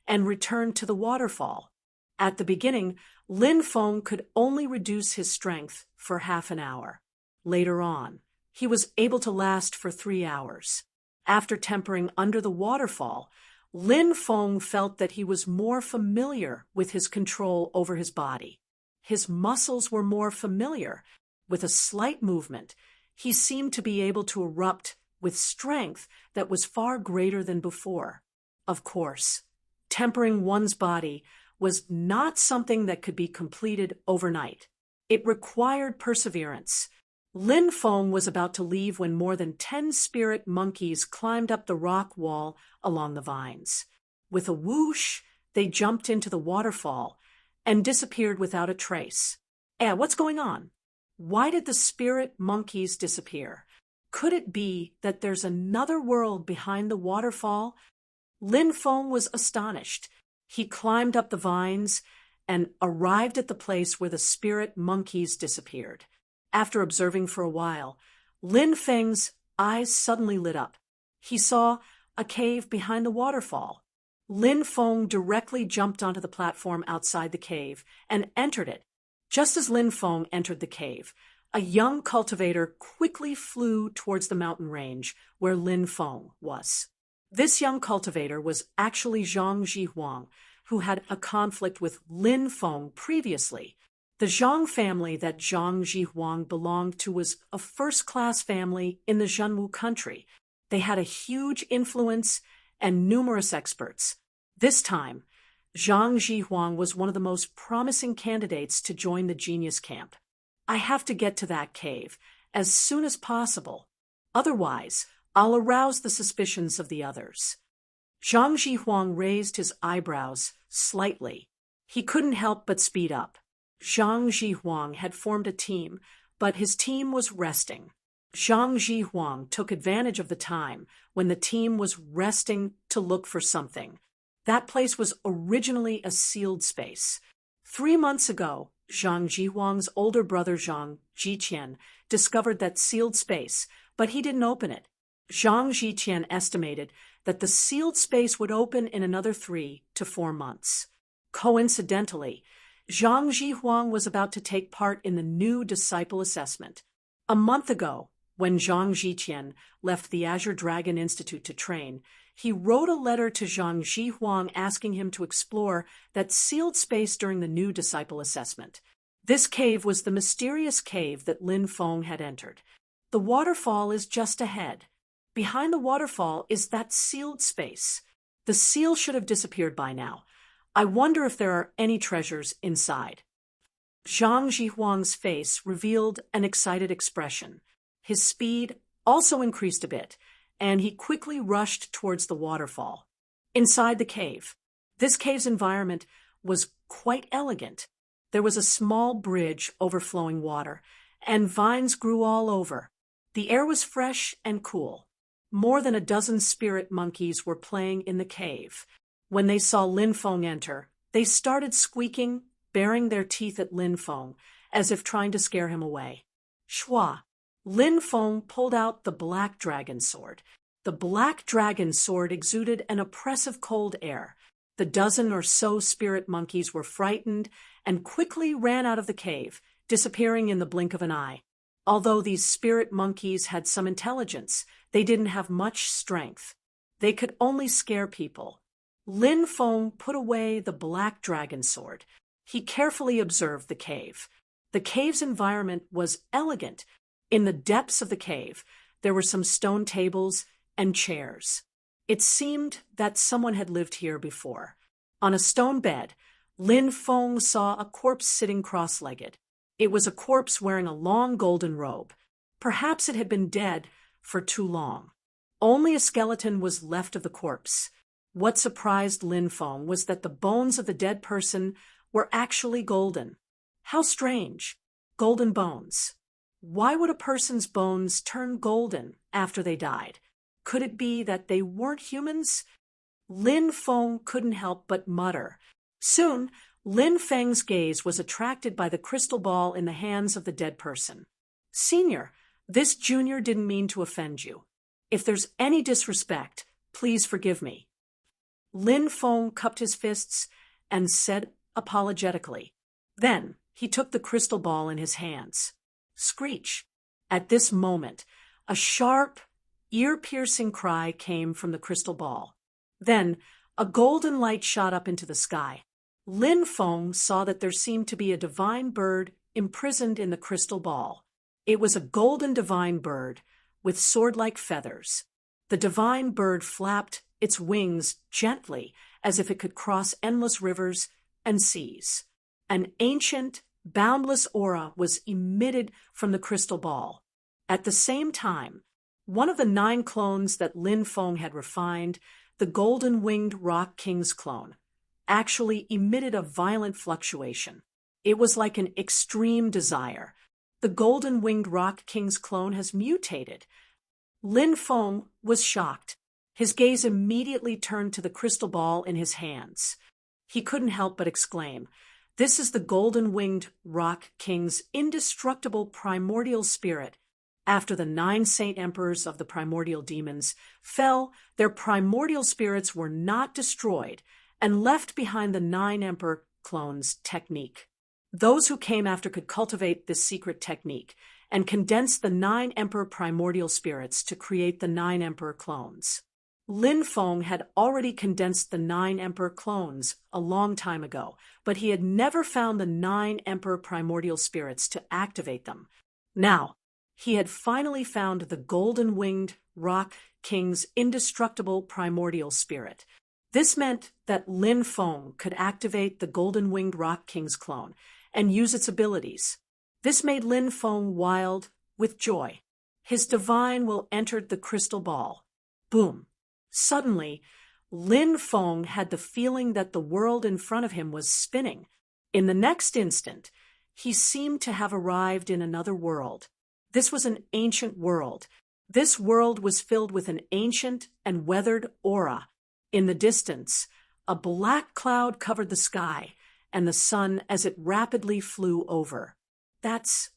and returned to the waterfall. At the beginning, Lin Feng could only reduce his strength for half an hour. Later on, he was able to last for 3 hours. After tempering under the waterfall, Lin Feng felt that he was more familiar with his control over his body. His muscles were more familiar. With a slight movement, he seemed to be able to erupt with strength that was far greater than before. Of course, tempering one's body was not something that could be completed overnight. It required perseverance. Lin Feng was about to leave when more than 10 spirit monkeys climbed up the rock wall along the vines. With a whoosh, they jumped into the waterfall and disappeared without a trace. What's going on? Why did the spirit monkeys disappear? Could it be that there's another world behind the waterfall? Lin Feng was astonished. He climbed up the vines and arrived at the place where the spirit monkeys disappeared. After observing for a while, Lin Feng's eyes suddenly lit up. He saw a cave behind the waterfall. Lin Feng directly jumped onto the platform outside the cave and entered it. Just as Lin Feng entered the cave, a young cultivator quickly flew towards the mountain range where Lin Feng was. This young cultivator was actually Zhang Jihuang, who had a conflict with Lin Feng previously. The Zhang family that Zhang Jihuang belonged to was a first-class family in the Zhenwu country. They had a huge influence and numerous experts. This time, Zhang Jihuang was one of the most promising candidates to join the genius camp. I have to get to that cave as soon as possible. Otherwise, I'll arouse the suspicions of the others. Zhang Jihuang raised his eyebrows slightly. He couldn't help but speed up. Zhang Jihuang had formed a team, but his team was resting. Zhang Jihuang took advantage of the time when the team was resting to look for something. That place was originally a sealed space. 3 months ago, Zhang Jihuang's older brother Zhang Jiqian discovered that sealed space, but he didn't open it. Zhang Jiqian estimated that the sealed space would open in another 3 to 4 months. Coincidentally, Zhang Jihuang was about to take part in the new disciple assessment. A month ago, when Zhang Jiqian left the Azure Dragon Institute to train, he wrote a letter to Zhang Jihuang asking him to explore that sealed space during the new disciple assessment. This cave was the mysterious cave that Lin Feng had entered. The waterfall is just ahead. Behind the waterfall is that sealed space. The seal should have disappeared by now. I wonder if there are any treasures inside. Zhang Jihuang's face revealed an excited expression. His speed also increased a bit, and he quickly rushed towards the waterfall. Inside the cave, this cave's environment was quite elegant. There was a small bridge overflowing water, and vines grew all over. The air was fresh and cool. More than a dozen spirit monkeys were playing in the cave. When they saw Lin Feng enter, they started squeaking, baring their teeth at Lin Feng, as if trying to scare him away. Shua! Lin Feng pulled out the black dragon sword. The black dragon sword exuded an oppressive cold air. The dozen or so spirit monkeys were frightened and quickly ran out of the cave, disappearing in the blink of an eye. Although these spirit monkeys had some intelligence, they didn't have much strength. They could only scare people. Lin Feng put away the black dragon sword. He carefully observed the cave. The cave's environment was elegant. In the depths of the cave, there were some stone tables and chairs. It seemed that someone had lived here before. On a stone bed, Lin Feng saw a corpse sitting cross-legged. It was a corpse wearing a long golden robe. Perhaps it had been dead for too long. Only a skeleton was left of the corpse. What surprised Lin Feng was that the bones of the dead person were actually golden. How strange. Golden bones. Why would a person's bones turn golden after they died? Could it be that they weren't humans? Lin Feng couldn't help but mutter. Soon, Lin Feng's gaze was attracted by the crystal ball in the hands of the dead person. Senior, this junior didn't mean to offend you. If there's any disrespect, please forgive me. Lin Feng cupped his fists and said apologetically. Then he took the crystal ball in his hands. Screech! At this moment, a sharp, ear-piercing cry came from the crystal ball. Then a golden light shot up into the sky. Lin Feng saw that there seemed to be a divine bird imprisoned in the crystal ball. It was a golden divine bird with sword-like feathers. The divine bird flapped its wings gently as if it could cross endless rivers and seas. An ancient, boundless aura was emitted from the crystal ball. At the same time, one of the 9 clones that Lin Feng had refined, the golden-winged Rock King's clone, actually emitted a violent fluctuation. It was like an extreme desire. The golden-winged Rock King's clone has mutated. Lin Feng was shocked. His gaze immediately turned to the crystal ball in his hands. He couldn't help but exclaim, "This is the golden-winged Rock King's indestructible primordial spirit. After the 9 saint emperors of the primordial demons fell, their primordial spirits were not destroyed and left behind the 9 emperor clones technique. Those who came after could cultivate this secret technique and condense the 9 emperor primordial spirits to create the 9 emperor clones." Lin Feng had already condensed the 9 emperor clones a long time ago, but he had never found the 9 emperor primordial spirits to activate them. Now, he had finally found the golden-winged Rock King's indestructible primordial spirit. This meant that Lin Feng could activate the golden-winged Rock King's clone and use its abilities. This made Lin Feng wild with joy. His divine will entered the crystal ball. Boom! Suddenly, Lin Feng had the feeling that the world in front of him was spinning. In the next instant, he seemed to have arrived in another world. This was an ancient world. This world was filled with an ancient and weathered aura. In the distance, a black cloud covered the sky and the sun as it rapidly flew over. That's...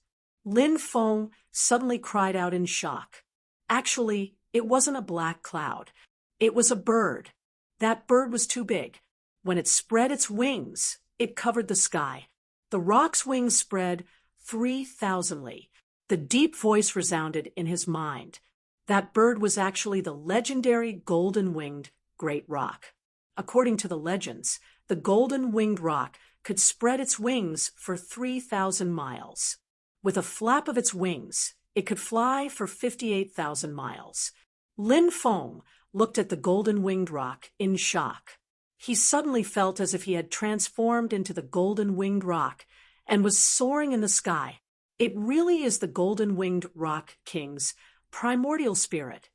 Lin Feng suddenly cried out in shock. Actually, it wasn't a black cloud. It was a bird. That bird was too big. When it spread its wings, it covered the sky. The rock's wings spread 3,000-ly. The deep voice resounded in his mind. That bird was actually the legendary golden-winged Great Rock. According to the legends, the golden-winged rock could spread its wings for 3,000 miles. With a flap of its wings, it could fly for 58,000 miles. Lin Feng looked at the golden-winged rock in shock. He suddenly felt as if he had transformed into the golden-winged rock and was soaring in the sky. It really is the golden-winged Rock King's primordial spirit.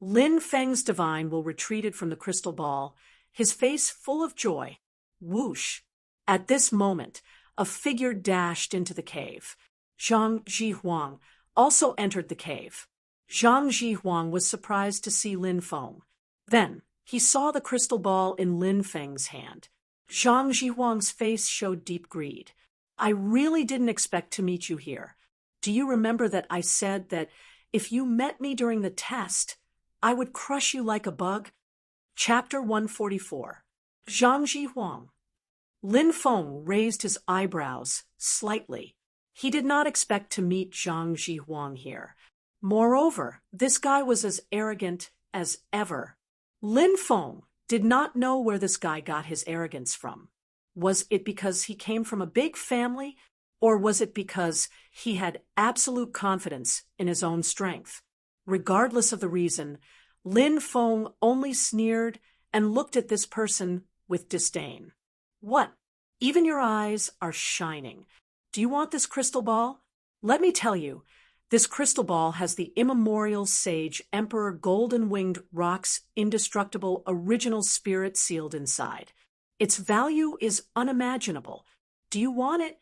Lin Feng's divine will retreated from the crystal ball, his face full of joy. Whoosh! At this moment, a figure dashed into the cave. Zhang Jihuang also entered the cave. Zhang Jihuang was surprised to see Lin Feng. Then, he saw the crystal ball in Lin Feng's hand. Zhang Jihuang's face showed deep greed. I really didn't expect to meet you here. Do you remember that I said that if you met me during the test, I would crush you like a bug? Chapter 144. Zhang Jihuang. Lin Feng raised his eyebrows slightly. He did not expect to meet Zhang Jihuang here. Moreover, this guy was as arrogant as ever. Lin Feng did not know where this guy got his arrogance from. Was it because he came from a big family, or was it because he had absolute confidence in his own strength? Regardless of the reason, Lin Feng only sneered and looked at this person with disdain. What? Even your eyes are shining. Do you want this crystal ball? Let me tell you, this crystal ball has the immemorial sage Emperor Golden-Winged Rock's indestructible original spirit sealed inside. Its value is unimaginable. Do you want it?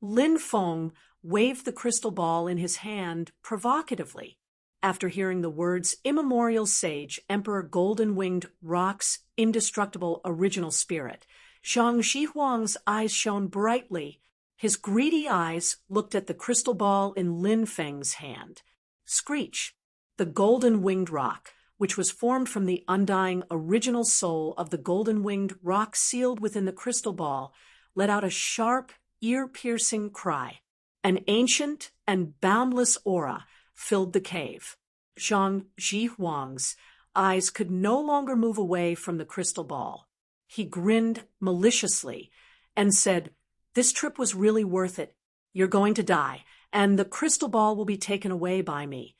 Lin Feng waved the crystal ball in his hand provocatively. After hearing the words immemorial sage Emperor Golden-Winged Rock's indestructible original spirit, Zhang Jihuang's eyes shone brightly. His greedy eyes looked at the crystal ball in Lin Feng's hand. Screech! The golden-winged rock, which was formed from the undying original soul of the golden-winged rock sealed within the crystal ball, let out a sharp, ear-piercing cry. An ancient and boundless aura filled the cave. Zhang Jihuang's eyes could no longer move away from the crystal ball. He grinned maliciously and said, "This trip was really worth it. You're going to die, and the crystal ball will be taken away by me."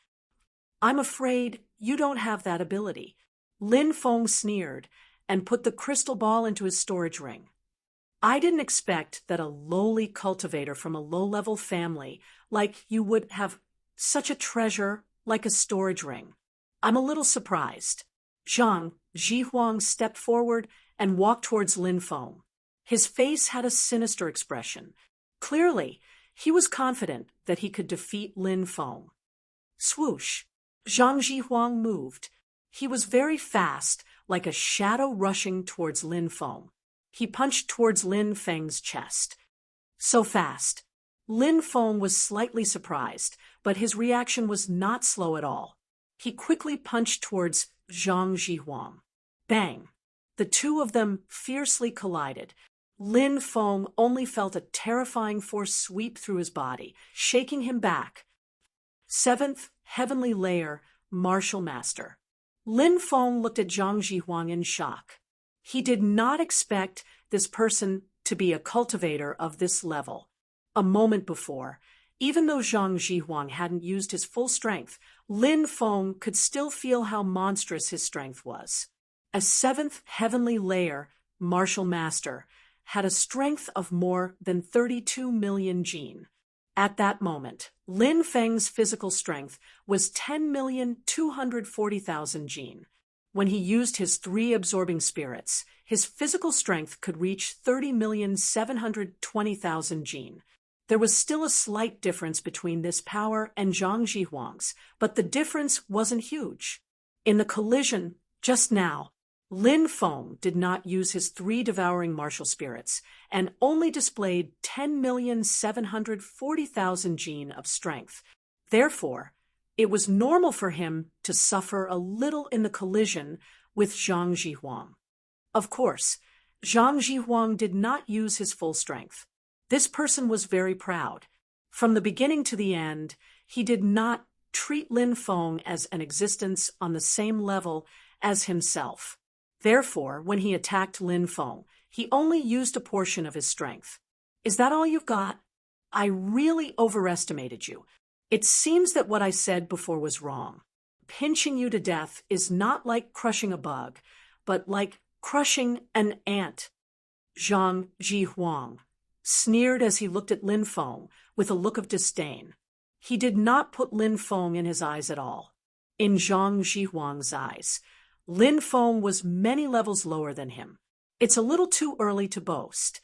"I'm afraid you don't have that ability." Lin Feng sneered and put the crystal ball into his storage ring. "I didn't expect that a lowly cultivator from a low-level family like you would have such a treasure like a storage ring. I'm a little surprised." Zhang Jihuang stepped forward and walked towards Lin Feng. His face had a sinister expression. Clearly, he was confident that he could defeat Lin Feng. Swoosh! Zhang Jihuang moved. He was very fast, like a shadow rushing towards Lin Feng. He punched towards Lin Feng's chest. So fast. Lin Feng was slightly surprised, but his reaction was not slow at all. He quickly punched towards Zhang Jihuang. Bang! The two of them fiercely collided. Lin Feng only felt a terrifying force sweep through his body, shaking him back. Seventh heavenly layer, martial master. Lin Feng looked at Zhang Jihuang in shock. He did not expect this person to be a cultivator of this level. A moment before, even though Zhang Jihuang hadn't used his full strength, Lin Feng could still feel how monstrous his strength was. A seventh heavenly layer, martial master, had a strength of more than 32 million jin. At that moment, Lin Feng's physical strength was 10,240,000 jin. When he used his 3 absorbing spirits, his physical strength could reach 30,720,000 jin. There was still a slight difference between this power and Zhang Jihuang's, but the difference wasn't huge. In the collision, just now, Lin Feng did not use his 3 devouring martial spirits and only displayed 10,740,000 jin of strength. Therefore, it was normal for him to suffer a little in the collision with Zhang Jihuang. Of course, Zhang Jihuang did not use his full strength. This person was very proud. From the beginning to the end, he did not treat Lin Feng as an existence on the same level as himself. Therefore, when he attacked Lin Feng, he only used a portion of his strength. "Is that all you've got? I really overestimated you. It seems that what I said before was wrong. Pinching you to death is not like crushing a bug, but like crushing an ant." Zhang Jihuang sneered as he looked at Lin Feng with a look of disdain. He did not put Lin Feng in his eyes at all. In Zhang Jihuang's eyes, Lin Feng was many levels lower than him. It's a little too early to boast.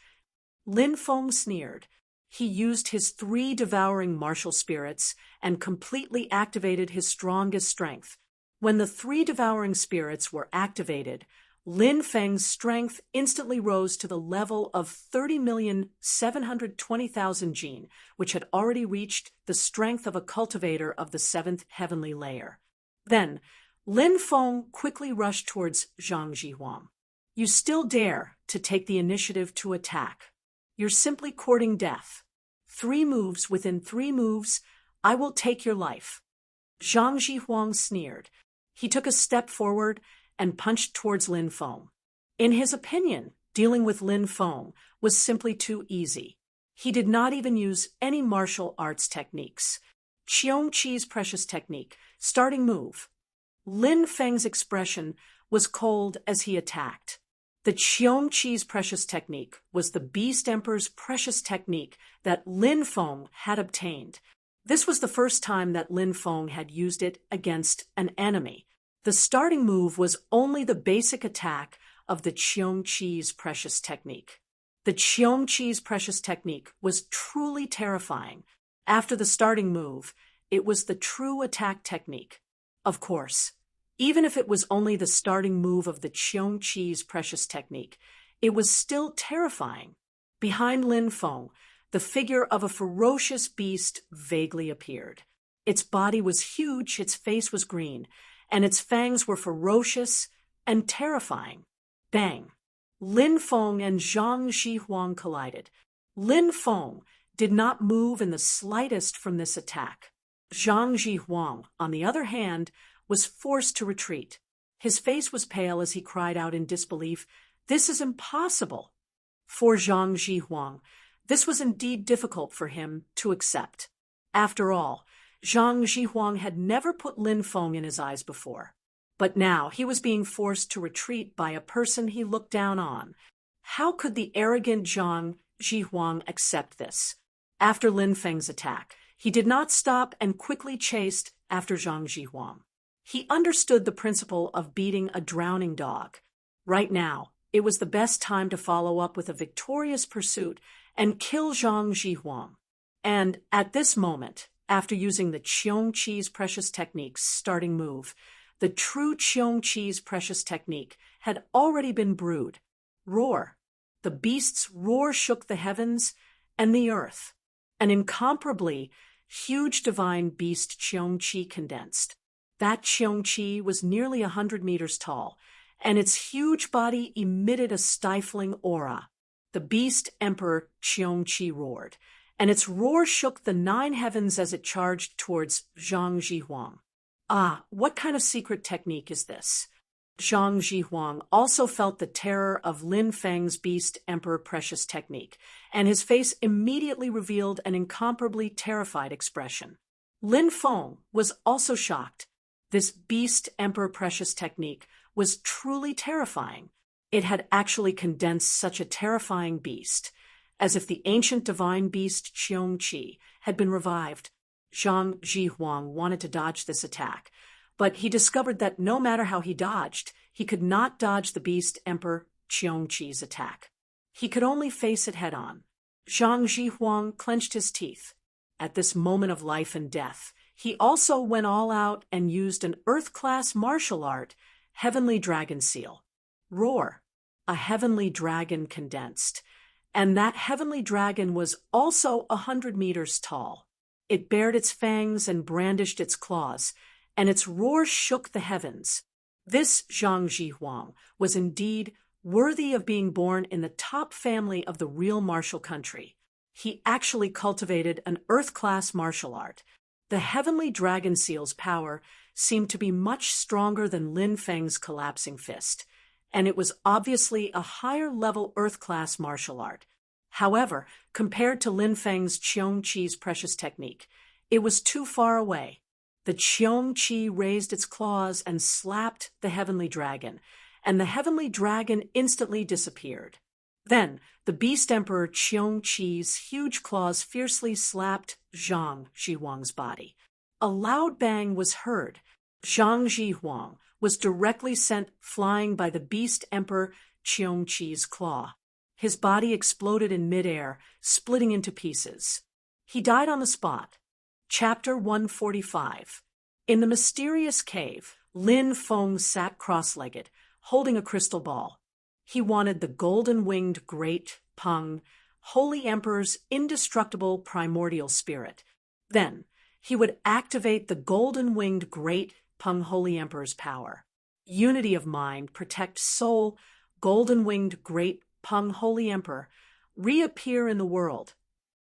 Lin Feng sneered. He used his 3 devouring martial spirits and completely activated his strongest strength. When the 3 devouring spirits were activated, Lin Feng's strength instantly rose to the level of 30,720,000 jin, which had already reached the strength of a cultivator of the 7th heavenly layer. Then, Lin Feng quickly rushed towards Zhang Jihuang. You still dare to take the initiative to attack. You're simply courting death. 3 moves within 3 moves, I will take your life. Zhang Jihuang sneered. He took a step forward and punched towards Lin Feng. In his opinion, dealing with Lin Feng was simply too easy. He did not even use any martial arts techniques. Qiong Qi's precious technique, starting move. Lin Feng's expression was cold as he attacked. The Qiong Qi's precious technique was the Beast Emperor's precious technique that Lin Feng had obtained. This was the first time that Lin Feng had used it against an enemy. The starting move was only the basic attack of the Qiong Qi's precious technique. The Qiong Qi's precious technique was truly terrifying. After the starting move, it was the true attack technique. Of course, even if it was only the starting move of the Qiong Qi's precious technique, it was still terrifying. Behind Lin Feng, the figure of a ferocious beast vaguely appeared. Its body was huge, its face was green, and its fangs were ferocious and terrifying. Bang! Lin Feng and Zhang Jihuang collided. Lin Feng did not move in the slightest from this attack. Zhang Jihuang, on the other hand, was forced to retreat. His face was pale as he cried out in disbelief, "This is impossible!" For Zhang Jihuang, this was indeed difficult for him to accept. After all, Zhang Jihuang had never put Lin Feng in his eyes before. But now he was being forced to retreat by a person he looked down on. How could the arrogant Zhang Jihuang accept this? After Lin Feng's attack, he did not stop and quickly chased after Zhang Jihuang. He understood the principle of beating a drowning dog. Right now, it was the best time to follow up with a victorious pursuit and kill Zhang Jihuang. And at this moment, after using the Qiong Qi's precious technique's starting move, the true Qiong Qi's precious technique had already been brewed. Roar! The beast's roar shook the heavens and the earth. An incomparably huge divine beast Qiong Qi condensed. That Qiong Qi was nearly 100 meters tall, and its huge body emitted a stifling aura. The beast emperor Qiong Qi roared, and its roar shook the 9 heavens as it charged towards Zhang Jihuang. Ah, what kind of secret technique is this? Zhang Jihuang also felt the terror of Lin Feng's beast emperor precious technique, and his face immediately revealed an incomparably terrified expression. Lin Feng was also shocked. This beast emperor precious technique was truly terrifying. It had actually condensed such a terrifying beast, as if the ancient divine beast Qiong Qi had been revived. Zhang Jihuang wanted to dodge this attack, but he discovered that no matter how he dodged, he could not dodge the beast emperor Qiong Qi's attack. He could only face it head-on. Zhang Jihuang clenched his teeth. At this moment of life and death, he also went all out and used an Earth-class martial art, Heavenly Dragon Seal. Roar! A heavenly dragon condensed, and that heavenly dragon was also 100 meters tall. It bared its fangs and brandished its claws, and its roar shook the heavens. This Zhang Jihuang was indeed worthy of being born in the top family of the real martial country. He actually cultivated an Earth-class martial art. The Heavenly Dragon Seal's power seemed to be much stronger than Lin Feng's collapsing fist, and it was obviously a higher-level Earth-class martial art. However, compared to Lin Feng's Qiong Qi's precious technique, it was too far away. The Qiong Qi raised its claws and slapped the heavenly dragon, and the heavenly dragon instantly disappeared. Then, the beast emperor Qiong Qi's huge claws fiercely slapped Zhang Jihuang's body. A loud bang was heard. Zhang Jihuang was directly sent flying by the beast emperor Qiongqi's claw. His body exploded in midair, splitting into pieces. He died on the spot. Chapter 145. In the mysterious cave, Lin Feng sat cross-legged, holding a crystal ball. He wanted the golden-winged great Peng, Holy Emperor's indestructible primordial spirit. Then, he would activate the golden-winged great Peng Holy Emperor's power. Unity of mind, protect soul, golden-winged great Peng Holy Emperor, reappear in the world.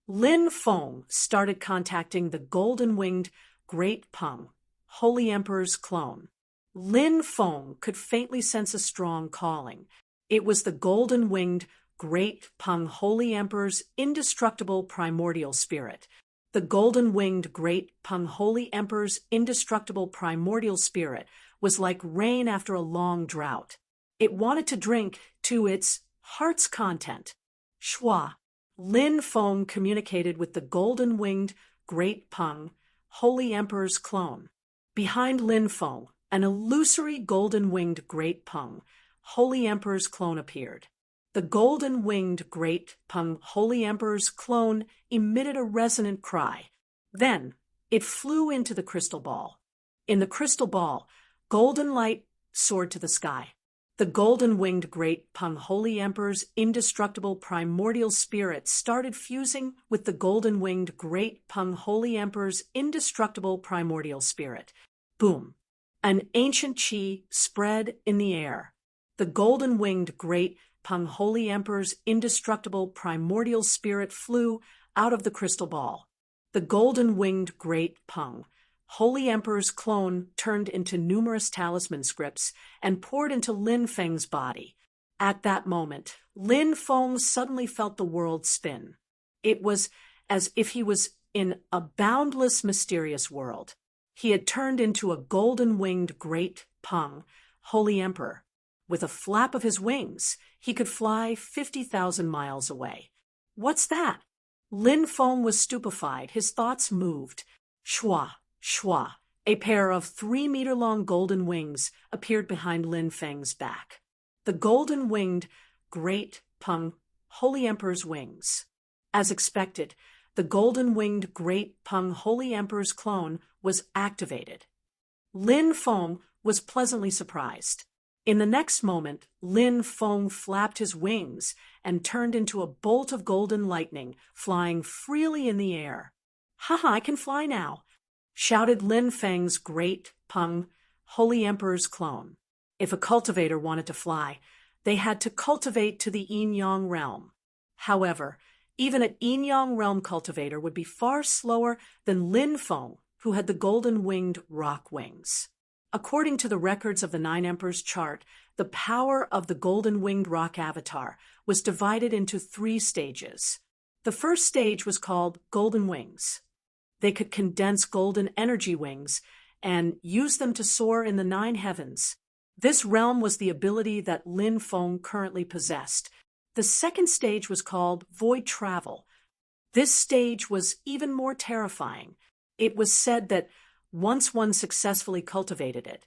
Lin Feng started contacting the golden-winged great Peng, Holy Emperor's clone. Lin Feng could faintly sense a strong calling. It was the golden-winged great Peng Holy Emperor's indestructible primordial spirit. The golden-winged great Peng Holy Emperor's indestructible primordial spirit was like rain after a long drought. It wanted to drink to its heart's content. Shua. Lin Feng communicated with the golden-winged great Peng, Holy Emperor's clone. Behind Lin Feng, an illusory golden-winged great Peng, Holy Emperor's clone appeared. The golden-winged great Peng Holy Emperor's clone emitted a resonant cry. Then, it flew into the crystal ball. In the crystal ball, golden light soared to the sky. The golden-winged great Peng Holy Emperor's indestructible primordial spirit started fusing with the golden-winged great Peng Holy Emperor's indestructible primordial spirit. Boom! An ancient qi spread in the air. The golden-winged great Peng Holy Emperor's indestructible primordial spirit flew out of the crystal ball. The golden-winged great Peng Holy Emperor's clone turned into numerous talisman scripts and poured into Lin Feng's body. At that moment, Lin Feng suddenly felt the world spin. It was as if he was in a boundless, mysterious world. He had turned into a golden-winged great Peng Holy Emperor. With a flap of his wings, he could fly 50,000 miles away. What's that? Lin Feng was stupefied. His thoughts moved. Shua, shua. A pair of 3-meter-long golden wings appeared behind Lin Feng's back. The golden-winged great Peng Holy Emperor's wings. As expected, the golden-winged great Peng Holy Emperor's clone was activated. Lin Feng was pleasantly surprised. In the next moment, Lin Feng flapped his wings and turned into a bolt of golden lightning, flying freely in the air. "Ha, I can fly now," shouted Lin Feng's great Peng Holy Emperor's clone. If a cultivator wanted to fly, they had to cultivate to the yin-yang realm. However, even an yin-yang realm cultivator would be far slower than Lin Feng, who had the golden-winged rock wings. According to the records of the Nine Emperors chart, the power of the golden-winged rock avatar was divided into 3 stages. The first stage was called Golden Wings. They could condense golden energy wings and use them to soar in the 9 heavens. This realm was the ability that Lin Feng currently possessed. The second stage was called Void Travel. This stage was even more terrifying. It was said that once one successfully cultivated it,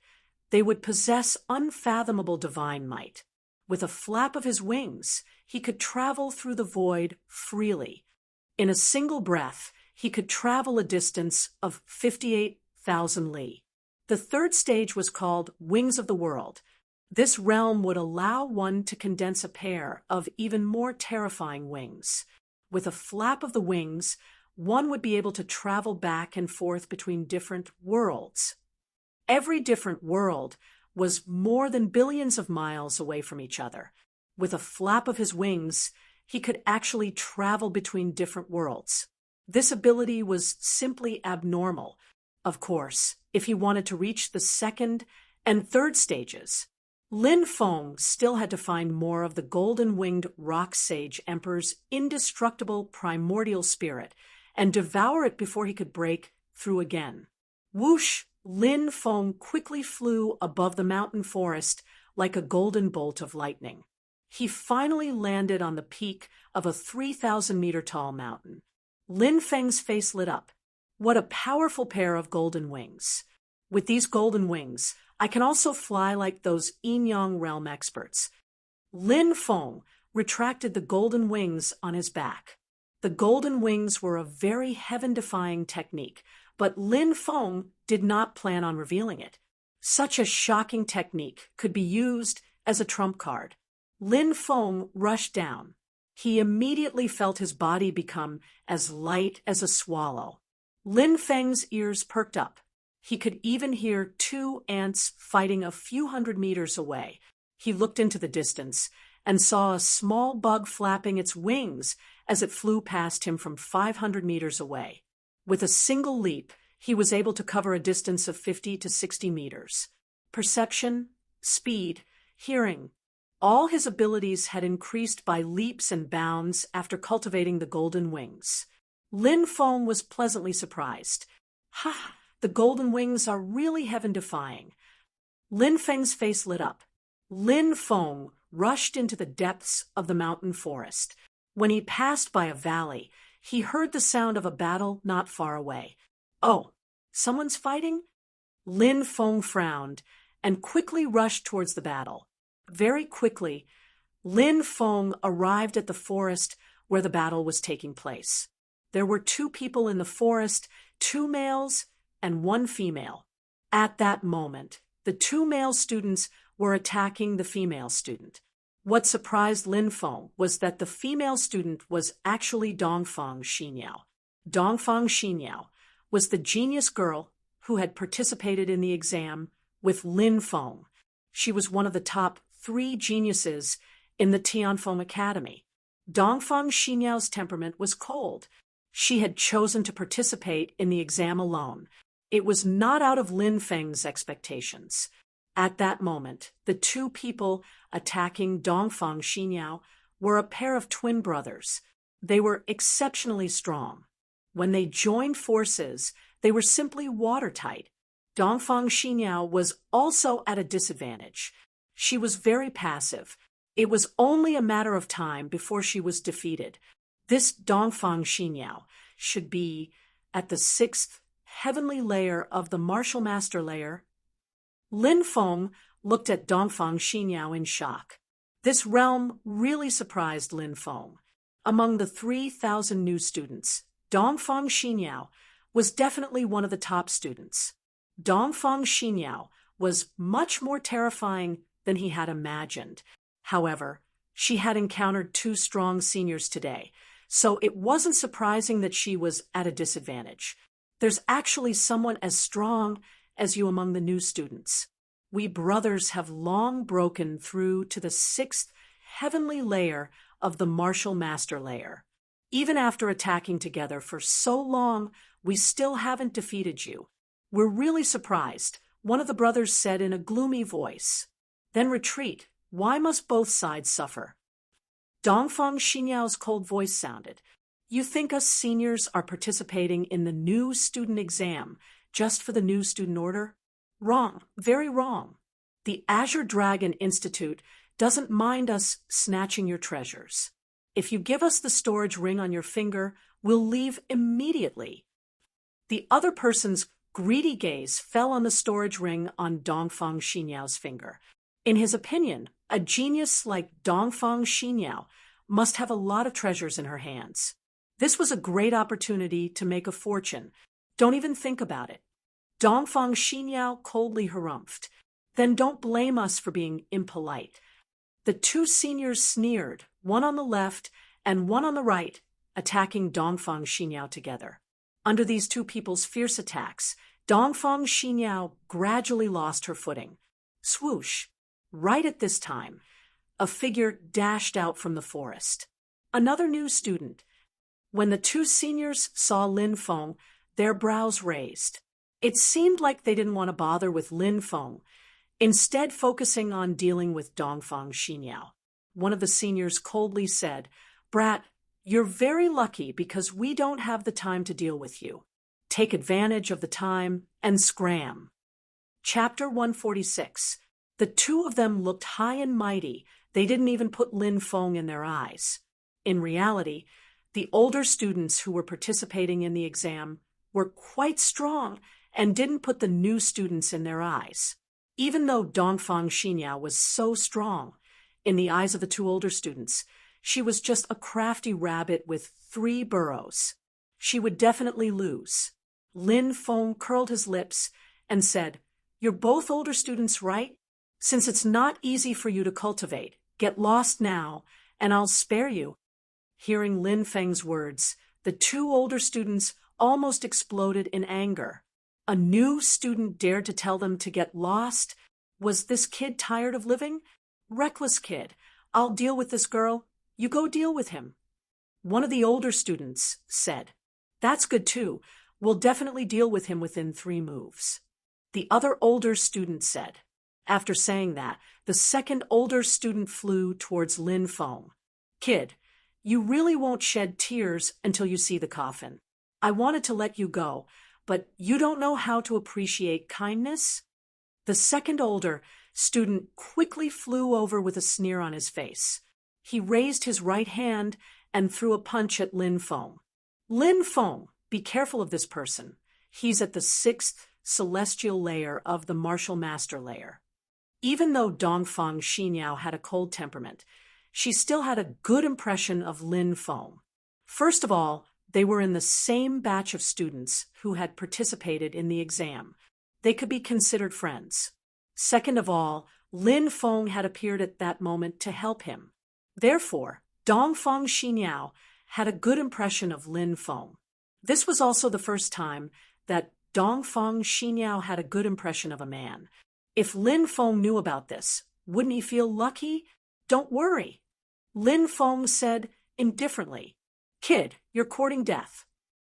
they would possess unfathomable divine might. With a flap of his wings, he could travel through the void freely. In a single breath, he could travel a distance of 58,000 li. The third stage was called Wings of the World. This realm would allow one to condense a pair of even more terrifying wings. With a flap of the wings, one would be able to travel back and forth between different worlds. Every different world was more than billions of miles away from each other. With a flap of his wings, he could actually travel between different worlds. This ability was simply abnormal, of course, if he wanted to reach the second and third stages. Lin Feng still had to find more of the golden-winged rock sage emperor's indestructible primordial spirit and devour it before he could break through again. Whoosh! Lin Feng quickly flew above the mountain forest like a golden bolt of lightning. He finally landed on the peak of a 3,000-meter-tall mountain. Lin Feng's face lit up. What a powerful pair of golden wings! With these golden wings, I can also fly like those Yin Yang realm experts. Lin Feng retracted the golden wings on his back. The golden wings were a very heaven-defying technique, but Lin Feng did not plan on revealing it. Such a shocking technique could be used as a trump card. Lin Feng rushed down. He immediately felt his body become as light as a swallow. Lin Feng's ears perked up. He could even hear two ants fighting a few hundred meters away. He looked into the distance and saw a small bug flapping its wings as it flew past him from 500 meters away. With a single leap, he was able to cover a distance of 50 to 60 meters. Perception, speed, hearing. All his abilities had increased by leaps and bounds after cultivating the golden wings. Lin Feng was pleasantly surprised. Ha! The golden wings are really heaven-defying. Lin Feng's face lit up. Lin Feng rushed into the depths of the mountain forest. When he passed by a valley, he heard the sound of a battle not far away. Oh, someone's fighting? Lin Feng frowned and quickly rushed towards the battle. Very quickly, Lin Feng arrived at the forest where the battle was taking place. There were two people in the forest, two males and one female. At that moment, the two male students were attacking the female student. What surprised Lin Feng was that the female student was actually Dongfang Xinyao. Dongfang Xinyao was the genius girl who had participated in the exam with Lin Feng. She was one of the top 3 geniuses in the Tianfeng Academy. Dongfang Xinyao's temperament was cold. She had chosen to participate in the exam alone. It was not out of Lin Feng's expectations. At that moment, the two people attacking Dongfang Xinyao were a pair of twin brothers. They were exceptionally strong. When they joined forces, they were simply watertight. Dongfang Xinyao was also at a disadvantage. She was very passive. It was only a matter of time before she was defeated. This Dongfang Xinyao should be at the 6th heavenly layer of the martial master layer. Lin Feng looked at Dongfang Xinyao in shock. This realm really surprised Lin Feng. Among the 3,000 new students, Dongfang Xinyao was definitely one of the top students. Dongfang Xinyao was much more terrifying than he had imagined. However, she had encountered 2 strong seniors today, so it wasn't surprising that she was at a disadvantage. There's actually someone as strong as you among the new students. We brothers have long broken through to the 6th heavenly layer of the martial master layer. Even after attacking together for so long, we still haven't defeated you. We're really surprised, one of the brothers said in a gloomy voice. Then retreat. Why must both sides suffer? Dongfang Xinyao's cold voice sounded. You think us seniors are participating in the new student exam just for the new student order? Wrong, very wrong. The Azure Dragon Institute doesn't mind us snatching your treasures. If you give us the storage ring on your finger, we'll leave immediately. The other person's greedy gaze fell on the storage ring on Dongfang Xinyao's finger. In his opinion, a genius like Dongfang Xinyao must have a lot of treasures in her hands. This was a great opportunity to make a fortune. Don't even think about it. Dongfang Xinyao coldly harumphed. Then don't blame us for being impolite. The 2 seniors sneered, one on the left and one on the right, attacking Dongfang Xinyao together. Under these 2 people's fierce attacks, Dongfang Xinyao gradually lost her footing. Swoosh! Right at this time, a figure dashed out from the forest. Another new student. When the 2 seniors saw Lin Feng, their brows raised. It seemed like they didn't want to bother with Lin Feng, instead focusing on dealing with Dongfang Xinyao. One of the seniors coldly said, "Brat, you're very lucky because we don't have the time to deal with you. Take advantage of the time and scram." Chapter 146. The 2 of them looked high and mighty. They didn't even put Lin Feng in their eyes. In reality, the older students who were participating in the exam were quite strong and didn't put the new students in their eyes. Even though Dongfang Xinyao was so strong, in the eyes of the two older students, she was just a crafty rabbit with 3 burrows. She would definitely lose. Lin Feng curled his lips and said, "You're both older students, right? Since it's not easy for you to cultivate, get lost now, and I'll spare you." Hearing Lin Feng's words, the 2 older students almost exploded in anger. A new student dared to tell them to get lost? Was this kid tired of living? Reckless kid. I'll deal with this girl. You go deal with him. One of the older students said, "That's good too. We'll definitely deal with him within 3 moves." The other older student said. After saying that, the second older student flew towards Lin Feng. "Kid, you really won't shed tears until you see the coffin. I wanted to let you go, but you don't know how to appreciate kindness?" The second older student quickly flew over with a sneer on his face. He raised his right hand and threw a punch at Lin Feng. "Lin Feng, be careful of this person. He's at the 6th celestial layer of the martial master layer." Even though Dongfang Xinyao had a cold temperament, she still had a good impression of Lin Feng. First of all, they were in the same batch of students who had participated in the exam. They could be considered friends. Second of all, Lin Feng had appeared at that moment to help him. Therefore, Dongfang Xinyao had a good impression of Lin Feng. This was also the first time that Dongfang Xinyao had a good impression of a man. If Lin Feng knew about this, wouldn't he feel lucky? "Don't worry," Lin Feng said indifferently. "Kid, you're courting death."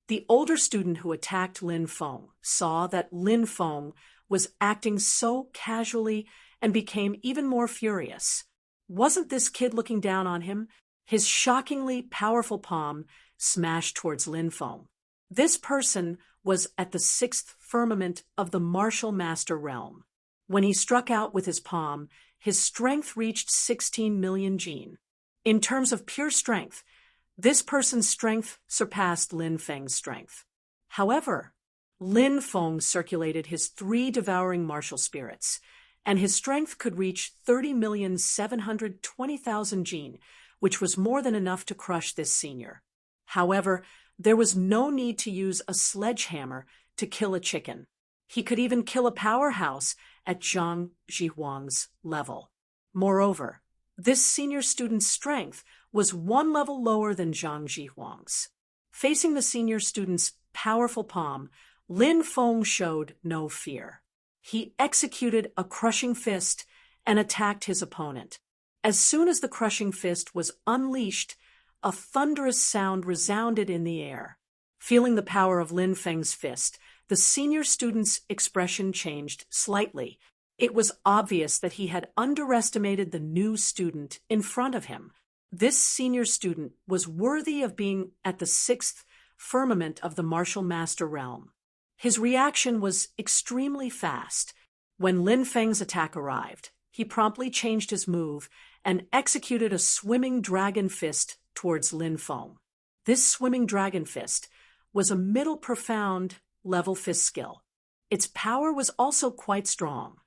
The older student who attacked Lin Feng saw that Lin Feng was acting so casually and became even more furious. Wasn't this kid looking down on him? His shockingly powerful palm smashed towards Lin Feng. This person was at the 6th firmament of the martial master realm. When he struck out with his palm, his strength reached 16 million jin. In terms of pure strength, this person's strength surpassed Lin Feng's strength. However, Lin Feng circulated his 3 devouring martial spirits, and his strength could reach 30,720,000 jin, which was more than enough to crush this senior. However, there was no need to use a sledgehammer to kill a chicken. He could even kill a powerhouse at Zhang Jihuang's level. Moreover, this senior student's strength was 1 level lower than Zhang Jihuang's. Facing the senior student's powerful palm, Lin Feng showed no fear. He executed a crushing fist and attacked his opponent. As soon as the crushing fist was unleashed, a thunderous sound resounded in the air. Feeling the power of Lin Feng's fist, the senior student's expression changed slightly. It was obvious that he had underestimated the new student in front of him. This senior student was worthy of being at the 6th firmament of the martial master realm. His reaction was extremely fast. When Lin Feng's attack arrived, he promptly changed his move and executed a swimming dragon fist towards Lin Feng. This swimming dragon fist was a middle profound level fist skill. Its power was also quite strong.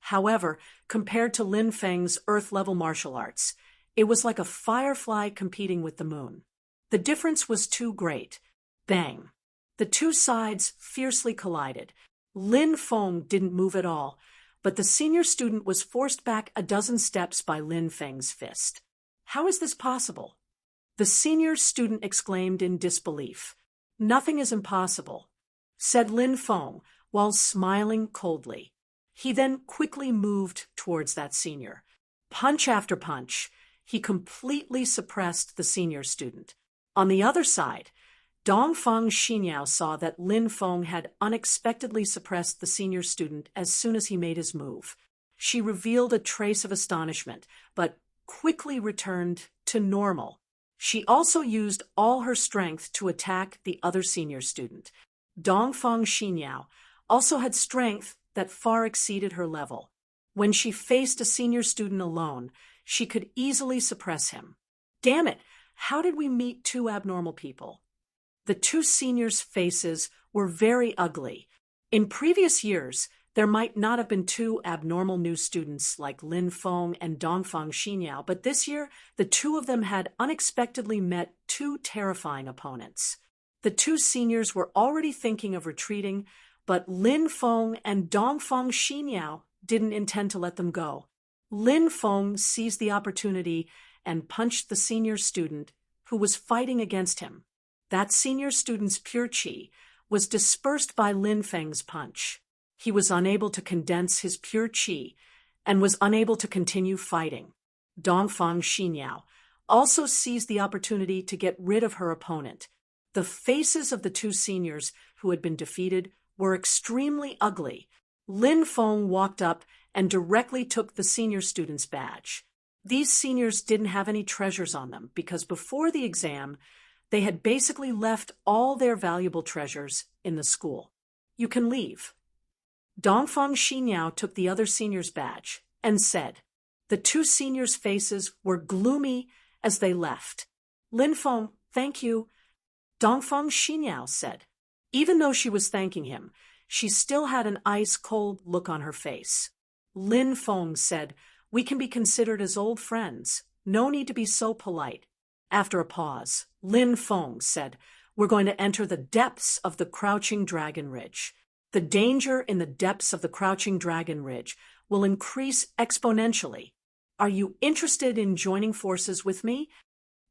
However, compared to Lin Feng's earth-level martial arts, it was like a firefly competing with the moon. The difference was too great. Bang! The 2 sides fiercely collided. Lin Feng didn't move at all, but the senior student was forced back a dozen steps by Lin Feng's fist. "How is this possible?" The senior student exclaimed in disbelief. "Nothing is impossible," said Lin Feng while smiling coldly. He then quickly moved towards that senior. Punch after punch, he completely suppressed the senior student. On the other side, Dongfang Xinyao saw that Lin Feng had unexpectedly suppressed the senior student as soon as he made his move. She revealed a trace of astonishment, but quickly returned to normal. She also used all her strength to attack the other senior student. Dongfang Xinyao also had strength that far exceeded her level. When she faced a senior student alone, she could easily suppress him. Damn it! How did we meet 2 abnormal people? The 2 seniors' faces were very ugly. In previous years, there might not have been two abnormal new students like Lin Feng and Dongfang Xinyao, but this year, the two of them had unexpectedly met two terrifying opponents. The two seniors were already thinking of retreating, but Lin Feng and Dongfang Xinyao didn't intend to let them go. Lin Feng seized the opportunity and punched the senior student who was fighting against him. That senior student's pure qi was dispersed by Lin Feng's punch. He was unable to condense his pure qi and was unable to continue fighting. Dongfang Xinyao also seized the opportunity to get rid of her opponent. The faces of the two seniors who had been defeated were extremely ugly. Lin Feng walked up and directly took the senior student's badge. These seniors didn't have any treasures on them because before the exam, they had basically left all their valuable treasures in the school. You can leave. Dongfang Xinyao took the other senior's badge and said. The two seniors' faces were gloomy as they left. Lin Feng, thank you. Dongfang Xinyao said. Even though she was thanking him, she still had an ice-cold look on her face. Lin Feng said, we can be considered as old friends. No need to be so polite. After a pause, Lin Feng said, we're going to enter the depths of the Crouching Dragon Ridge. The danger in the depths of the Crouching Dragon Ridge will increase exponentially. Are you interested in joining forces with me?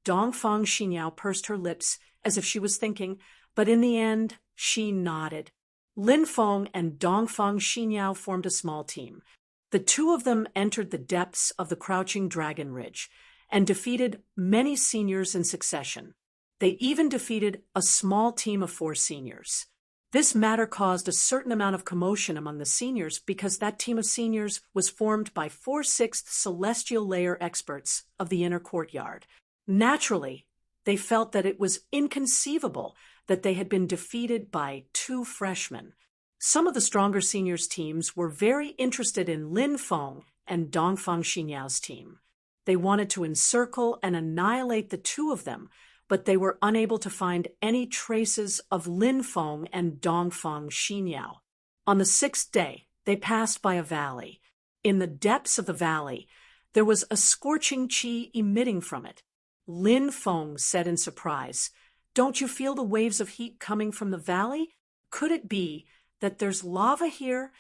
Dongfang Xinyao pursed her lips as if she was thinking, but in the end, she nodded. Lin Feng and Dongfang Xinyao formed a small team. The two of them entered the depths of the Crouching Dragon Ridge and defeated many seniors in succession. They even defeated a small team of 4 seniors. This matter caused a certain amount of commotion among the seniors because that team of seniors was formed by 4/6 celestial layer experts of the inner courtyard. Naturally, they felt that it was inconceivable that they had been defeated by 2 freshmen. Some of the stronger seniors' teams were very interested in Lin Feng and Dongfang Xinyao's team. They wanted to encircle and annihilate the two of them, but they were unable to find any traces of Lin Feng and Dongfang Xinyao. On the 6th day, they passed by a valley. In the depths of the valley, there was a scorching qi emitting from it. Lin Feng said in surprise, "Don't you feel the waves of heat coming from the valley? Could it be that there's lava here?"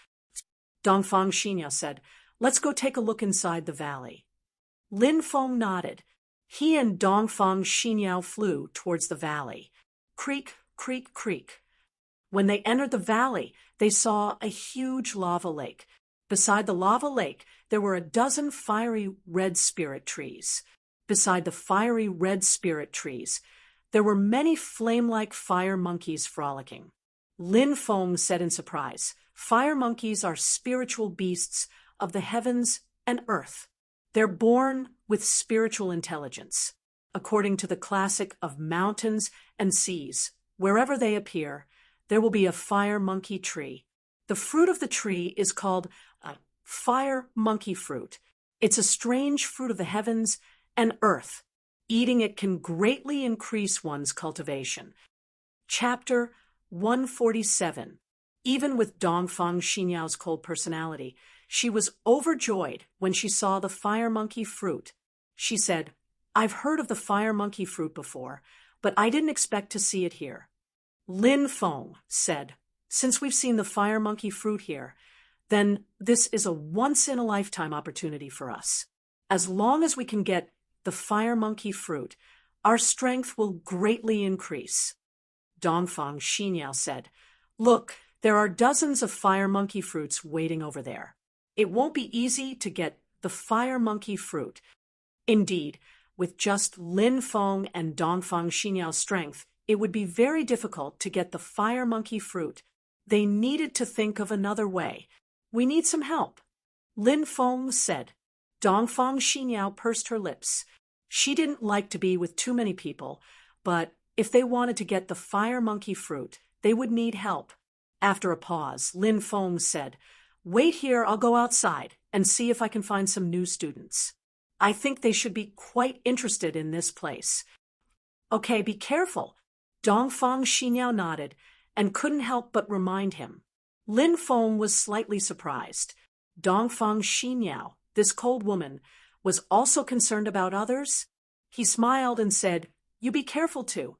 Dongfang Xinyao said, "Let's go take a look inside the valley." Lin Feng nodded. He and Dongfang Xinyao flew towards the valley. Creak, creak, creak. When they entered the valley, they saw a huge lava lake. Beside the lava lake, there were a dozen fiery red spirit trees. Beside the fiery red spirit trees, there were many flame-like fire monkeys frolicking. Lin Feng said in surprise, "Fire monkeys are spiritual beasts of the heavens and earth. They're born with spiritual intelligence. According to the classic of mountains and seas, wherever they appear, there will be a fire monkey tree. The fruit of the tree is called a fire monkey fruit. It's a strange fruit of the heavens and earth. Eating it can greatly increase one's cultivation." Chapter 147. Even with Dongfang Xinyao's cold personality, she was overjoyed when she saw the fire monkey fruit. She said, "I've heard of the fire monkey fruit before, but I didn't expect to see it here." Lin Feng said, "Since we've seen the fire monkey fruit here, then this is a once-in-a-lifetime opportunity for us. As long as we can get the fire monkey fruit, our strength will greatly increase." Dongfang Xinyao said, "Look, there are dozens of fire monkey fruits waiting over there. It won't be easy to get the fire monkey fruit." Indeed, with just Lin Feng and Dongfang Xinyao's strength, it would be very difficult to get the fire monkey fruit. They needed to think of another way. "We need some help," Lin Feng said. Dongfang Xinyao pursed her lips. She didn't like to be with too many people, but if they wanted to get the fire monkey fruit, they would need help. After a pause, Lin Feng said, "Wait here, I'll go outside and see if I can find some new students. I think they should be quite interested in this place." "Okay, be careful." Dongfang Xinyao nodded and couldn't help but remind him. Lin Feng was slightly surprised. Dongfang Xinyao, this cold woman, was also concerned about others. He smiled and said, "You be careful too."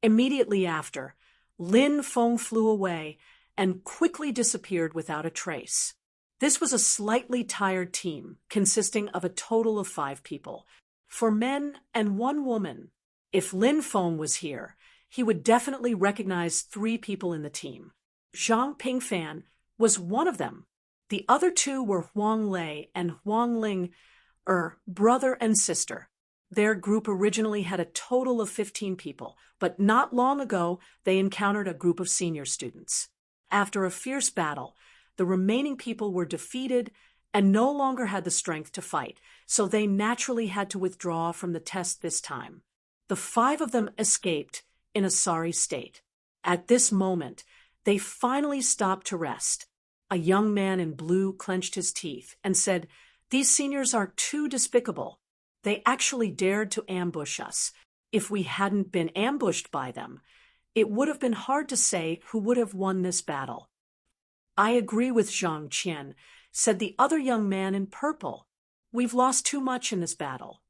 Immediately after, Lin Feng flew away and quickly disappeared without a trace. This was a slightly tired team, consisting of a total of 5 people, 4 men and 1 woman. If Lin Feng was here, he would definitely recognize 3 people in the team. Zhang Pingfan was one of them. The other 2 were Huang Lei and Huang Ling, brother and sister. Their group originally had a total of 15 people, but not long ago they encountered a group of senior students. After a fierce battle, the remaining people were defeated and no longer had the strength to fight, so they naturally had to withdraw from the test this time. The 5 of them escaped in a sorry state. At this moment, they finally stopped to rest. A young man in blue clenched his teeth and said, "These seniors are too despicable. They actually dared to ambush us. If we hadn't been ambushed by them, it would have been hard to say who would have won this battle." "I agree with Zhang Qian," said the other young man in purple. "We've lost too much in this battle."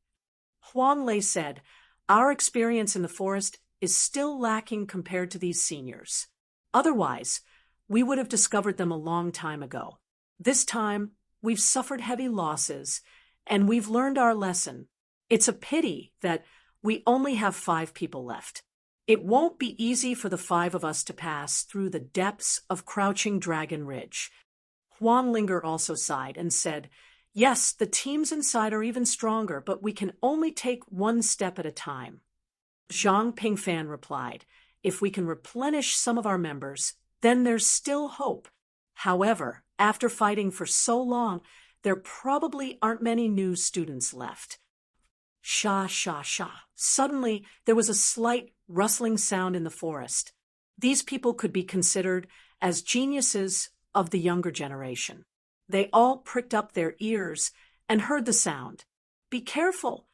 Huang Lei said, "Our experience in the forest is still lacking compared to these seniors. Otherwise, we would have discovered them a long time ago. This time, we've suffered heavy losses, and we've learned our lesson. It's a pity that we only have 5 people left. It won't be easy for the 5 of us to pass through the depths of Crouching Dragon Ridge." Huang Linger also sighed and said, "Yes, the teams inside are even stronger, but we can only take 1 step at a time." Zhang Pingfan replied, "If we can replenish some of our members, then there's still hope. However, after fighting for so long, there probably aren't many new students left." Sha, sha, sha. Suddenly, there was a slight rustling sound in the forest. These people could be considered as geniuses of the younger generation. They all pricked up their ears and heard the sound. "Be careful,"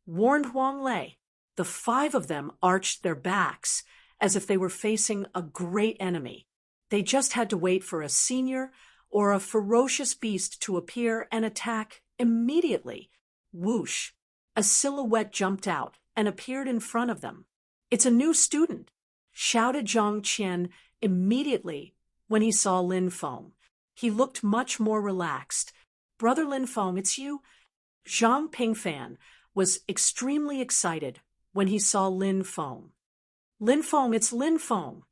warned Huang Lei. The 5 of them arched their backs as if they were facing a great enemy. They just had to wait for a senior or a ferocious beast to appear and attack immediately. Whoosh! A silhouette jumped out and appeared in front of them. "It's a new student," shouted Zhang Qian immediately when he saw Lin Feng. He looked much more relaxed. "Brother Lin Feng, it's you?" Zhang Pingfan was extremely excited when he saw Lin Feng. "Lin Feng, it's Lin Feng."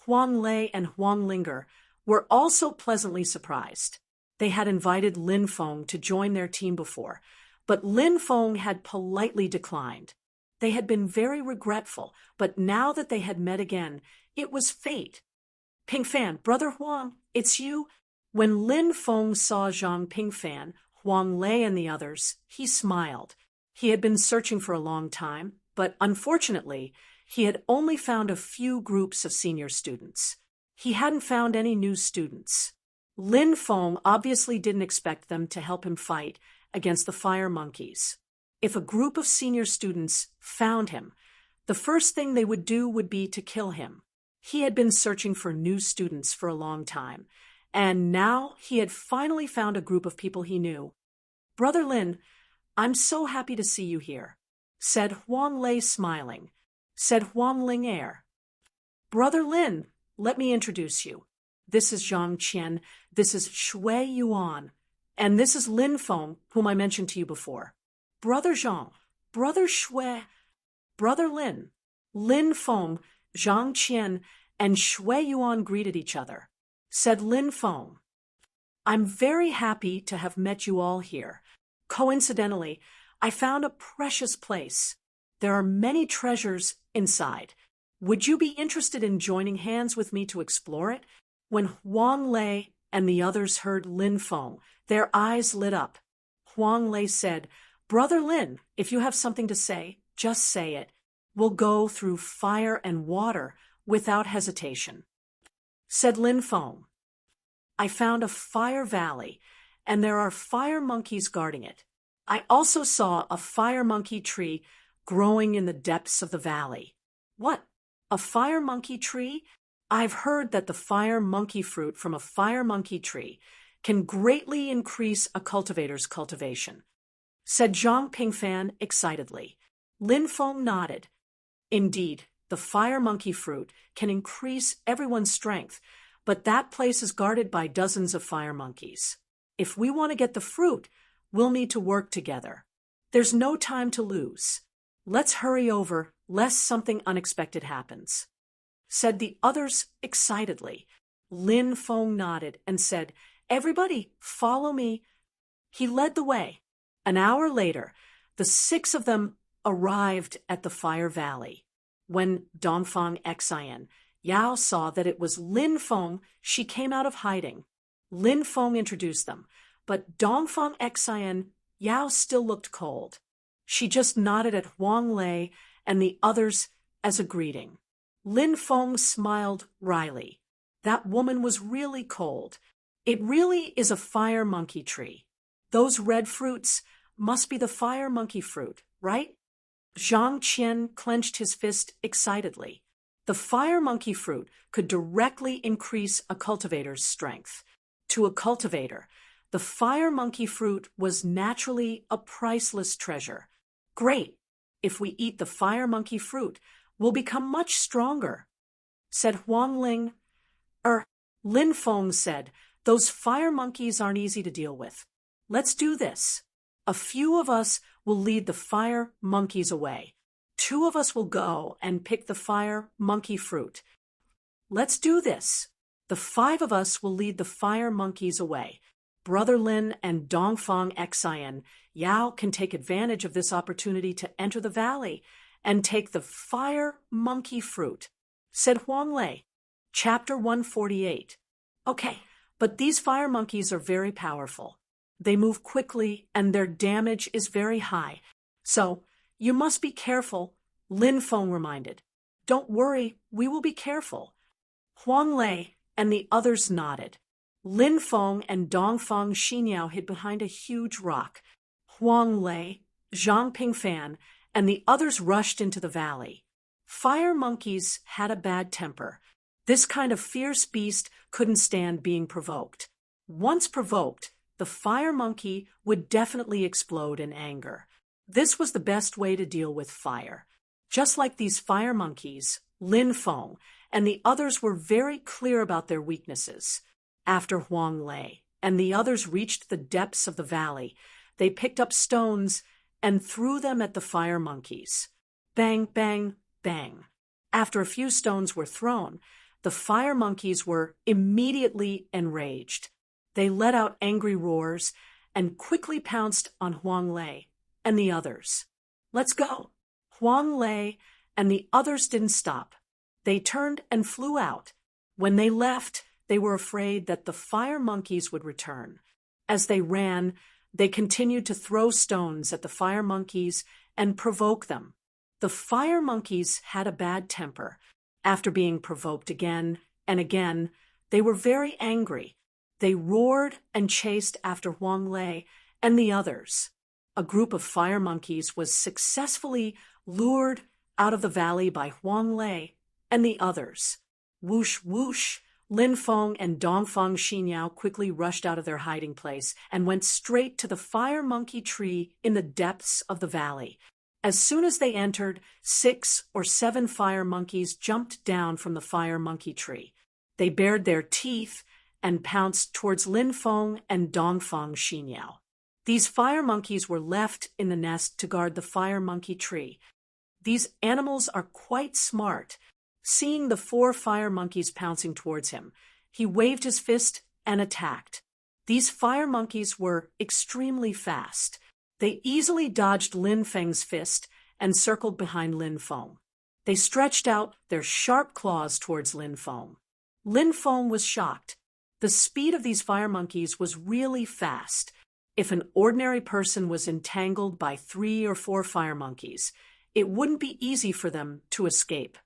Huang Lei and Huang Linger were also pleasantly surprised. They had invited Lin Feng to join their team before, but Lin Feng had politely declined. They had been very regretful, but now that they had met again, it was fate. "Pingfan, Brother Huang, it's you?" When Lin Feng saw Zhang Pingfan, Huang Lei and the others, he smiled. He had been searching for a long time, but unfortunately, he had only found a few groups of senior students. He hadn't found any new students. Lin Feng obviously didn't expect them to help him fight against the fire monkeys. If a group of senior students found him, the first thing they would do would be to kill him. He had been searching for new students for a long time, and now he had finally found a group of people he knew. "Brother Lin, I'm so happy to see you here," said Huang Lei smiling. Said Huang Ling Air. "Brother Lin, let me introduce you. This is Zhang Qian, this is Shui Yuan, and this is Lin Feng, whom I mentioned to you before. Brother Zhang, Brother Shui, Brother Lin." Lin Feng, Zhang Qian, and Shui Yuan greeted each other. Said Lin Feng, "I'm very happy to have met you all here. Coincidentally, I found a precious place. There are many treasures inside. Would you be interested in joining hands with me to explore it?" When Huang Lei and the others heard Lin Feng, their eyes lit up. Huang Lei said, "Brother Lin, if you have something to say, just say it. We'll go through fire and water without hesitation." Said Lin Feng, "I found a fire valley, and there are fire monkeys guarding it. I also saw a fire monkey tree growing in the depths of the valley." "What? A fire monkey tree?" I've heard that the fire monkey fruit from a fire monkey tree can greatly increase a cultivator's cultivation, said Zhang Pingfan excitedly. Lin Feng nodded. Indeed, the fire monkey fruit can increase everyone's strength, but that place is guarded by dozens of fire monkeys. If we want to get the fruit, we'll need to work together. There's no time to lose. Let's hurry over, lest something unexpected happens, said the others excitedly. Lin Feng nodded and said, Everybody, follow me. He led the way. An hour later, the 6 of them arrived at the Fire Valley. When Dongfang Xian Yao saw that it was Lin Feng, she came out of hiding. Lin Feng introduced them, but Dongfang Xian Yao still looked cold. She just nodded at Huang Lei and the others as a greeting. Lin Feng smiled wryly. That woman was really cold. It really is a fire monkey tree. Those red fruits must be the fire monkey fruit, right? Zhang Qian clenched his fist excitedly. The fire monkey fruit could directly increase a cultivator's strength. To a cultivator, the fire monkey fruit was naturally a priceless treasure. Great! If we eat the fire monkey fruit, we'll become much stronger, said Huang Ling. Lin Feng said, those fire monkeys aren't easy to deal with. Let's do this. A few of us will lead the fire monkeys away. 2 of us will go and pick the fire monkey fruit. Let's do this. The 5 of us will lead the fire monkeys away. Brother Lin and Dongfang Xian Yao can take advantage of this opportunity to enter the valley and take the fire monkey fruit, said Huang Lei. Chapter 148. Okay, but these fire monkeys are very powerful. They move quickly and their damage is very high. So, you must be careful, Lin Feng reminded. Don't worry, we will be careful. Huang Lei and the others nodded. Lin Feng and Dongfang Xinyao hid behind a huge rock. Huang Lei, Zhang Pingfan, and the others rushed into the valley. Fire monkeys had a bad temper. This kind of fierce beast couldn't stand being provoked. Once provoked, the fire monkey would definitely explode in anger. This was the best way to deal with fire. Just like these fire monkeys, Lin Feng and the others were very clear about their weaknesses. After Huang Lei and the others reached the depths of the valley, they picked up stones and threw them at the fire monkeys. Bang, bang, bang. After a few stones were thrown, the fire monkeys were immediately enraged. They let out angry roars and quickly pounced on Huang Lei and the others. Let's go. Huang Lei and the others didn't stop. They turned and flew out. When they left, they were afraid that the fire monkeys would return. As they ran, they continued to throw stones at the fire monkeys and provoke them. The fire monkeys had a bad temper. After being provoked again and again, they were very angry. They roared and chased after Huang Lei and the others. A group of fire monkeys was successfully lured out of the valley by Huang Lei and the others. Whoosh, whoosh! Lin Feng and Dongfang Xinyao quickly rushed out of their hiding place and went straight to the fire monkey tree in the depths of the valley. As soon as they entered, 6 or 7 fire monkeys jumped down from the fire monkey tree. They bared their teeth and pounced towards Lin Feng and Dongfang Xinyao. These fire monkeys were left in the nest to guard the fire monkey tree. These animals are quite smart. Seeing the 4 fire monkeys pouncing towards him, he waved his fist and attacked. These fire monkeys were extremely fast. They easily dodged Lin Feng's fist and circled behind Lin Feng. They stretched out their sharp claws towards Lin Feng. Lin Feng was shocked. The speed of these fire monkeys was really fast. If an ordinary person was entangled by 3 or 4 fire monkeys, it wouldn't be easy for them to escape.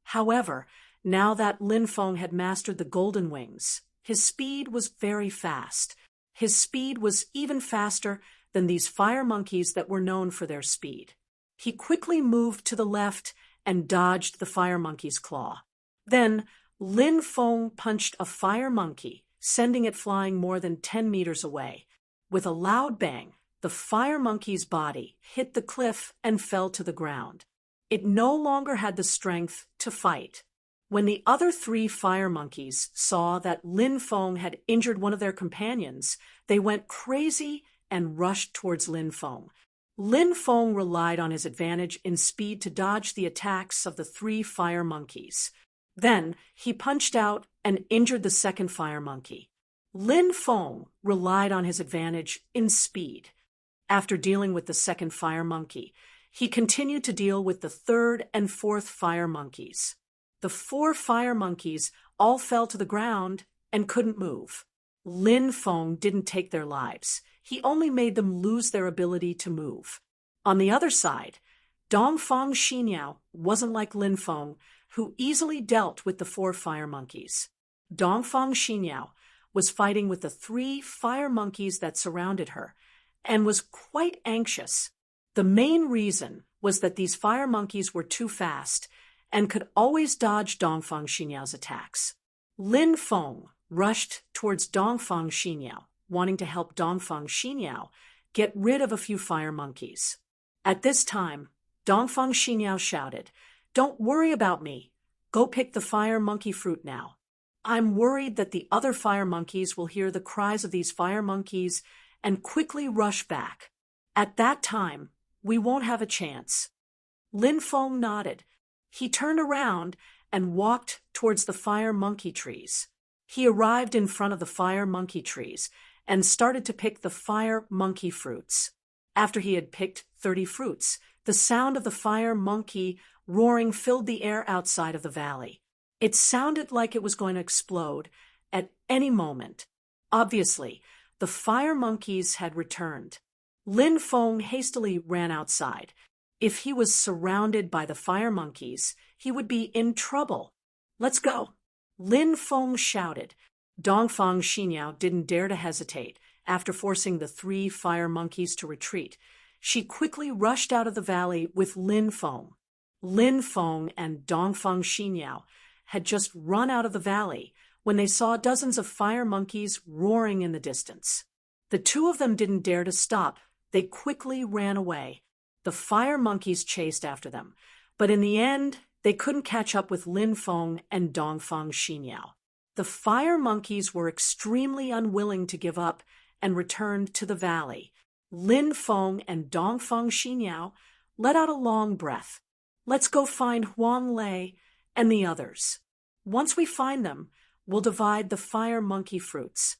However, now that Lin Feng had mastered the golden wings, his speed was very fast. His speed was even faster than these fire monkeys that were known for their speed. He quickly moved to the left and dodged the fire monkey's claw. Then, Lin Feng punched a fire monkey, sending it flying more than 10 meters away. With a loud bang, the fire monkey's body hit the cliff and fell to the ground. It no longer had the strength to fight. When the other 3 fire monkeys saw that Lin Feng had injured one of their companions, they went crazy and rushed towards Lin Feng. Lin Feng relied on his advantage in speed to dodge the attacks of the 3 fire monkeys. Then he punched out and injured the second fire monkey. Lin Feng relied on his advantage in speed. After dealing with the second fire monkey, he continued to deal with the third and fourth fire monkeys. The 4 fire monkeys all fell to the ground and couldn't move. Lin Feng didn't take their lives. He only made them lose their ability to move. On the other side, Dongfang Xinyao wasn't like Lin Feng, who easily dealt with the 4 fire monkeys. Dongfang Xinyao was fighting with the 3 fire monkeys that surrounded her and was quite anxious. The main reason was that these fire monkeys were too fast and could always dodge Dongfang Xinyao's attacks. Lin Feng rushed towards Dongfang Xinyao, wanting to help Dongfang Xinyao get rid of a few fire monkeys. At this time, Dongfang Xinyao shouted, "Don't worry about me. Go pick the fire monkey fruit now. I'm worried that the other fire monkeys will hear the cries of these fire monkeys and quickly rush back. At that time, we won't have a chance." Lin Feng nodded. He turned around and walked towards the fire monkey trees. He arrived in front of the fire monkey trees and started to pick the fire monkey fruits. After he had picked 30 fruits, the sound of the fire monkey roaring filled the air outside of the valley. It sounded like it was going to explode at any moment. Obviously, the fire monkeys had returned. Lin Feng hastily ran outside. If he was surrounded by the fire monkeys, he would be in trouble. "Let's go!" Lin Feng shouted. Dongfang Xinyao didn't dare to hesitate. After forcing the 3 fire monkeys to retreat, she quickly rushed out of the valley with Lin Feng. Lin Feng and Dongfang Xinyao had just run out of the valley when they saw dozens of fire monkeys roaring in the distance. The 2 of them didn't dare to stop. They quickly ran away. The fire monkeys chased after them, but in the end, they couldn't catch up with Lin Feng and Dongfang Xinyao. The fire monkeys were extremely unwilling to give up and returned to the valley. Lin Feng and Dongfang Xinyao let out a long breath. "Let's go find Huang Lei and the others. Once we find them, we'll divide the fire monkey fruits."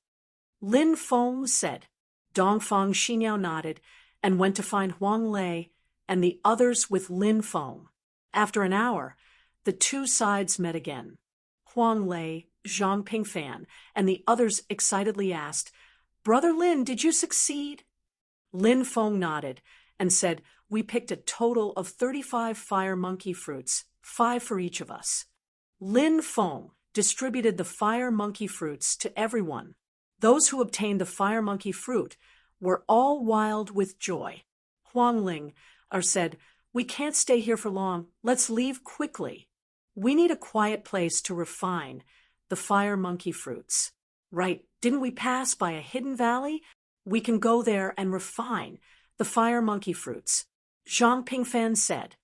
Lin Feng said. Dongfang Xinyao nodded and went to find Huang Lei and the others with Lin Feng. After an hour, the 2 sides met again. Huang Lei, Zhang Pingfan, and the others excitedly asked, "Brother Lin, did you succeed?" Lin Feng nodded and said, "We picked a total of 35 fire monkey fruits, 5 for each of us." Lin Feng distributed the fire monkey fruits to everyone. Those who obtained the fire monkey fruit were all wild with joy. Huang Ling said, "We can't stay here for long. Let's leave quickly. We need a quiet place to refine the fire monkey fruits." "Right, didn't we pass by a hidden valley? We can go there and refine the fire monkey fruits," Zhang Pingfan said.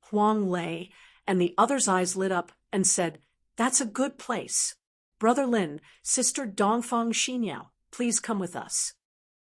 Huang Lei and the others' eyes lit up and said, "That's a good place. Brother Lin, Sister Dongfang Xinyao, please come with us."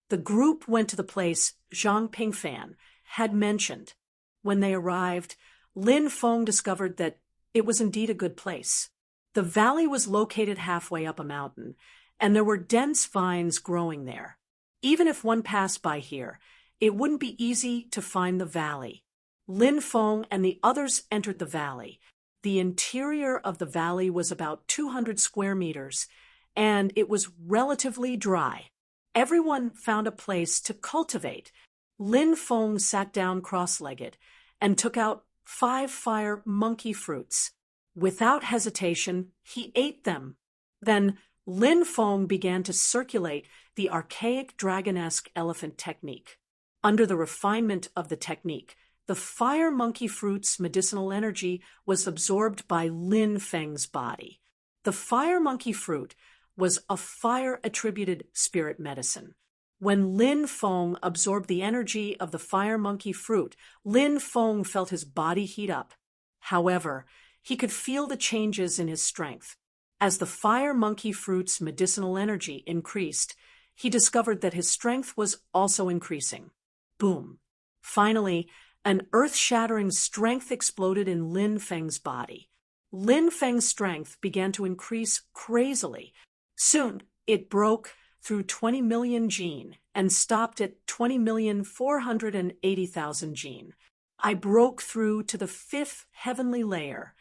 The group went to the place Zhang Pingfan had mentioned. When they arrived, Lin Feng discovered that it was indeed a good place. The valley was located halfway up a mountain, and there were dense vines growing there. Even if one passed by here, it wouldn't be easy to find the valley. Lin Feng and the others entered the valley. The interior of the valley was about 200 square meters, and it was relatively dry. Everyone found a place to cultivate. Lin Feng sat down cross-legged and took out 5 fire monkey fruits. Without hesitation, he ate them. Then Lin Feng began to circulate the archaic dragonesque elephant technique. Under the refinement of the technique, the fire monkey fruit's medicinal energy was absorbed by Lin Feng's body. The fire monkey fruit was a fire-attributed spirit medicine. When Lin Feng absorbed the energy of the fire monkey fruit, Lin Feng felt his body heat up. However, he could feel the changes in his strength. As the fire monkey fruit's medicinal energy increased, he discovered that his strength was also increasing. Boom. Finally, an earth-shattering strength exploded in Lin Feng's body. Lin Feng's strength began to increase crazily. Soon, it broke through 20 million gene and stopped at 20,480,000 gene. I broke through to the 5th heavenly layer.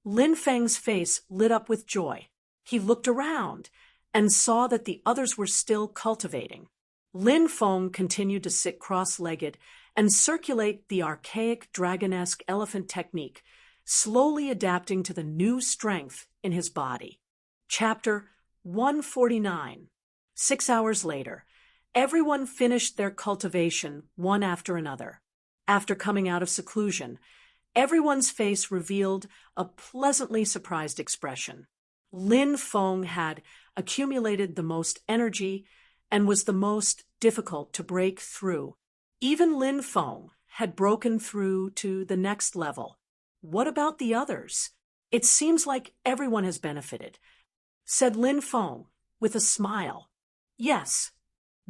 Lin Feng's face lit up with joy. He looked around and saw that the others were still cultivating. Lin Feng continued to sit cross-legged and circulate the archaic dragonesque elephant technique, slowly adapting to the new strength in his body. Chapter 149. 6 hours later, everyone finished their cultivation one after another. After coming out of seclusion, everyone's face revealed a pleasantly surprised expression. Lin Feng had accumulated the most energy and was the most difficult to break through. Even Lin Feng had broken through to the next level. What about the others? It seems like everyone has benefited, said Lin Feng with a smile. Yes.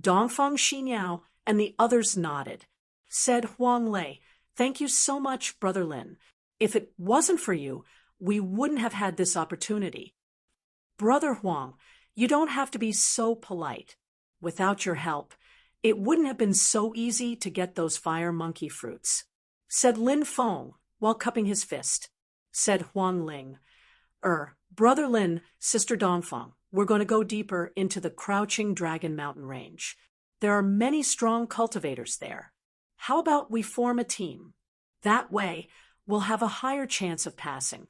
Dongfang Xinyao and the others nodded. Said Huang Lei, thank you so much, Brother Lin. If it wasn't for you, we wouldn't have had this opportunity. Brother Huang, you don't have to be so polite. Without your help, it wouldn't have been so easy to get those fire monkey fruits, said Lin Feng while cupping his fist. Said Huang Ling, Brother Lin, Sister Dongfang, we're going to go deeper into the Crouching Dragon Mountain Range. There are many strong cultivators there. How about we form a team? That way, we'll have a higher chance of passing.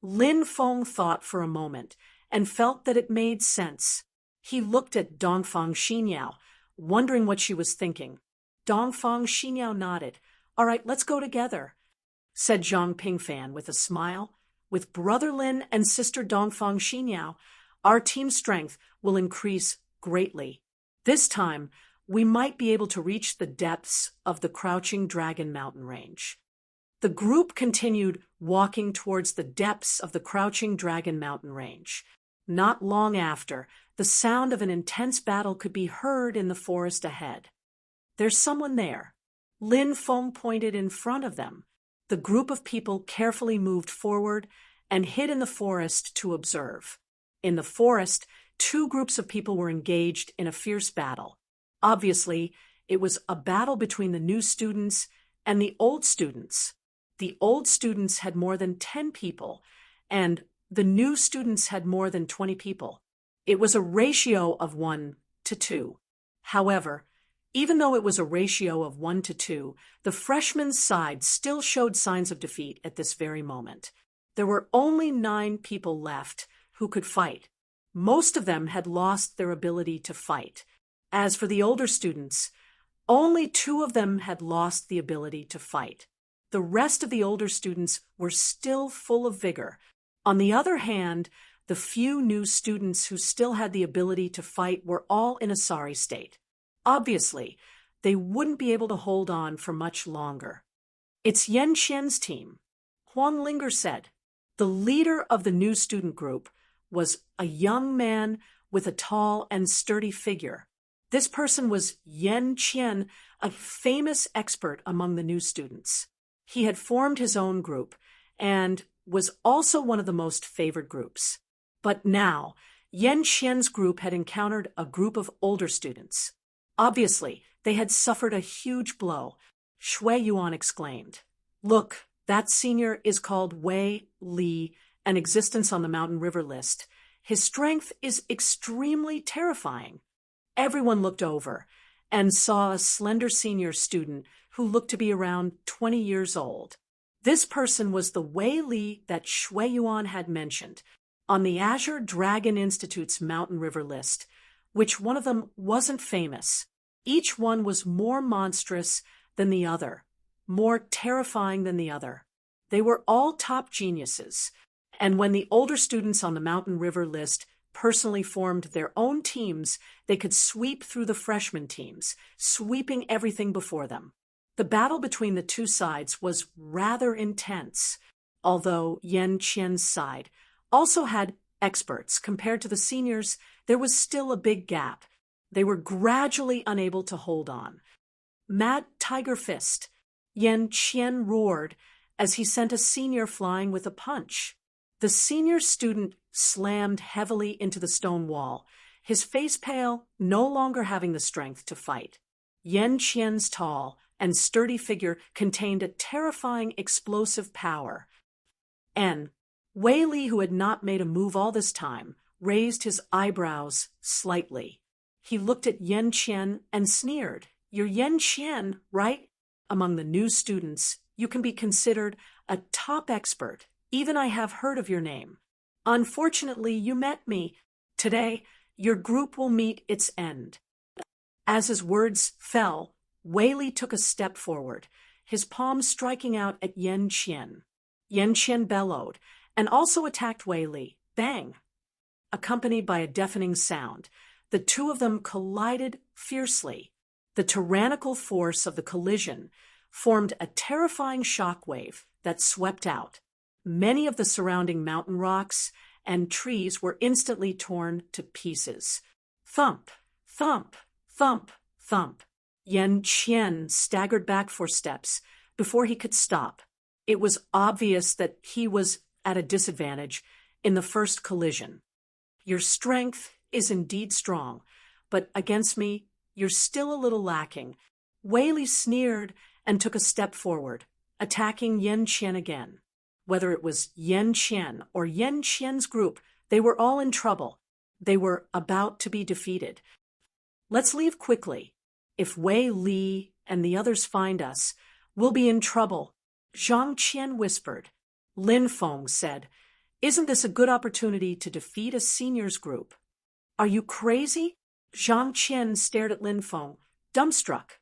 Lin Feng thought for a moment and felt that it made sense. He looked at Dongfang Xinyao, wondering what she was thinking. Dongfang Xinyao nodded. All right, let's go together, said Zhang Pingfan with a smile. With Brother Lin and Sister Dongfang Xinyao, our team strength will increase greatly. This time, we might be able to reach the depths of the Crouching Dragon Mountain Range. The group continued walking towards the depths of the Crouching Dragon Mountain Range. Not long after, the sound of an intense battle could be heard in the forest ahead. There's someone there. Lin Feng pointed in front of them. The group of people carefully moved forward and hid in the forest to observe. In the forest, 2 groups of people were engaged in a fierce battle. Obviously, it was a battle between the new students and the old students. The old students had more than 10 people, and the new students had more than 20 people. It was a ratio of 1 to 2. However, even though it was a ratio of 1 to 2, the freshmen's side still showed signs of defeat at this very moment. There were only 9 people left who could fight. Most of them had lost their ability to fight. As for the older students, only 2 of them had lost the ability to fight. The rest of the older students were still full of vigor. On the other hand, the few new students who still had the ability to fight were all in a sorry state. Obviously, they wouldn't be able to hold on for much longer. It's Yan Qian's team, Huang Linger said. The leader of the new student group was a young man with a tall and sturdy figure. This person was Yan Qian, a famous expert among the new students. He had formed his own group and was also one of the most favored groups. But now, Yan Qian's group had encountered a group of older students. Obviously, they had suffered a huge blow. Shui Yuan exclaimed, "Look, that senior is called Wei Li, an existence on the Mountain River list. His strength is extremely terrifying." Everyone looked over and saw a slender senior student who looked to be around 20 years old. This person was the Wei Li that Shui Yuan had mentioned on the Azure Dragon Institute's Mountain River list, which one of them wasn't famous. Each one was more monstrous than the other, more terrifying than the other. They were all top geniuses, And when the older students on the Mountain River list personally formed their own teams, they could sweep through the freshman teams, sweeping everything before them. The battle between the two sides was rather intense, although Yan Qian's side also had experts. Compared to the seniors, there was still a big gap. They were gradually unable to hold on. Mad Tiger Fist, Yan Qian roared as he sent a senior flying with a punch. The senior student slammed heavily into the stone wall, his face pale, no longer having the strength to fight. Yan Qian's tall and sturdy figure contained a terrifying explosive power. Wei Li, who had not made a move all this time, raised his eyebrows slightly. He looked at Yan Qian and sneered. "You're Yan Qian, right? Among the new students, you can be considered a top expert. Even I have heard of your name. Unfortunately, you met me. Today, your group will meet its end." As his words fell, Wei Li took a step forward, his palm striking out at Yan Qian. Yan Qian bellowed, and also attacked Wei Li. Bang! Accompanied by a deafening sound, the two of them collided fiercely. The tyrannical force of the collision formed a terrifying shockwave that swept out. Many of the surrounding mountain rocks and trees were instantly torn to pieces. Thump, thump, thump, thump. Yan Qian staggered back 4 steps before he could stop. It was obvious that he was at a disadvantage in the first collision. "Your strength is indeed strong, but against me, you're still a little lacking." Wei Li sneered and took a step forward, attacking Yan Qian again. Whether it was Yan Qian or Yan Qian's group, they were all in trouble. They were about to be defeated. "Let's leave quickly. If Wei Li and the others find us, we'll be in trouble," Zhang Qian whispered. Lin Feng said, "Isn't this a good opportunity to defeat a seniors group?" "Are you crazy?" Zhang Qian stared at Lin Feng, dumbstruck.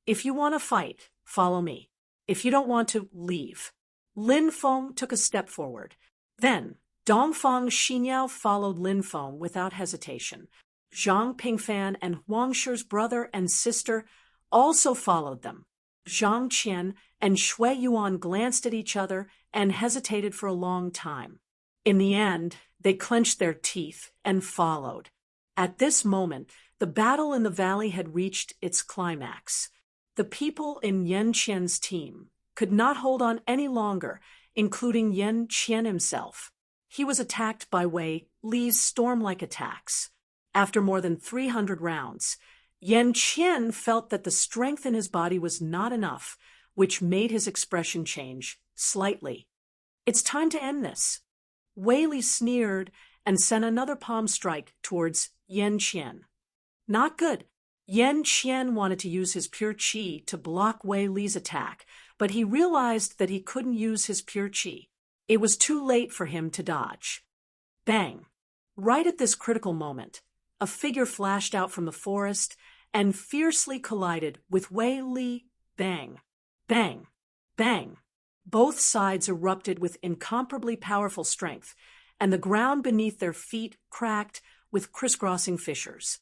"If you want to fight, follow me. If you don't want to, leave." Lin Feng took a step forward. Then, Dongfang Xinyao followed Lin Feng without hesitation. Zhang Pingfan and Huang Shi's brother and sister also followed them. Zhang Qian and Shui Yuan glanced at each other and hesitated for a long time. In the end, they clenched their teeth and followed. At this moment, the battle in the valley had reached its climax. The people in Yan Qian's team could not hold on any longer, including Yan Qian himself. He was attacked by Wei Li's storm-like attacks. After more than 300 rounds, Yan Qian felt that the strength in his body was not enough, which made his expression change slightly. "It's time to end this." Wei Li sneered and sent another palm strike towards Yan Qian. Not good. Yan Qian wanted to use his pure qi to block Wei Li's attack, but he realized that he couldn't use his pure qi. It was too late for him to dodge. Bang! Right at this critical moment, a figure flashed out from the forest and fiercely collided with Wei Li. Bang! Bang! Bang! Both sides erupted with incomparably powerful strength, and the ground beneath their feet cracked with crisscrossing fissures.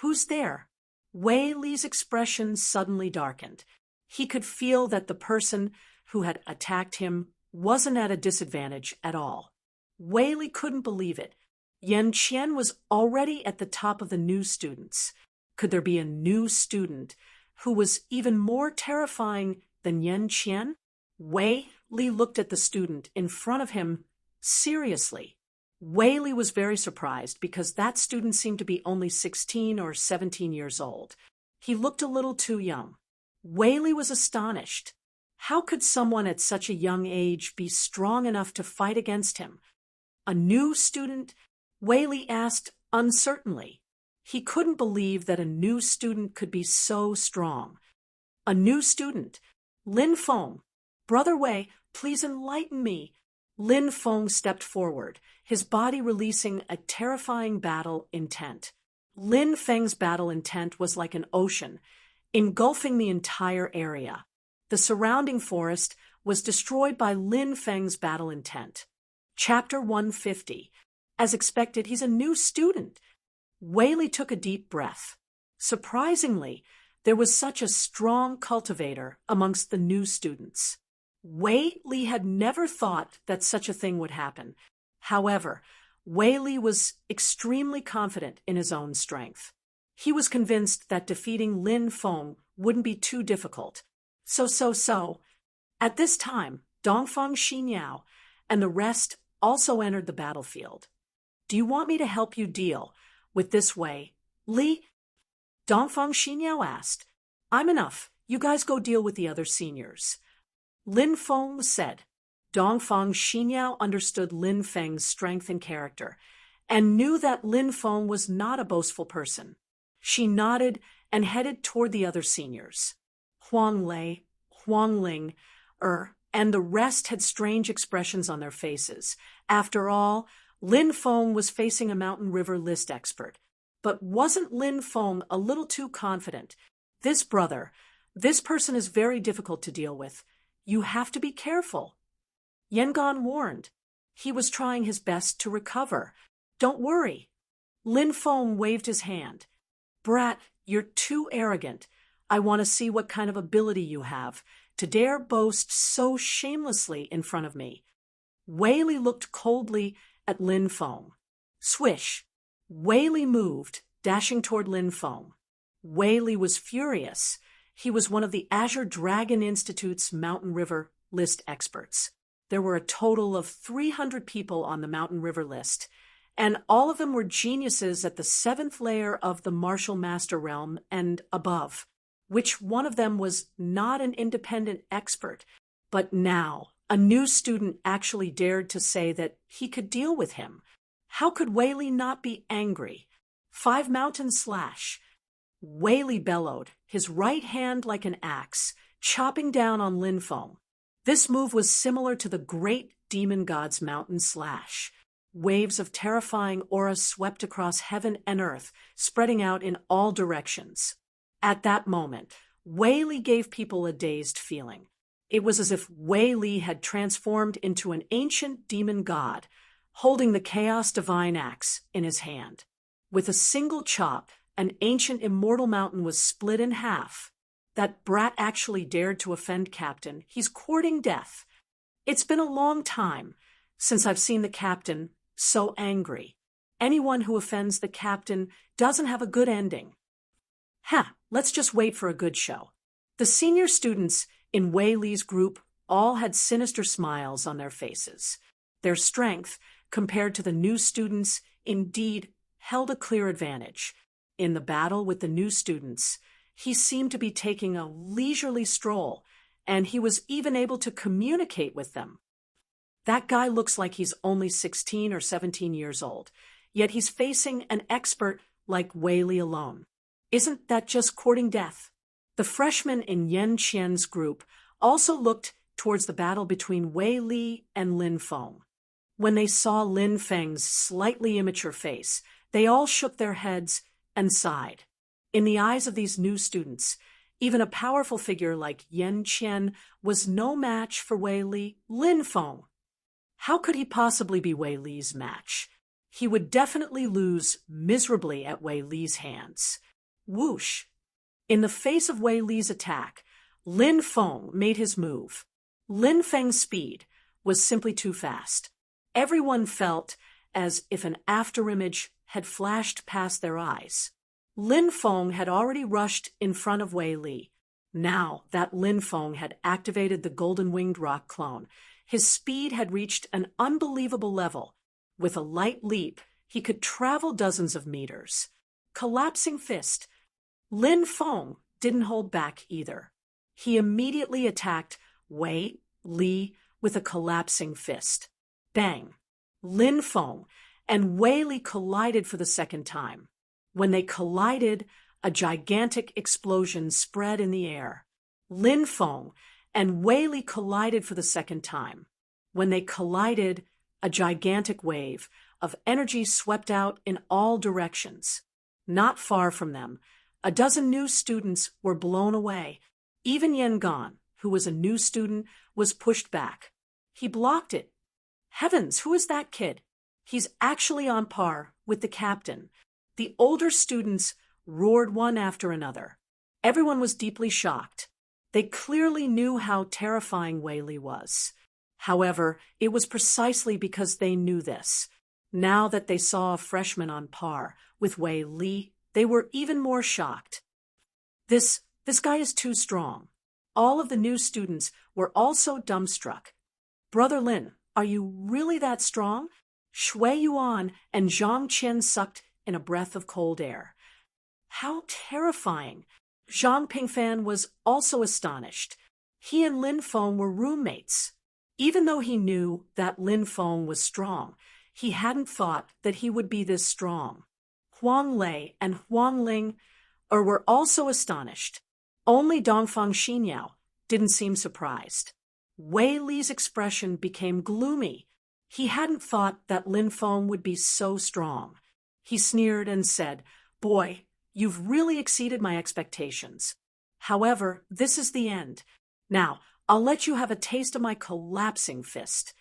"Who's there?" Wei Li's expression suddenly darkened. He could feel that the person who had attacked him wasn't at a disadvantage at all. Wei Li couldn't believe it. Yan Qian was already at the top of the new students. Could there be a new student who was even more terrifying than Yan Qian? Wei Li looked at the student in front of him seriously. Wei Li was very surprised because that student seemed to be only 16 or 17 years old. He looked a little too young. Wei Li was astonished. How could someone at such a young age be strong enough to fight against him? A new student? Wei Li asked uncertainly. He couldn't believe that a new student could be so strong. A new student. Lin Feng. "Brother Wei, please enlighten me." Lin Feng stepped forward, his body releasing a terrifying battle intent. Lin Feng's battle intent was like an ocean, engulfing the entire area. The surrounding forest was destroyed by Lin Feng's battle intent. Chapter 150. As expected, he's a new student. Wei Li took a deep breath. Surprisingly, there was such a strong cultivator amongst the new students. Wei Li had never thought that such a thing would happen. However, Wei Li was extremely confident in his own strength. He was convinced that defeating Lin Feng wouldn't be too difficult. So. At this time, Dongfang Xinyao and the rest also entered the battlefield. Do you want me to help you deal with this Wei Li? Dongfang Xinyao asked. I'm enough. You guys go deal with the other seniors. Lin Feng said. Dongfang Xinyao understood Lin Feng's strength and character, and knew that Lin Feng was not a boastful person. She nodded and headed toward the other seniors. Huang Lei, Huang Ling, and the rest had strange expressions on their faces. After all, Lin Feng was facing a mountain river list expert. But wasn't Lin Feng a little too confident? This person is very difficult to deal with. You have to be careful. Yangon warned. He was trying his best to recover. Don't worry. Lin Feng waved his hand. Brat, you're too arrogant. I want to see what kind of ability you have to dare boast so shamelessly in front of me. Wei Li looked coldly at Lin Feng. Swish. Wei Li moved, dashing toward Lin Feng. Wei Li was furious. He was one of the Azure Dragon Institute's Mountain River list experts. There were a total of 300 people on the Mountain River list, and all of them were geniuses at the 7th layer of the Martial Master Realm and above. Which one of them was not an independent expert? But now, a new student actually dared to say that he could deal with him. How could Wei Li not be angry? 5 mountain slash. Wei Li bellowed, his right hand like an axe, chopping down on Lin Feng. This move was similar to the great demon god's mountain slash. Waves of terrifying aura swept across heaven and earth, spreading out in all directions. At that moment, Wei Li gave people a dazed feeling. It was as if Wei Li had transformed into an ancient demon god, holding the Chaos Divine Axe in his hand. With a single chop, an ancient immortal mountain was split in half. That brat actually dared to offend Captain. He's courting death. It's been a long time since I've seen the Captain so angry. Anyone who offends the Captain doesn't have a good ending. Let's just wait for a good show. The senior students in Wei Li's group all had sinister smiles on their faces. Their strength, compared to the new students, indeed held a clear advantage. In the battle with the new students, he seemed to be taking a leisurely stroll, and he was even able to communicate with them. That guy looks like he's only 16 or 17 years old, yet he's facing an expert like Wei Li alone. Isn't that just courting death? The freshmen in Yan Qian's group also looked towards the battle between Wei Li and Lin Feng. When they saw Lin Feng's slightly immature face, they all shook their heads and sighed. In the eyes of these new students, even a powerful figure like Yan Qian was no match for Wei Li. Lin Feng. How could he possibly be Wei Li's match? He would definitely lose miserably at Wei Li's hands. Whoosh! In the face of Wei Li's attack, Lin Feng made his move. Lin Feng's speed was simply too fast. Everyone felt as if an afterimage had flashed past their eyes. Lin Feng had already rushed in front of Wei Li. Now that Lin Feng had activated the golden-winged rock clone, his speed had reached an unbelievable level. With a light leap, he could travel dozens of meters. Collapsing fist. Lin Feng didn't hold back either. He immediately attacked Wei Li with a collapsing fist. Bang! Lin Feng and Wei Li collided for the second time. When they collided, a gigantic explosion spread in the air. Lin Feng and Wei Li collided for the second time. When they collided, a gigantic wave of energy swept out in all directions. Not far from them, a dozen new students were blown away. Even Yangon, who was a new student, was pushed back. He blocked it. Heavens, who is that kid? He's actually on par with the captain. The older students roared one after another. Everyone was deeply shocked. They clearly knew how terrifying Wei Li was. However, it was precisely because they knew this. Now that they saw a freshman on par with Wei Li, they were even more shocked. This guy is too strong. All of the new students were also dumbstruck. Brother Lin, are you really that strong? Shui Yuan and Zhang Qian sucked in a breath of cold air. How terrifying! Zhang Pingfan was also astonished. He and Lin Feng were roommates. Even though he knew that Lin Feng was strong, he hadn't thought that he would be this strong. Huang Lei and Huang Ling were also astonished. Only Dongfang Xinyao didn't seem surprised. Wei Li's expression became gloomy. He hadn't thought that Lin Feng would be so strong. He sneered and said, "Boy, you've really exceeded my expectations. However, this is the end. Now, I'll let you have a taste of my collapsing fist."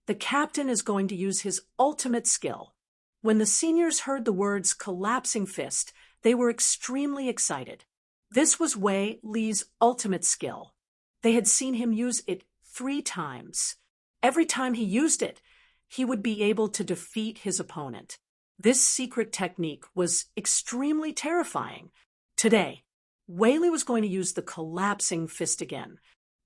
The captain is going to use his ultimate skill. When the seniors heard the words collapsing fist, they were extremely excited. This was Wei Li's ultimate skill. They had seen him use it 3 times. Every time he used it, he would be able to defeat his opponent. This secret technique was extremely terrifying. Today, Wei Li was going to use the collapsing fist again.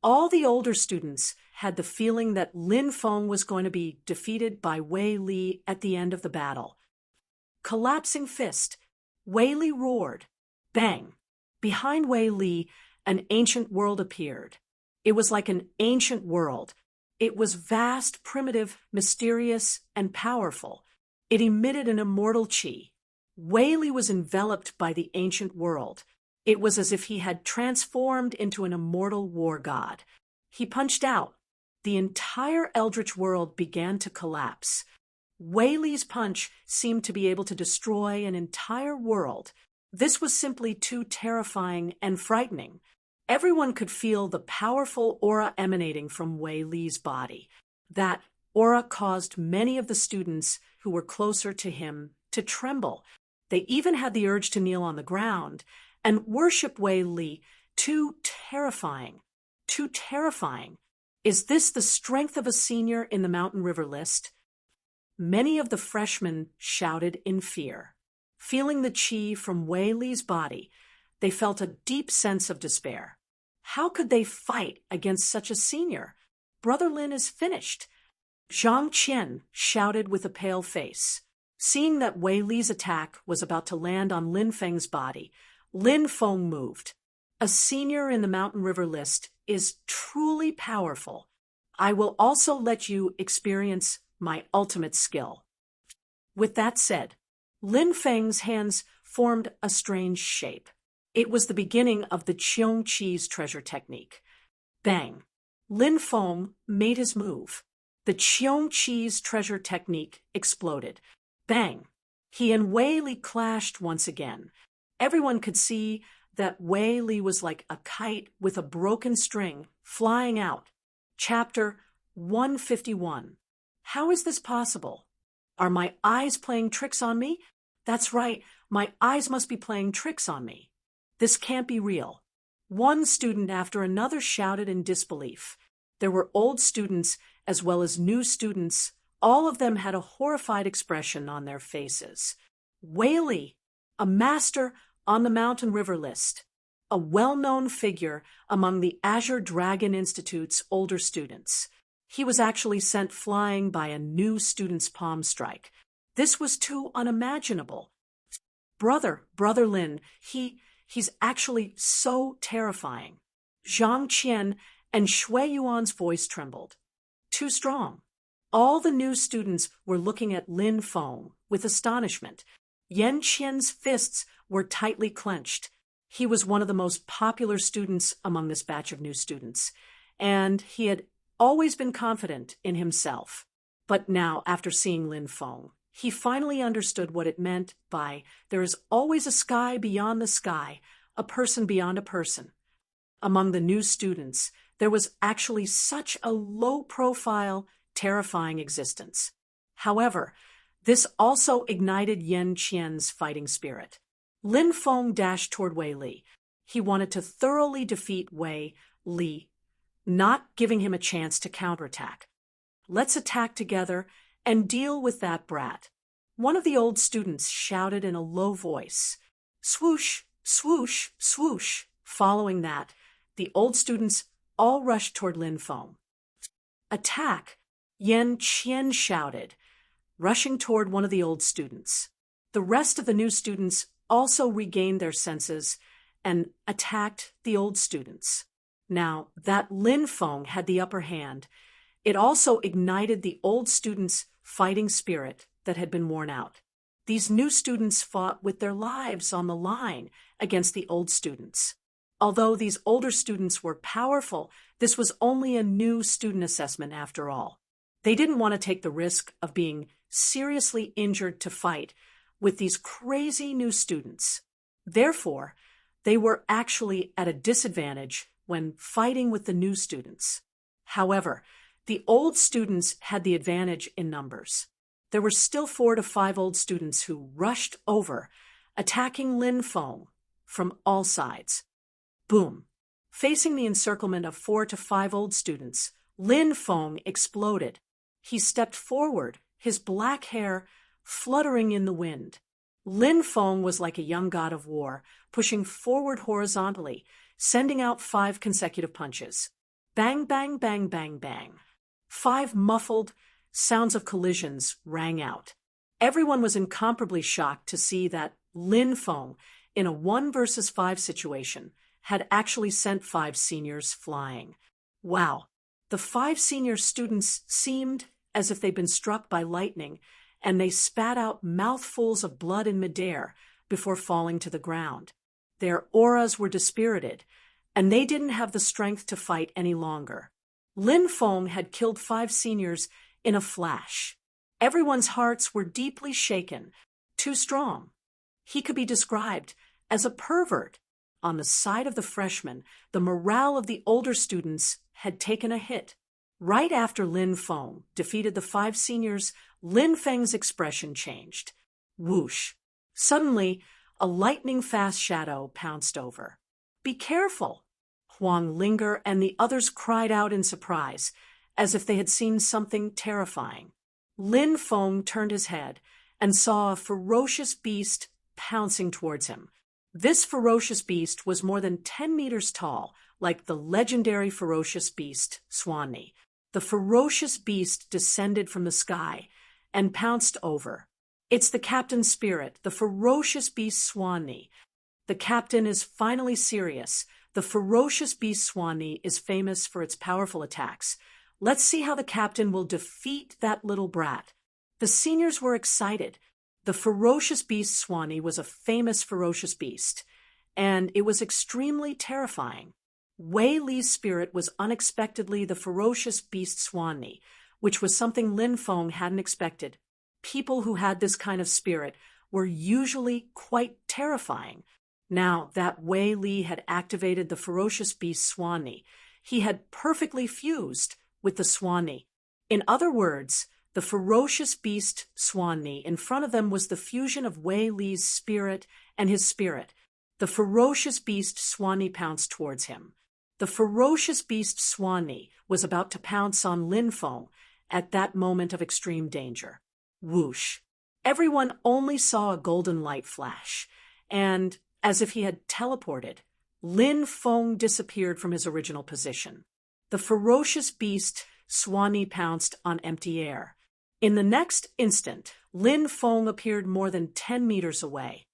All the older students had the feeling that Lin Feng was going to be defeated by Wei Li at the end of the battle. Collapsing fist. Wei Li roared. Bang! Behind Wei Li, an ancient world appeared. It was like an ancient world. It was vast, primitive, mysterious, and powerful. It emitted an immortal qi. Wei Li was enveloped by the ancient world. It was as if he had transformed into an immortal war god. He punched out. The entire eldritch world began to collapse. Wei Li's punch seemed to be able to destroy an entire world. This was simply too terrifying and frightening. Everyone could feel the powerful aura emanating from Wei Li's body. That aura caused many of the students who were closer to him to tremble. They even had the urge to kneel on the ground and worship Wei Li. Too terrifying. Too terrifying. Is this the strength of a senior in the Mountain River list? Many of the freshmen shouted in fear. Feeling the qi from Wei Li's body, they felt a deep sense of despair. How could they fight against such a senior? Brother Lin is finished. Zhang Qian shouted with a pale face. Seeing that Wei Li's attack was about to land on Lin Feng's body, Lin Feng moved. A senior in the Mountain River list is truly powerful. I will also let you experience my ultimate skill. With that said, Lin Feng's hands formed a strange shape. It was the beginning of the Qiong Qi's treasure technique. Bang! Lin Feng made his move. The Qiong Qi's treasure technique exploded. Bang! He and Wei Li clashed once again. Everyone could see that Wei Li was like a kite with a broken string flying out. Chapter 151. How is this possible? Are my eyes playing tricks on me? That's right, my eyes must be playing tricks on me. This can't be real. One student after another shouted in disbelief. There were old students as well as new students. All of them had a horrified expression on their faces. Wei Li, a master on the Mountain River list, a well-known figure among the Azure Dragon Institute's older students. He was actually sent flying by a new student's palm strike. This was too unimaginable. Brother Lin, he's actually so terrifying. Zhang Qian and Shui Yuan's voice trembled. Too strong. All the new students were looking at Lin Feng with astonishment. Yan Qian's fists were tightly clenched. He was one of the most popular students among this batch of new students, and he had always been confident in himself. But now, after seeing Lin Feng, he finally understood what it meant by there is always a sky beyond the sky, a person beyond a person. Among the new students, there was actually such a low-profile, terrifying existence. However, this also ignited Yan Qian's fighting spirit. Lin Feng dashed toward Wei Li. He wanted to thoroughly defeat Wei Li, not giving him a chance to counterattack. "Let's attack together and deal with that brat," one of the old students shouted in a low voice. Swoosh, swoosh, swoosh. Following that, the old students all rushed toward Lin Feng. "Attack!" Yan Qian shouted, rushing toward one of the old students. The rest of the new students also regained their senses and attacked the old students. Now that Lin Feng had the upper hand, it also ignited the old students' fighting spirit that had been worn out. These new students fought with their lives on the line against the old students. Although these older students were powerful, this was only a new student assessment after all. They didn't want to take the risk of being seriously injured to fight with these crazy new students. Therefore, they were actually at a disadvantage when fighting with the new students. However, the old students had the advantage in numbers. There were still 4 to 5 old students who rushed over, attacking Lin Feng from all sides. Boom! Facing the encirclement of 4 to 5 old students, Lin Feng exploded. He stepped forward, his black hair fluttering in the wind. Lin Feng was like a young god of war, pushing forward horizontally, sending out 5 consecutive punches. Bang, bang, bang, bang, bang. 5 muffled sounds of collisions rang out. Everyone was incomparably shocked to see that Lin Feng, in a 1 versus 5 situation, had actually sent 5 seniors flying. Wow! The 5 senior students seemed as if they'd been struck by lightning, and they spat out mouthfuls of blood in midair before falling to the ground. Their auras were dispirited, and they didn't have the strength to fight any longer. Lin Feng had killed 5 seniors in a flash. Everyone's hearts were deeply shaken, too strong. He could be described as a pervert. On the side of the freshmen, the morale of the older students had taken a hit. Right after Lin Feng defeated the 5 seniors, Lin Feng's expression changed. Whoosh! Suddenly, a lightning-fast shadow pounced over. "Be careful!" Huang Linger and the others cried out in surprise, as if they had seen something terrifying. Lin Feng turned his head and saw a ferocious beast pouncing towards him. This ferocious beast was more than 10 meters tall, like the legendary ferocious beast, Swanee. The ferocious beast descended from the sky and pounced over. It's the captain's spirit, the ferocious beast Swanee. The captain is finally serious. The ferocious beast Swanee is famous for its powerful attacks. Let's see how the captain will defeat that little brat. The seniors were excited. The ferocious beast Swanee was a famous ferocious beast, and it was extremely terrifying. Wei Li's spirit was unexpectedly the ferocious beast Swanee, which was something Lin Feng hadn't expected. People who had this kind of spirit were usually quite terrifying. Now that Wei Li had activated the ferocious beast Swanee, he had perfectly fused with the Swanee. In other words, the ferocious beast Swanee in front of them was the fusion of Wei Li's spirit and his spirit. The ferocious beast Swanee pounced towards him. The ferocious beast Swanee was about to pounce on Lin Feng at that moment of extreme danger. Whoosh! Everyone only saw a golden light flash, and, as if he had teleported, Lin Feng disappeared from his original position. The ferocious beast Swanee pounced on empty air. In the next instant, Lin Feng appeared more than 10 meters away.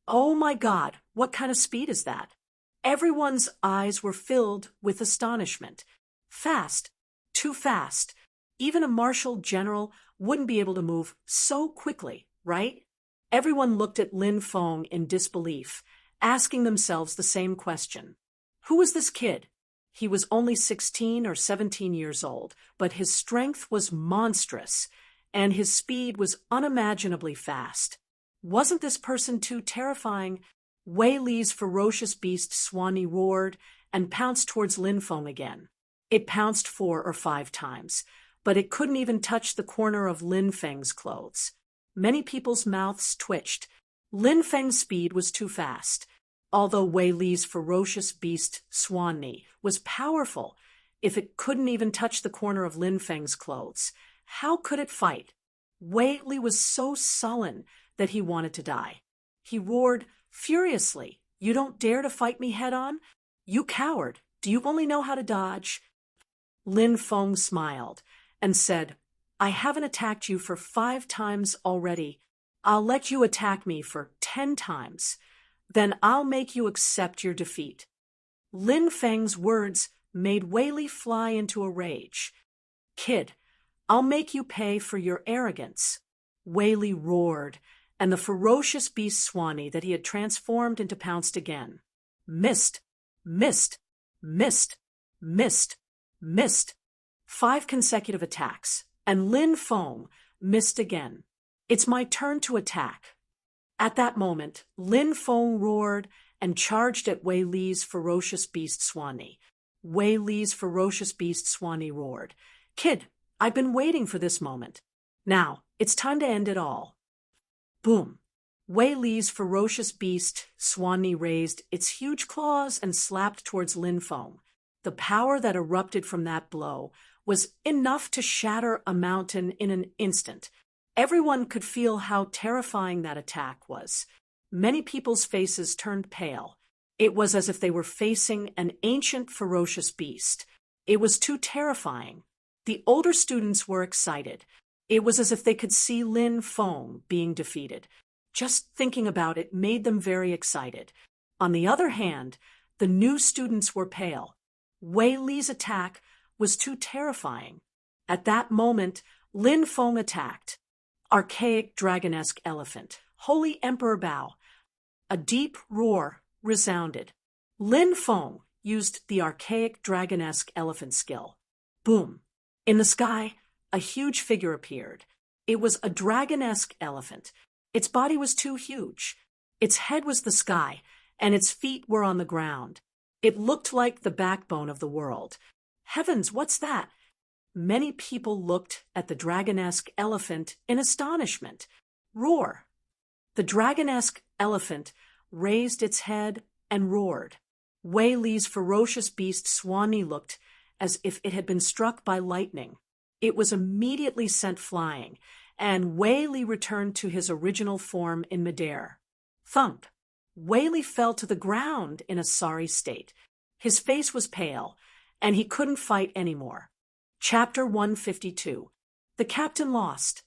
Oh my God, what kind of speed is that? Everyone's eyes were filled with astonishment. Fast, too fast. Even a martial general wouldn't be able to move so quickly, right? Everyone looked at Lin Feng in disbelief, asking themselves the same question. Who was this kid? He was only 16 or 17 years old, but his strength was monstrous, and his speed was unimaginably fast. Wasn't this person too terrifying? Wei Li's ferocious beast Swanee roared and pounced towards Lin Feng again. It pounced 4 or 5 times. but it couldn't even touch the corner of Lin Feng's clothes. Many people's mouths twitched. Lin Feng's speed was too fast. Although Wei Li's ferocious beast, Swan Ni, was powerful, if it couldn't even touch the corner of Lin Feng's clothes, how could it fight? Wei Li was so sullen that he wanted to die. He roared furiously, "You don't dare to fight me head-on? You coward! Do you only know how to dodge?" Lin Feng smiled and said, "I haven't attacked you for 5 times already. I'll let you attack me for 10 times. Then I'll make you accept your defeat." Lin Feng's words made Wei Li fly into a rage. "Kid, I'll make you pay for your arrogance." Wei Li roared, and the ferocious beast Swanee that he had transformed into pounced again. Missed, missed, missed, missed, missed. 5 consecutive attacks, and Lin Feng missed again. "It's my turn to attack." At that moment, Lin Feng roared and charged at Wei Li's ferocious beast Swanee. Wei Li's ferocious beast Swanee roared, "Kid, I've been waiting for this moment. Now, it's time to end it all." Boom! Wei Li's ferocious beast Swanee raised its huge claws and slapped towards Lin Feng. The power that erupted from that blow was enough to shatter a mountain in an instant. Everyone could feel how terrifying that attack was. Many people's faces turned pale. It was as if they were facing an ancient ferocious beast. It was too terrifying. The older students were excited. It was as if they could see Lin Feng being defeated. Just thinking about it made them very excited. On the other hand, the new students were pale. Wei Li's attack was too terrifying. At that moment, Lin Feng attacked. Archaic dragonesque elephant. Holy Emperor Bao. A deep roar resounded. Lin Feng used the archaic dragonesque elephant skill. Boom! In the sky, a huge figure appeared. It was a dragonesque elephant. Its body was too huge. Its head was the sky, and its feet were on the ground. It looked like the backbone of the world. Heavens, what's that? Many people looked at the dragonesque elephant in astonishment. Roar! The dragonesque elephant raised its head and roared. Wei Li's ferocious beast Swanee looked as if it had been struck by lightning. It was immediately sent flying, and Wei Li returned to his original form in midair. Thump! Wei Li fell to the ground in a sorry state. His face was pale, and he couldn't fight anymore. Chapter 152. The captain lost.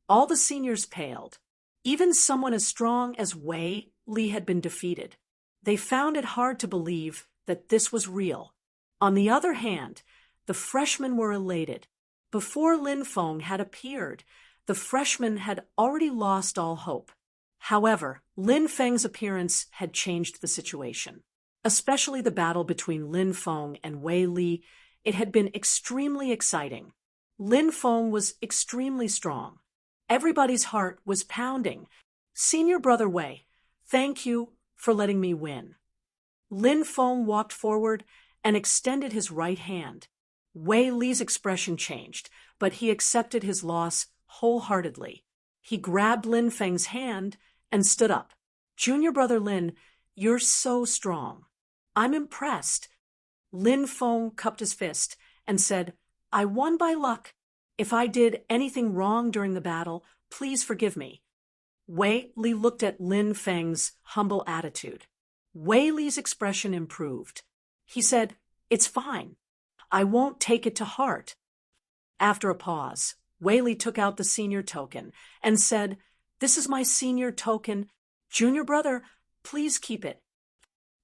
All the seniors paled. Even someone as strong as Wei Li had been defeated. They found it hard to believe that this was real. On the other hand, the freshmen were elated. Before Lin Feng had appeared, the freshmen had already lost all hope. However, Lin Feng's appearance had changed the situation. Especially the battle between Lin Feng and Wei Li, it had been extremely exciting. Lin Feng was extremely strong. Everybody's heart was pounding. "Senior brother Wei, thank you for letting me win." Lin Feng walked forward and extended his right hand. Wei Li's expression changed, but he accepted his loss wholeheartedly. He grabbed Lin Feng's hand and stood up. "Junior brother Lin, you're so strong. I'm impressed." Lin Feng cupped his fist and said, "I won by luck. If I did anything wrong during the battle, please forgive me." Wei Li looked at Lin Feng's humble attitude. Wei Li's expression improved. He said, "It's fine. I won't take it to heart." After a pause, Wei Li took out the senior token and said, "This is my senior token. Junior brother, please keep it."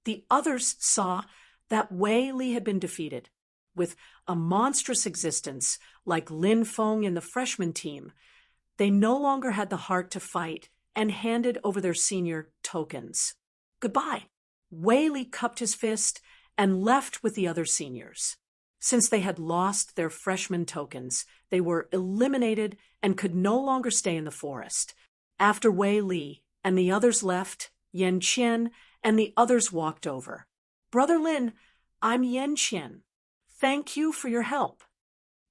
The others saw that Wei Li had been defeated. With a monstrous existence like Lin Feng in the freshman team, they no longer had the heart to fight and handed over their senior tokens. Goodbye. Wei Li cupped his fist and left with the other seniors. Since they had lost their freshman tokens, they were eliminated and could no longer stay in the forest. After Wei Li and the others left, Yan Qian and the others walked over. "Brother Lin, I'm Yan Qian. Thank you for your help."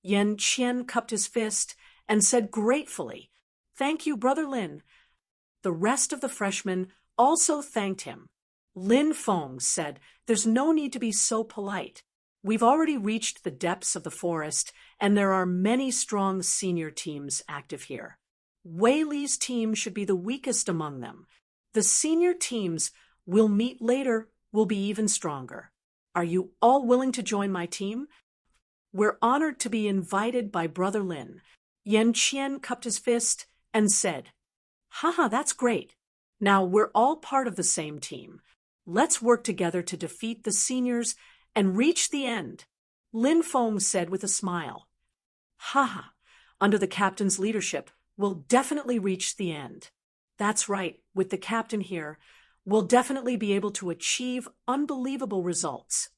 Yan Qian cupped his fist and said gratefully, "Thank you, Brother Lin." The rest of the freshmen also thanked him. Lin Feng said, "There's no need to be so polite. We've already reached the depths of the forest, and there are many strong senior teams active here. Wei Li's team should be the weakest among them. The senior teams we'll meet later will be even stronger. Are you all willing to join my team? We're honored to be invited by Brother Lin." Yan Qian cupped his fist and said, "Haha, that's great. Now we're all part of the same team. Let's work together to defeat the seniors and reach the end." Lin Feng said with a smile, "Haha, under the captain's leadership, we'll definitely reach the end. That's right, with the captain here, we'll definitely be able to achieve unbelievable results."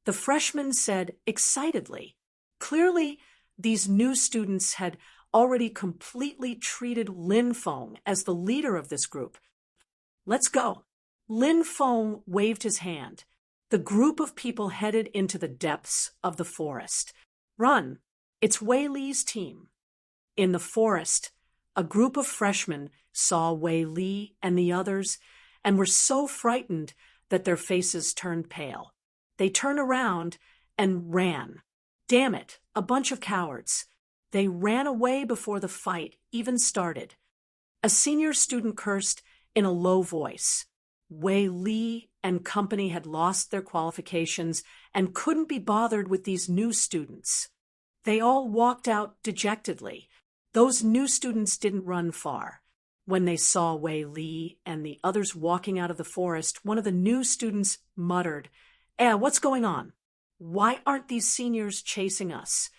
The freshmen said excitedly. Clearly, these new students had already completely treated Lin Feng as the leader of this group. "Let's go." Lin Feng waved his hand. The group of people headed into the depths of the forest. "Run! It's Wei Li's team." In the forest, a group of freshmen saw Wei Li and the others and were so frightened that their faces turned pale. They turned around and ran. Damn it, a bunch of cowards. They ran away before the fight even started. A senior student cursed in a low voice. Wei Li and company had lost their qualifications and couldn't be bothered with these new students. They all walked out dejectedly. Those new students didn't run far. When they saw Wei Li and the others walking out of the forest, one of the new students muttered, what's going on? Why aren't these seniors chasing us?"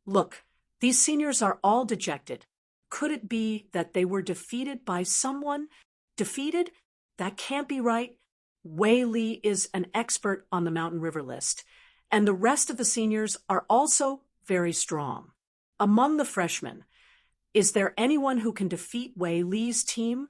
"Look, these seniors are all dejected. Could it be that they were defeated by someone? Defeated? That can't be right. Wei Li is an expert on the Mountain River list, and the rest of the seniors are also very strong. Among the freshmen, is there anyone who can defeat Wei Li's team?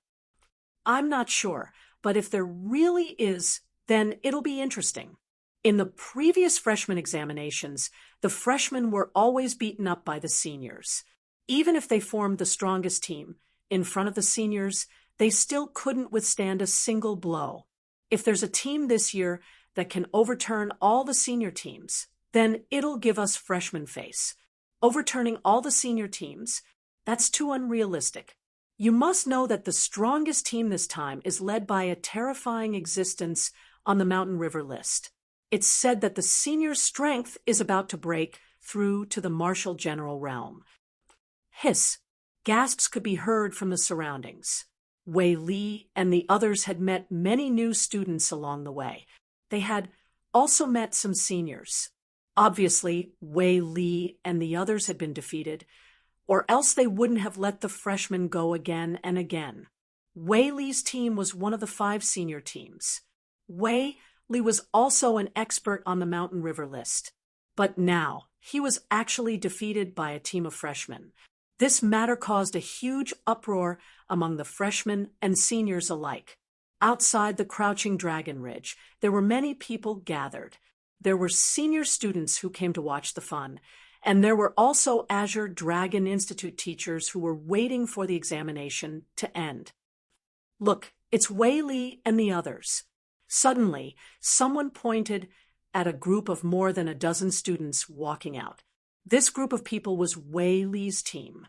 I'm not sure, but if there really is, then it'll be interesting. In the previous freshman examinations, the freshmen were always beaten up by the seniors. Even if they formed the strongest team in front of the seniors, they still couldn't withstand a single blow. If there's a team this year that can overturn all the senior teams, then it'll give us freshman face. Overturning all the senior teams, that's too unrealistic. You must know that the strongest team this time is led by a terrifying existence on the Mountain River list. It's said that the senior strength is about to break through to the martial general realm." Hiss! Gasps could be heard from the surroundings. Wei Li and the others had met many new students along the way. They had also met some seniors. Obviously, Wei Li and the others had been defeated, or else they wouldn't have let the freshmen go again and again. Wei Li's team was one of the 5 senior teams. Wei Li was also an expert on the Mountain River list. But now, he was actually defeated by a team of freshmen. This matter caused a huge uproar among the freshmen and seniors alike. Outside the Crouching Dragon Ridge, there were many people gathered. There were senior students who came to watch the fun, and there were also Azure Dragon Institute teachers who were waiting for the examination to end. "Look, it's Wei Li and the others." Suddenly, someone pointed at a group of more than a dozen students walking out. This group of people was Wei Li's team.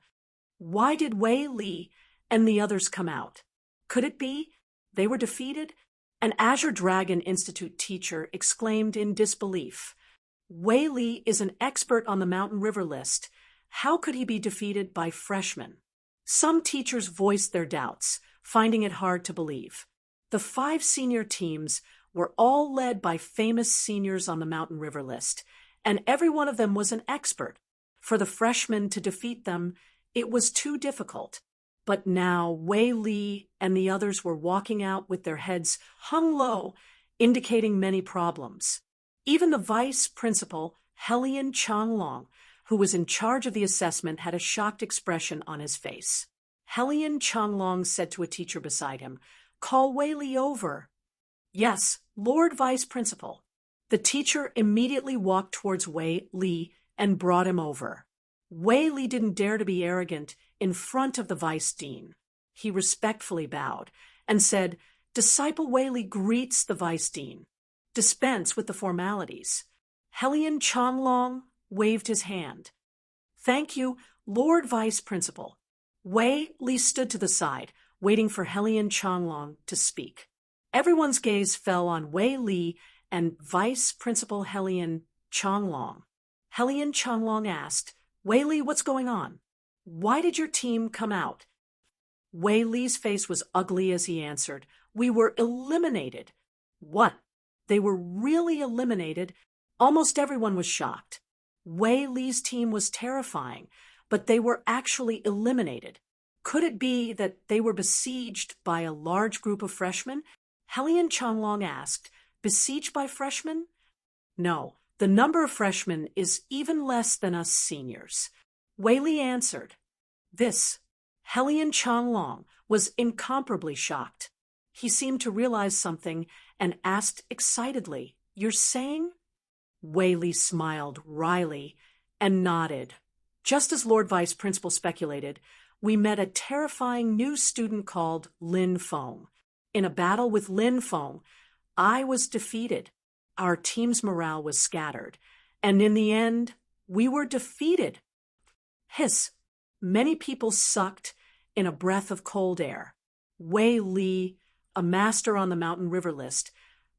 Why did Wei Li and the others come out? Could it be they were defeated? An Azure Dragon Institute teacher exclaimed in disbelief. Wei Li is an expert on the Mountain River list. How could he be defeated by freshmen? Some teachers voiced their doubts, finding it hard to believe. The 5 senior teams were all led by famous seniors on the Mountain River list, and every one of them was an expert. For the freshmen to defeat them, it was too difficult. But now Wei Li and the others were walking out with their heads hung low, indicating many problems. Even the vice principal, Helian Changlong, who was in charge of the assessment, had a shocked expression on his face. Helian Changlong said to a teacher beside him, "Call Wei Li over." "Yes, Lord Vice Principal." The teacher immediately walked towards Wei Li and brought him over. Wei Li didn't dare to be arrogant in front of the vice dean. He respectfully bowed and said, "Disciple Wei Li greets the vice dean. Dispense with the formalities." Helian Changlong waved his hand. "Thank you, Lord Vice Principal." Wei Li stood to the side, waiting for Helian Changlong to speak. Everyone's gaze fell on Wei Li and Vice Principal Helian Changlong. Helian Changlong asked, "Wei Li, what's going on? Why did your team come out?" Wei Li's face was ugly as he answered, "We were eliminated." What? They were really eliminated? Almost everyone was shocked. Wei Li's team was terrifying, but they were actually eliminated. Could it be that they were besieged by a large group of freshmen? Helian Changlong asked, "Besieged by freshmen?" "No, the number of freshmen is even less than us seniors." Wei Li answered. This, Helian Changlong was incomparably shocked. He seemed to realize something and asked excitedly, "You're saying?" Wei Li smiled wryly and nodded. Just as Lord Vice Principal speculated, we met a terrifying new student called Lin Feng. In a battle with Lin Feng, I was defeated. Our team's morale was scattered, and in the end, we were defeated. Hiss! Many people sucked in a breath of cold air. Wei Li, a master on the Mountain River list,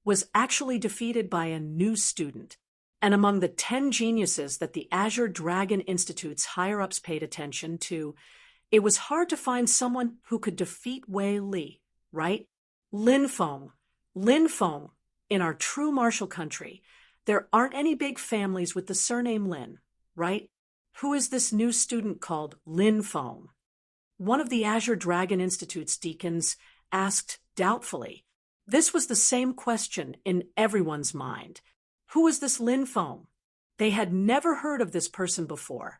was actually defeated by a new student. And among the 10 geniuses that the Azure Dragon Institute's higher-ups paid attention to, it was hard to find someone who could defeat Wei Li, right? Lin Feng. In our true martial country, there aren't any big families with the surname Lin, right? Who is this new student called Lin Feng? One of the Azure Dragon Institute's deacons asked doubtfully. This was the same question in everyone's mind. Who is this Lin Feng? They had never heard of this person before.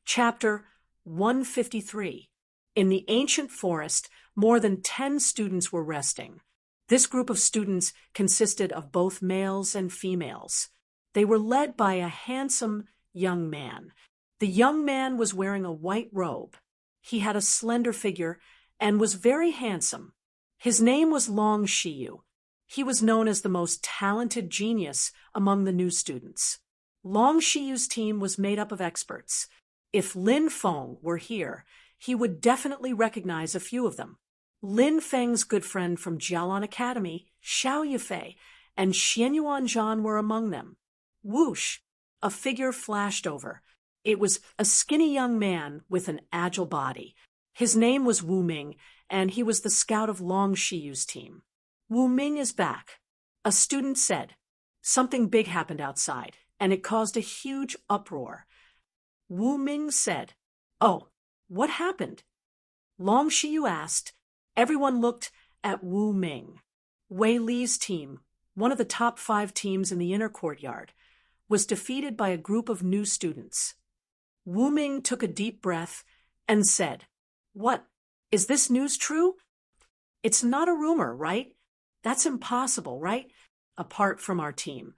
Chapter 153. In the ancient forest, more than 10 students were resting. This group of students consisted of both males and females. They were led by a handsome young man. The young man was wearing a white robe. He had a slender figure and was very handsome. His name was Long Shiyu. He was known as the most talented genius among the new students. Long Shiyu's team was made up of experts. If Lin Feng were here, he would definitely recognize a few of them. Lin Feng's good friend from Jialan Academy, Xiao Yifei, and Xianyuan Zhan were among them. Whoosh! A figure flashed over. It was a skinny young man with an agile body. His name was Wu Ming, and he was the scout of Long Shiyu's team. "Wu Ming is back," a student said. Something big happened outside, and it caused a huge uproar. Wu Ming said, "Oh, what happened?" Long Shiyu asked. Everyone looked at Wu Ming. Wei Li's team, one of the top 5 teams in the inner courtyard, was defeated by a group of new students. Wu Ming took a deep breath and said, "What? Is this news true? It's not a rumor, right? That's impossible, right? Apart from our team.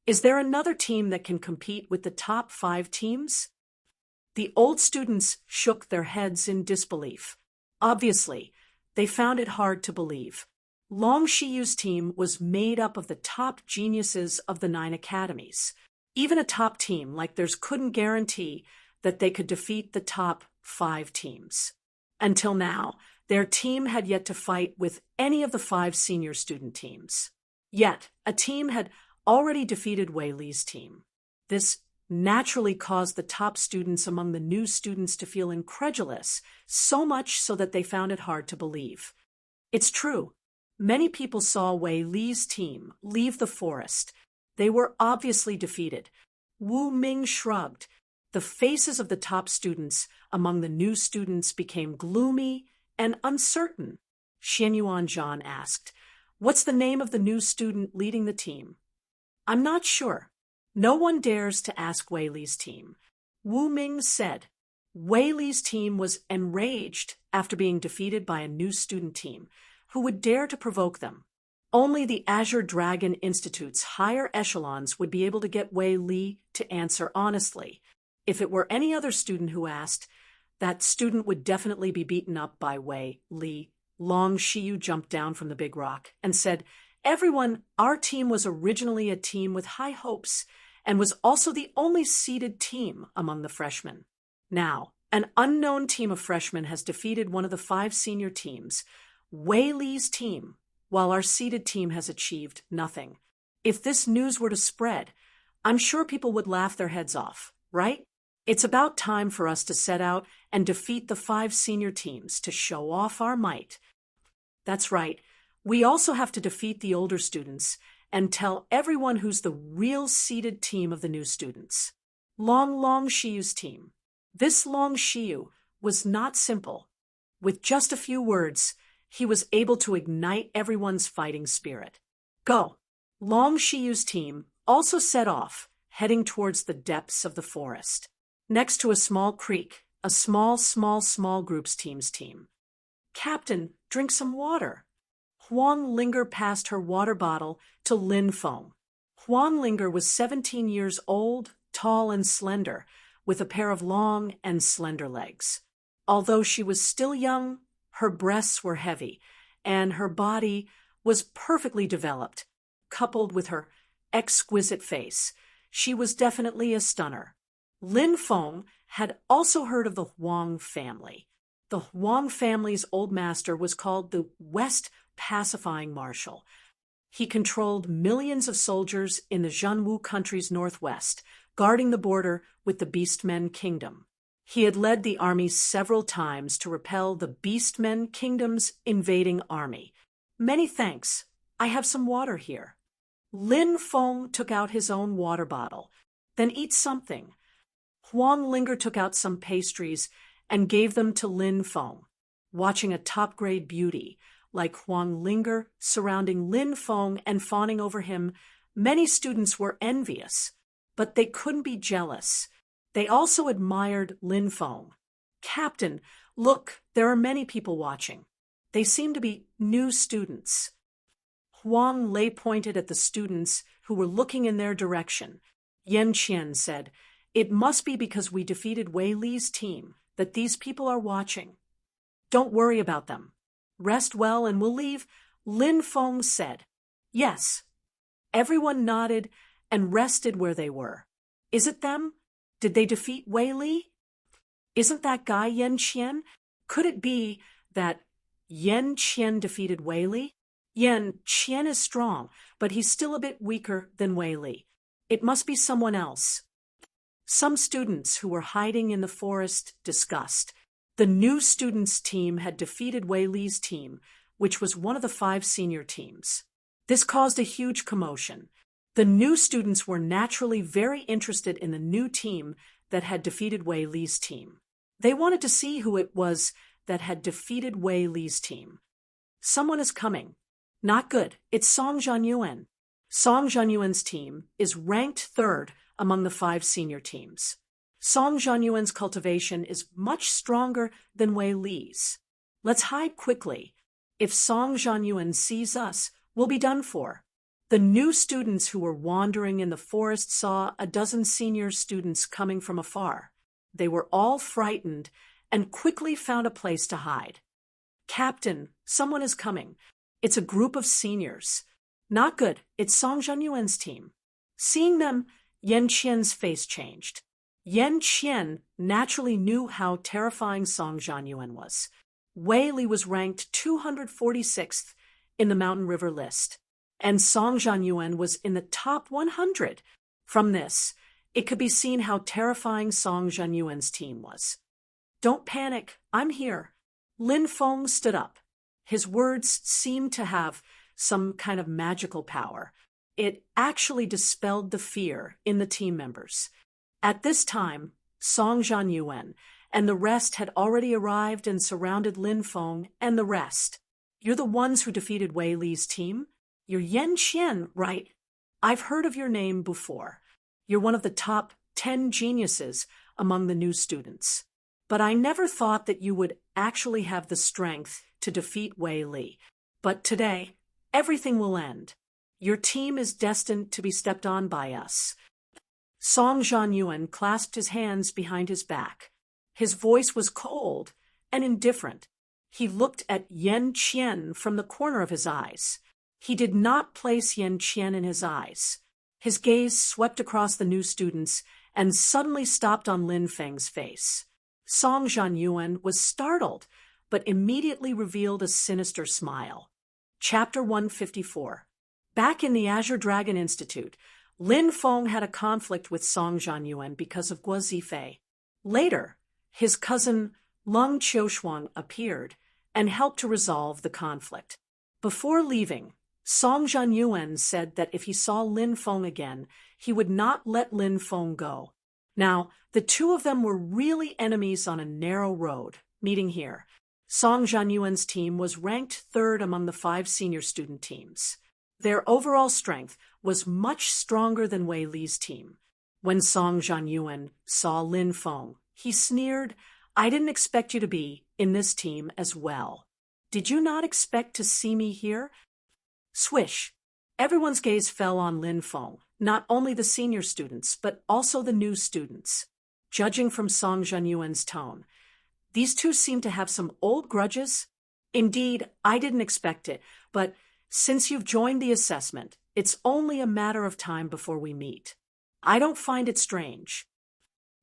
Is there another team that can compete with the top 5 teams?" The old students shook their heads in disbelief. Obviously, they found it hard to believe. Long Shiyu's team was made up of the top geniuses of the 9 academies. Even a top team like theirs couldn't guarantee that they could defeat the top 5 teams. Until now, their team had yet to fight with any of the 5 senior student teams. Yet, a team had already defeated Wei Li's team. This naturally caused the top students among the new students to feel incredulous, so much so that they found it hard to believe. It's true. Many people saw Wei Li's team leave the forest. They were obviously defeated. Wu Ming shrugged. The faces of the top students among the new students became gloomy and uncertain. Xianyuan Zhan asked, "What's the name of the new student leading the team?" "I'm not sure. No one dares to ask Wei Li's team." Wu Ming said. Wei Li's team was enraged after being defeated by a new student team. Who would dare to provoke them? Only the Azure Dragon Institute's higher echelons would be able to get Wei Li to answer honestly. If it were any other student who asked, that student would definitely be beaten up by Wei Li. Long Shiyu jumped down from the big rock and said, "Everyone, our team was originally a team with high hopes and was also the only seeded team among the freshmen. Now, an unknown team of freshmen has defeated one of the 5 senior teams, Wei Li's team, while our seeded team has achieved nothing. If this news were to spread, I'm sure people would laugh their heads off, right? It's about time for us to set out and defeat the 5 senior teams to show off our might." That's right. We also have to defeat the older students and tell everyone who's the real seeded team of the new students. Long Shiyu's team. This Long Shiyu was not simple. With just a few words, he was able to ignite everyone's fighting spirit. Go! Long Shiyu's team also set off, heading towards the depths of the forest. Next to a small creek, a small group's team. "Captain, drink some water." Huang Linger passed her water bottle to Lin Feng. Huang Linger was 17 years old, tall and slender, with a pair of long and slender legs. Although she was still young, her breasts were heavy, and her body was perfectly developed. Coupled with her exquisite face, she was definitely a stunner. Lin Feng had also heard of the Huang family. The Huang family's old master was called the West Pacifying Marshal. He controlled millions of soldiers in the Zhanwu country's northwest, guarding the border with the Beastmen Kingdom. He had led the army several times to repel the Beastmen Kingdom's invading army. "Many thanks. I have some water here." Lin Feng took out his own water bottle. "Then eat something." Huang Linger took out some pastries and gave them to Lin Feng. Watching a top-grade beauty like Huang Linger surrounding Lin Feng and fawning over him, many students were envious, but they couldn't be jealous. They also admired Lin Feng. "Captain, look, there are many people watching. They seem to be new students." Huang Lei pointed at the students who were looking in their direction. Yan Qian said, "It must be because we defeated Wei Li's team that these people are watching. Don't worry about them. Rest well and we'll leave." Lin Feng said. "Yes." Everyone nodded and rested where they were. "Is it them? Did they defeat Wei Li? Isn't that guy Yan Qian? Could it be that Yan Qian defeated Wei Li? Yan Qian is strong, but he's still a bit weaker than Wei Li. It must be someone else." Some students who were hiding in the forest discussed. The new students' team had defeated Wei Li's team, which was one of the 5 senior teams. This caused a huge commotion. The new students were naturally very interested in the new team that had defeated Wei Li's team. They wanted to see who it was that had defeated Wei Li's team. "Someone is coming." "Not good. It's Song Zhanyuan." Song Zhanyuan's team is ranked 3rd among the 5 senior teams. Song Zhanyuan's cultivation is much stronger than Wei Li's. "Let's hide quickly. If Song Zhanyuan sees us, we'll be done for." The new students who were wandering in the forest saw a dozen senior students coming from afar. They were all frightened and quickly found a place to hide. "Captain, someone is coming. It's a group of seniors." "Not good. It's Song Zhanyuan's team." Seeing them, Yan Qian's face changed. Yan Qian naturally knew how terrifying Song Zhanyuan was. Wei Li was ranked 246th in the Mountain River list, and Song Zhanyuan was in the top 100. From this, it could be seen how terrifying Song Zhanyuan's team was. "Don't panic. I'm here." Lin Feng stood up. His words seemed to have some kind of magical power. It actually dispelled the fear in the team members. At this time, Song Zhanyuan and the rest had already arrived and surrounded Lin Feng and the rest. "You're the ones who defeated Wei Li's team? You're Yan Qian, right? I've heard of your name before. You're one of the top 10 geniuses among the new students. But I never thought that you would actually have the strength to defeat Wei Li. But today, everything will end. Your team is destined to be stepped on by us. Song Jianyuan clasped his hands behind his back. His voice was cold and indifferent. He looked at Yan Qian from the corner of his eyes. He did not place Yan Qian in his eyes. His gaze swept across the new students and suddenly stopped on Lin Feng's face. Song Jianyuan was startled, but immediately revealed a sinister smile. Chapter 154. Back in the Azure Dragon Institute, Lin Feng had a conflict with Song Jianyuan because of Guo Zifei. Later, his cousin Lung Qiushuang appeared and helped to resolve the conflict. Before leaving, Song Jianyuan said that if he saw Lin Feng again, he would not let Lin Feng go. Now, the two of them were really enemies on a narrow road, meeting here. Song Jianyuan's team was ranked third among the 5 senior student teams. Their overall strength was much stronger than Wei Li's team. When Song Jianyuan saw Lin Feng, he sneered, "I didn't expect you to be in this team as well. Did you not expect to see me here?" Swish! Everyone's gaze fell on Lin Feng, not only the senior students, but also the new students. Judging from Song Jianyuan's tone, these two seem to have some old grudges. Indeed, I didn't expect it, but since you've joined the assessment, it's only a matter of time before we meet. I don't find it strange.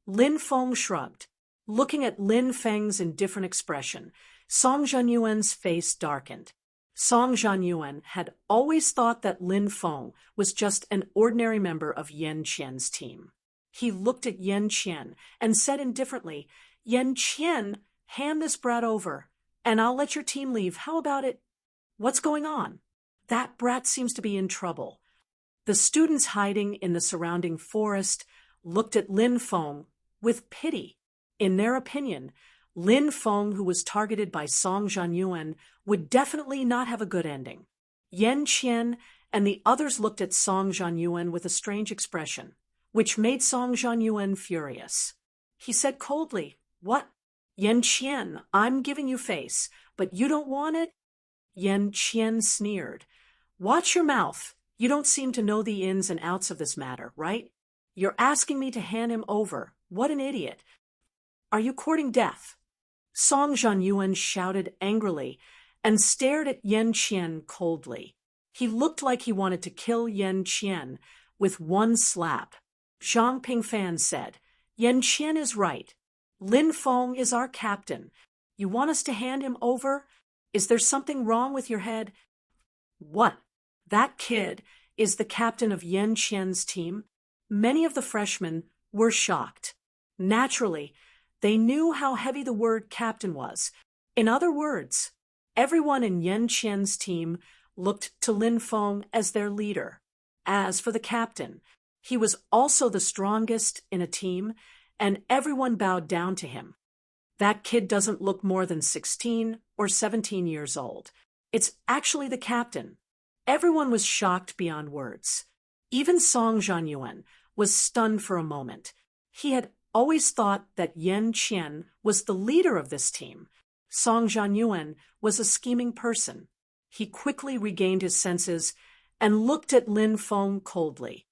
Lin Feng shrugged. Looking at Lin Feng's indifferent expression, Song Jianyuan's face darkened. Song Jianyuan had always thought that Lin Feng was just an ordinary member of Yan Qian's team. He looked at Yan Qian and said indifferently, "Yan Qian, hand this brat over, and I'll let your team leave. How about it? What's going on? That brat seems to be in trouble." The students hiding in the surrounding forest looked at Lin Feng with pity. In their opinion, Lin Feng, who was targeted by Song Jianyuan, would definitely not have a good ending. Yan Qian and the others looked at Song Jianyuan with a strange expression, which made Song Jianyuan furious. He said coldly, "What? Yan Qian, I'm giving you face, but you don't want it?" Yan Qian sneered. "Watch your mouth. You don't seem to know the ins and outs of this matter, right? You're asking me to hand him over. What an idiot. Are you courting death?" Song Jianyuan shouted angrily and stared at Yan Qian coldly. He looked like he wanted to kill Yan Qian with one slap. Zhang Pingfan said, "Yan Qian is right. Lin Feng is our captain. You want us to hand him over? Is there something wrong with your head?" "What? That kid is the captain of Yan Qian's team?" Many of the freshmen were shocked. Naturally, they knew how heavy the word captain was. In other words, everyone in Yan Qian's team looked to Lin Feng as their leader. As for the captain, he was also the strongest in a team, and everyone bowed down to him. That kid doesn't look more than 16 or 17 years old. It's actually the captain. Everyone was shocked beyond words. Even Song Jianyuan was stunned for a moment. He had always thought that Yan Qian was the leader of this team. Song Jianyuan was a scheming person. He quickly regained his senses and looked at Lin Feng coldly.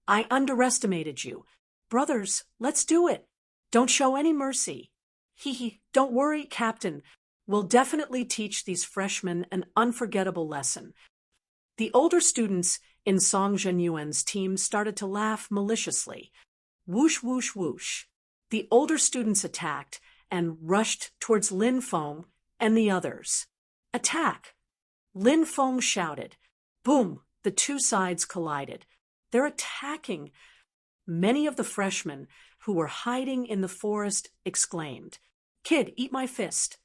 "I underestimated you. Brothers, let's do it. Don't show any mercy. Don't worry, Captain. We'll definitely teach these freshmen an unforgettable lesson." The older students in Song Jianyuan's team started to laugh maliciously. Whoosh, whoosh, whoosh. The older students attacked and rushed towards Lin Feng and the others. "Attack!" Lin Feng shouted. Boom! The two sides collided. "They're attacking!" Many of the freshmen who were hiding in the forest exclaimed. "Kid, eat my fist,"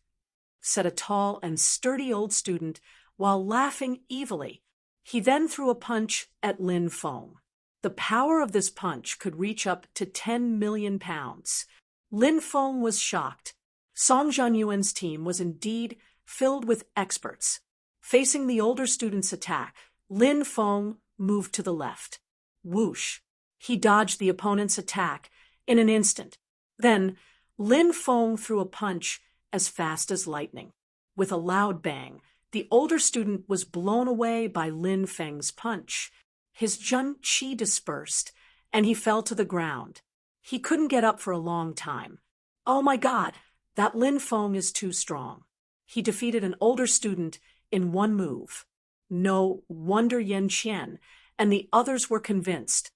said a tall and sturdy old student while laughing evilly. He then threw a punch at Lin Feng. The power of this punch could reach up to 10 million pounds. Lin Feng was shocked. Song Jianyuan's team was indeed filled with experts. Facing the older student's attack, Lin Feng moved to the left. Whoosh! He dodged the opponent's attack in an instant. Then, Lin Feng threw a punch as fast as lightning. With a loud bang, The older student was blown away by Lin Feng's punch. His Jun Qi dispersed, and he fell to the ground. He couldn't get up for a long time. Oh my God, that Lin Feng is too strong. He defeated an older student in one move. No wonder Yan Qian and the others were convinced.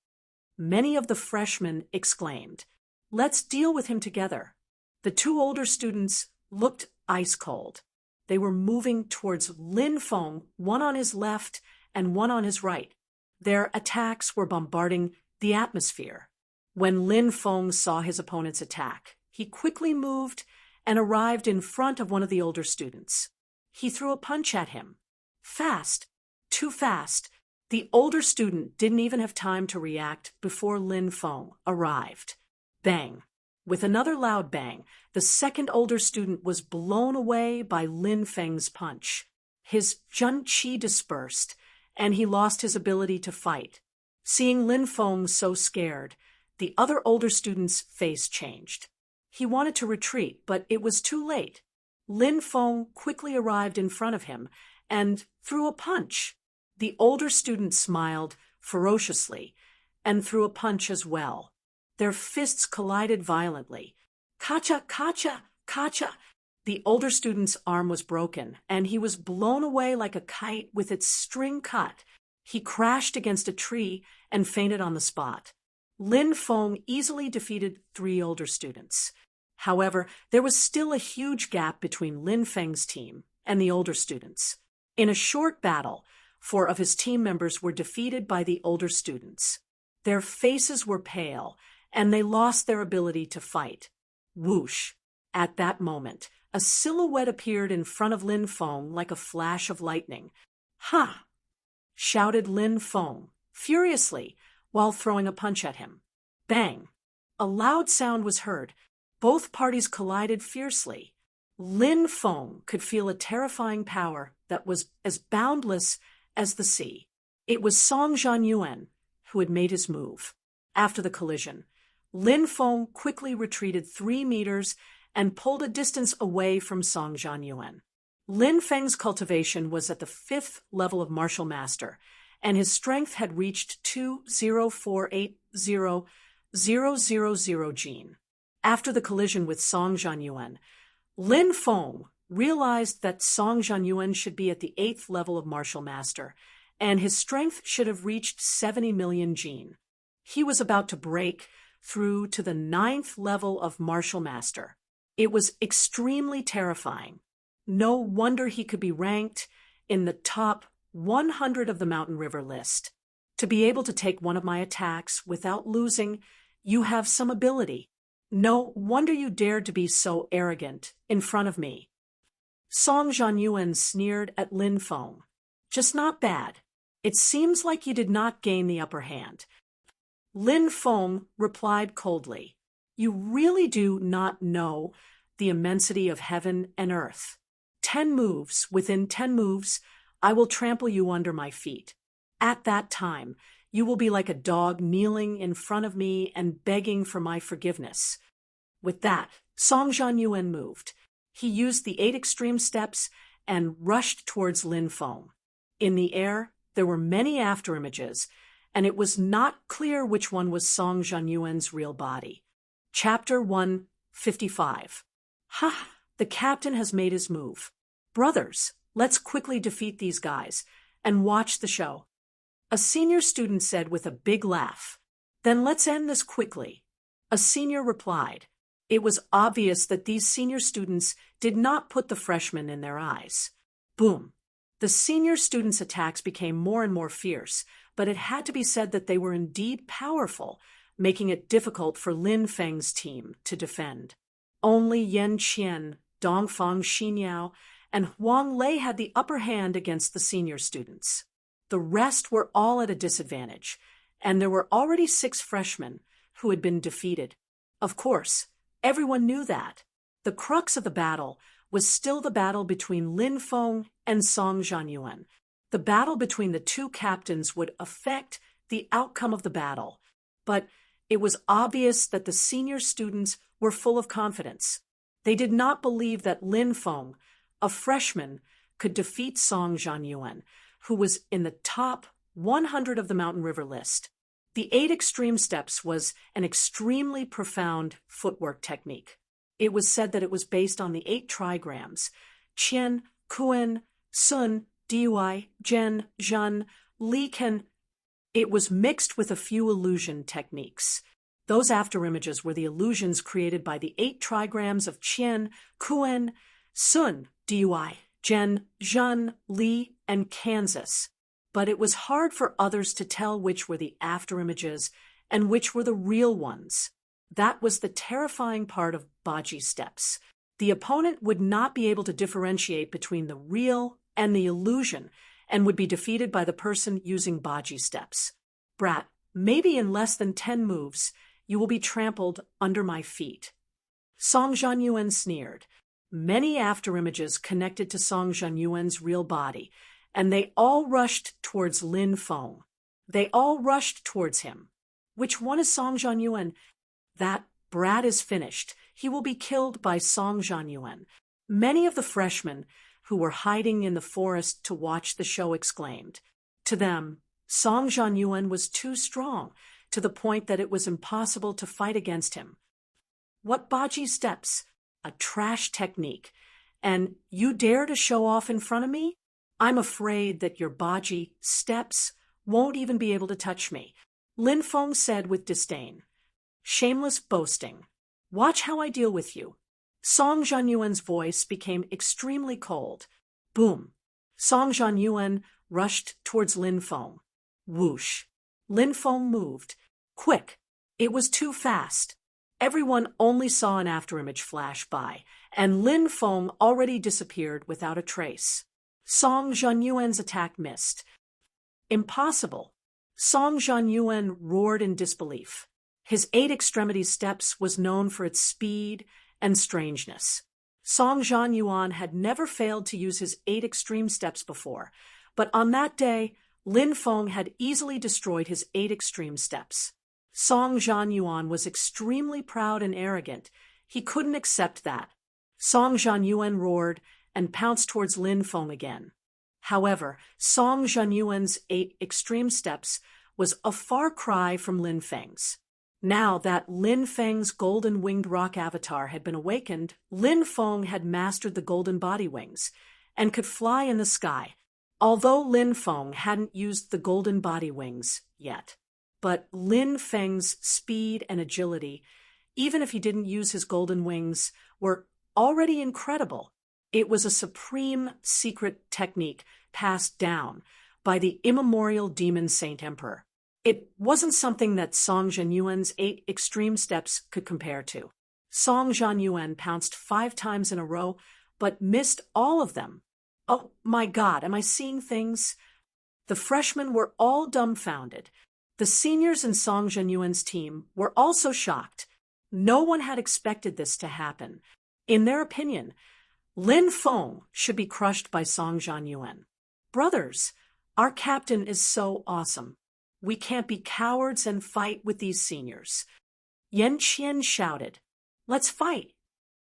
Many of the freshmen exclaimed, "Let's deal with him together." The two older students looked ice cold. They were moving towards Lin Feng, one on his left and one on his right. Their attacks were bombarding the atmosphere. When Lin Feng saw his opponent's attack, he quickly moved and arrived in front of one of the older students. He threw a punch at him. Fast, too fast. The older student didn't even have time to react before Lin Feng arrived. Bang! With another loud bang, the second older student was blown away by Lin Feng's punch. His Jun Qi dispersed, and he lost his ability to fight. Seeing Lin Feng so scared, the other older student's face changed. He wanted to retreat, but it was too late. Lin Feng quickly arrived in front of him and threw a punch. The older student smiled ferociously and threw a punch as well. Their fists collided violently. Kacha, kacha, kacha. The older student's arm was broken, and he was blown away like a kite with its string cut. He crashed against a tree and fainted on the spot. Lin Feng easily defeated 3 older students. However, there was still a huge gap between Lin Feng's team and the older students. In a short battle, 4 of his team members were defeated by the older students. Their faces were pale, and they lost their ability to fight. Whoosh! At that moment, a silhouette appeared in front of Lin Feng like a flash of lightning. "Ha!" shouted Lin Feng furiously while throwing a punch at him. Bang! A loud sound was heard. Both parties collided fiercely. Lin Feng could feel a terrifying power that was as boundless as the sea. It was Song Zhanyuan who had made his move. After the collision, Lin Feng quickly retreated 3 meters and pulled a distance away from Song Zhanyuan. Lin Feng's cultivation was at the 5th level of martial master, and his strength had reached 20480,000 gene. After the collision with Song Zhanyuan, Lin Feng realized that Song Zhanyuan should be at the 8th level of martial master, and his strength should have reached 70 million gene. He was about to break through to the 9th level of martial master. It was extremely terrifying. No wonder he could be ranked in the top 100 of the Mountain River list. To be able to take one of my attacks without losing, you have some ability. No wonder you dared to be so arrogant in front of me. Song Zhanyuan sneered at Lin Feng. Just not bad. It seems like you did not gain the upper hand. Lin Feng replied coldly, "You really do not know the immensity of heaven and earth. 10 moves, within 10 moves, I will trample you under my feet. At that time, you will be like a dog kneeling in front of me and begging for my forgiveness." With that, Song Zhanyuan moved. He used the 8 extreme steps and rushed towards Lin Feng. In the air, there were many afterimages, and it was not clear which one was Song Zhanyuan's real body. Chapter 155. Ha! The captain has made his move. Brothers, let's quickly defeat these guys and watch the show. A senior student said with a big laugh. Then let's end this quickly. A senior replied. It was obvious that these senior students did not put the freshmen in their eyes. Boom! The senior students' attacks became more and more fierce, but it had to be said that they were indeed powerful, making it difficult for Lin Feng's team to defend. Only Yan Qian, Dongfang Xinyao, and Huang Lei had the upper hand against the senior students. The rest were all at a disadvantage, and there were already 6 freshmen who had been defeated. Of course, everyone knew that. The crux of the battle was still the battle between Lin Feng and Song Zhanyuan. The battle between the 2 captains would affect the outcome of the battle, but it was obvious that the senior students were full of confidence. They did not believe that Lin Feng, a freshman, could defeat Song Zhanyuan, who was in the top 100 of the Mountain River list. The 8 extreme steps was an extremely profound footwork technique. It was said that it was based on the 8 trigrams: Qian, Kuan, Sun, Dui, Zhen, Zhen, Li, Ken. It was mixed with a few illusion techniques. Those afterimages were the illusions created by the 8 trigrams of Qian, Kuan, Sun, Dui, Zhen, Zhen, Li, and Kansas. But it was hard for others to tell which were the afterimages and which were the real ones. That was the terrifying part of Baji steps. The opponent would not be able to differentiate between the real and the illusion and would be defeated by the person using Baji steps. Brat, maybe in less than 10 moves, you will be trampled under my feet. Song Zhanyuan sneered. Many afterimages connected to Song Zhanyuan's real body, and they all rushed towards Lin Feng. They all rushed towards him. Which one is Song Zhanyuan? That brat is finished. He will be killed by Song Zhanyuan. Many of the freshmen who were hiding in the forest to watch the show exclaimed. To them, Song Zhanyuan was too strong, to the point that it was impossible to fight against him. What Baji steps? A trash technique. And you dare to show off in front of me? I'm afraid that your Baji steps won't even be able to touch me, Lin Feng said with disdain. Shameless boasting. Watch how I deal with you. Song Zhanyuan's voice became extremely cold. Boom. Song Zhanyuan rushed towards Lin Feng. Whoosh. Lin Feng moved. Quick. It was too fast. Everyone only saw an afterimage flash by, and Lin Feng already disappeared without a trace. Song Zhanyuan's attack missed. Impossible. Song Zhanyuan roared in disbelief. His 8 extremity steps was known for its speed and strangeness. Song Zhanyuan had never failed to use his 8 extreme steps before, but on that day, Lin Feng had easily destroyed his 8 extreme steps. Song Zhanyuan was extremely proud and arrogant. He couldn't accept that. Song Zhanyuan roared and pounced towards Lin Feng again. However, Song Zhanyuan's 8 extreme steps was a far cry from Lin Feng's. Now that Lin Feng's golden winged rock avatar had been awakened, Lin Feng had mastered the golden body wings and could fly in the sky, although Lin Feng hadn't used the golden body wings yet. But Lin Feng's speed and agility, even if he didn't use his golden wings, were already incredible. It was a supreme secret technique passed down by the immemorial demon Saint Emperor. It wasn't something that Song Zhanyuan's 8 extreme steps could compare to. Song Zhanyuan pounced 5 times in a row, but missed all of them. Oh my God, am I seeing things? The freshmen were all dumbfounded. The seniors in Song Zhanyuan's team were also shocked. No one had expected this to happen. In their opinion, Lin Feng should be crushed by Song Zhanyuan. Brothers, our captain is so awesome. We can't be cowards and fight with these seniors. Yan Qian shouted, Let's fight.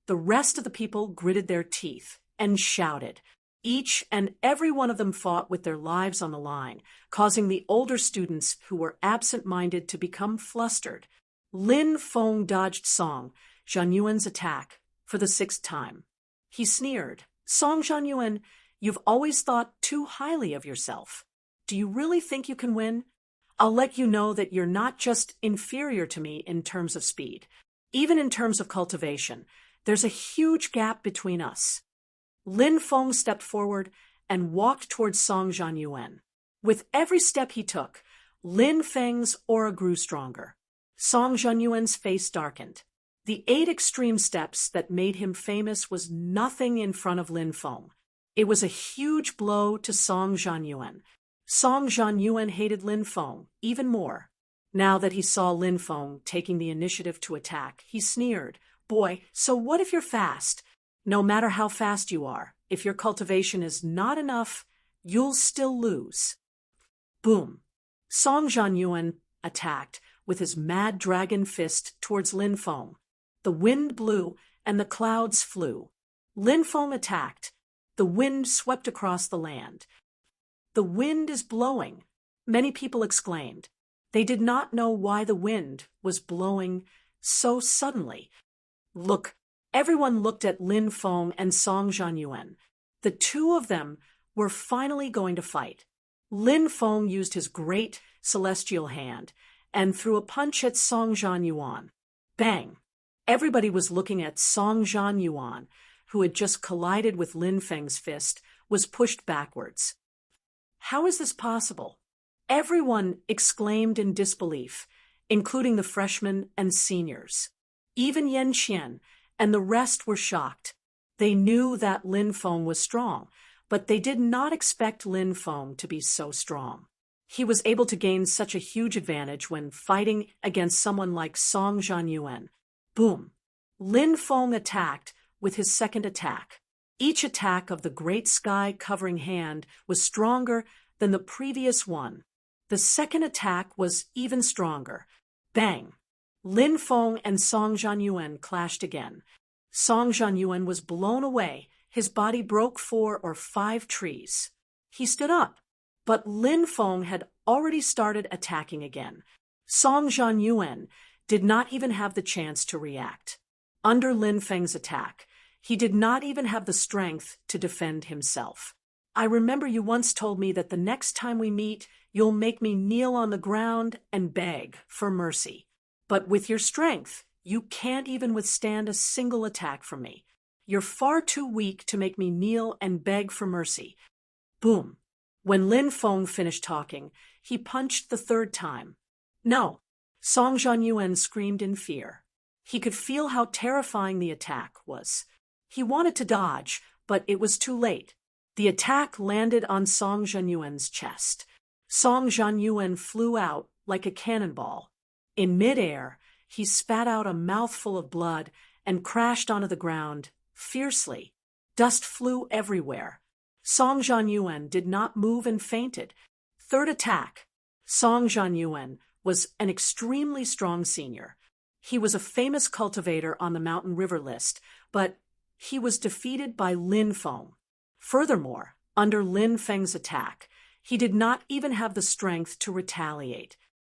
The rest of the people gritted their teeth and shouted. Each and every one of them fought with their lives on the line, causing the older students who were absent-minded to become flustered. Lin Feng dodged Song Zhanyuan's attack for the 6th time. He sneered, Song Zhanyuan, you've always thought too highly of yourself. Do you really think you can win? I'll let you know that you're not just inferior to me in terms of speed. Even in terms of cultivation, there's a huge gap between us. Lin Feng stepped forward and walked towards Song Zhanyuan. With every step he took, Lin Feng's aura grew stronger. Song Zhanyuan's face darkened. The 8 extreme steps that made him famous was nothing in front of Lin Feng. It was a huge blow to Song Zhanyuan. Song Zhanyuan hated Lin Feng even more. Now that he saw Lin Feng taking the initiative to attack, he sneered, Boy, so what if you're fast? No matter how fast you are, if your cultivation is not enough, you'll still lose. Boom. Song Zhanyuan attacked with his mad dragon fist towards Lin Feng. The wind blew and the clouds flew. Lin Feng attacked. The wind swept across the land. "The wind is blowing," many people exclaimed. They did not know why the wind was blowing so suddenly. Look, everyone looked at Lin Feng and Song Zhanyuan. The two of them were finally going to fight. Lin Feng used his great celestial hand and threw a punch at Song Zhanyuan. Bang! Everybody was looking at Song Zhanyuan, who had just collided with Lin Feng's fist, was pushed backwards. How is this possible? Everyone exclaimed in disbelief, including the freshmen and seniors. Even Yan Qian and the rest were shocked. They knew that Lin Feng was strong, but they did not expect Lin Feng to be so strong. He was able to gain such a huge advantage when fighting against someone like Song Zhanyuan. Boom! Lin Feng attacked with his second attack. Each attack of the great sky-covering hand was stronger than the previous one. The second attack was even stronger. Bang! Lin Feng and Song Zhanyuan clashed again. Song Zhanyuan was blown away. His body broke 4 or 5 trees. He stood up, but Lin Feng had already started attacking again. Song Zhanyuan did not even have the chance to react. Under Lin Feng's attack, he did not even have the strength to defend himself. "I remember you once told me that the next time we meet, you'll make me kneel on the ground and beg for mercy. But with your strength, you can't even withstand a single attack from me. You're far too weak to make me kneel and beg for mercy." Boom! When Lin Feng finished talking, he punched the third time. "No!" Song Zhanyuan screamed in fear. He could feel how terrifying the attack was. He wanted to dodge, but it was too late. The attack landed on Song Zhanyuan's chest. Song Zhanyuan flew out like a cannonball. In midair, he spat out a mouthful of blood and crashed onto the ground fiercely. Dust flew everywhere. Song Zhanyuan did not move and fainted. Third attack. Song Zhanyuan was an extremely strong senior. He was a famous cultivator on the Mountain River list, but he was defeated by Lin Feng. Furthermore, under Lin Feng's attack, he did not even have the strength to retaliate.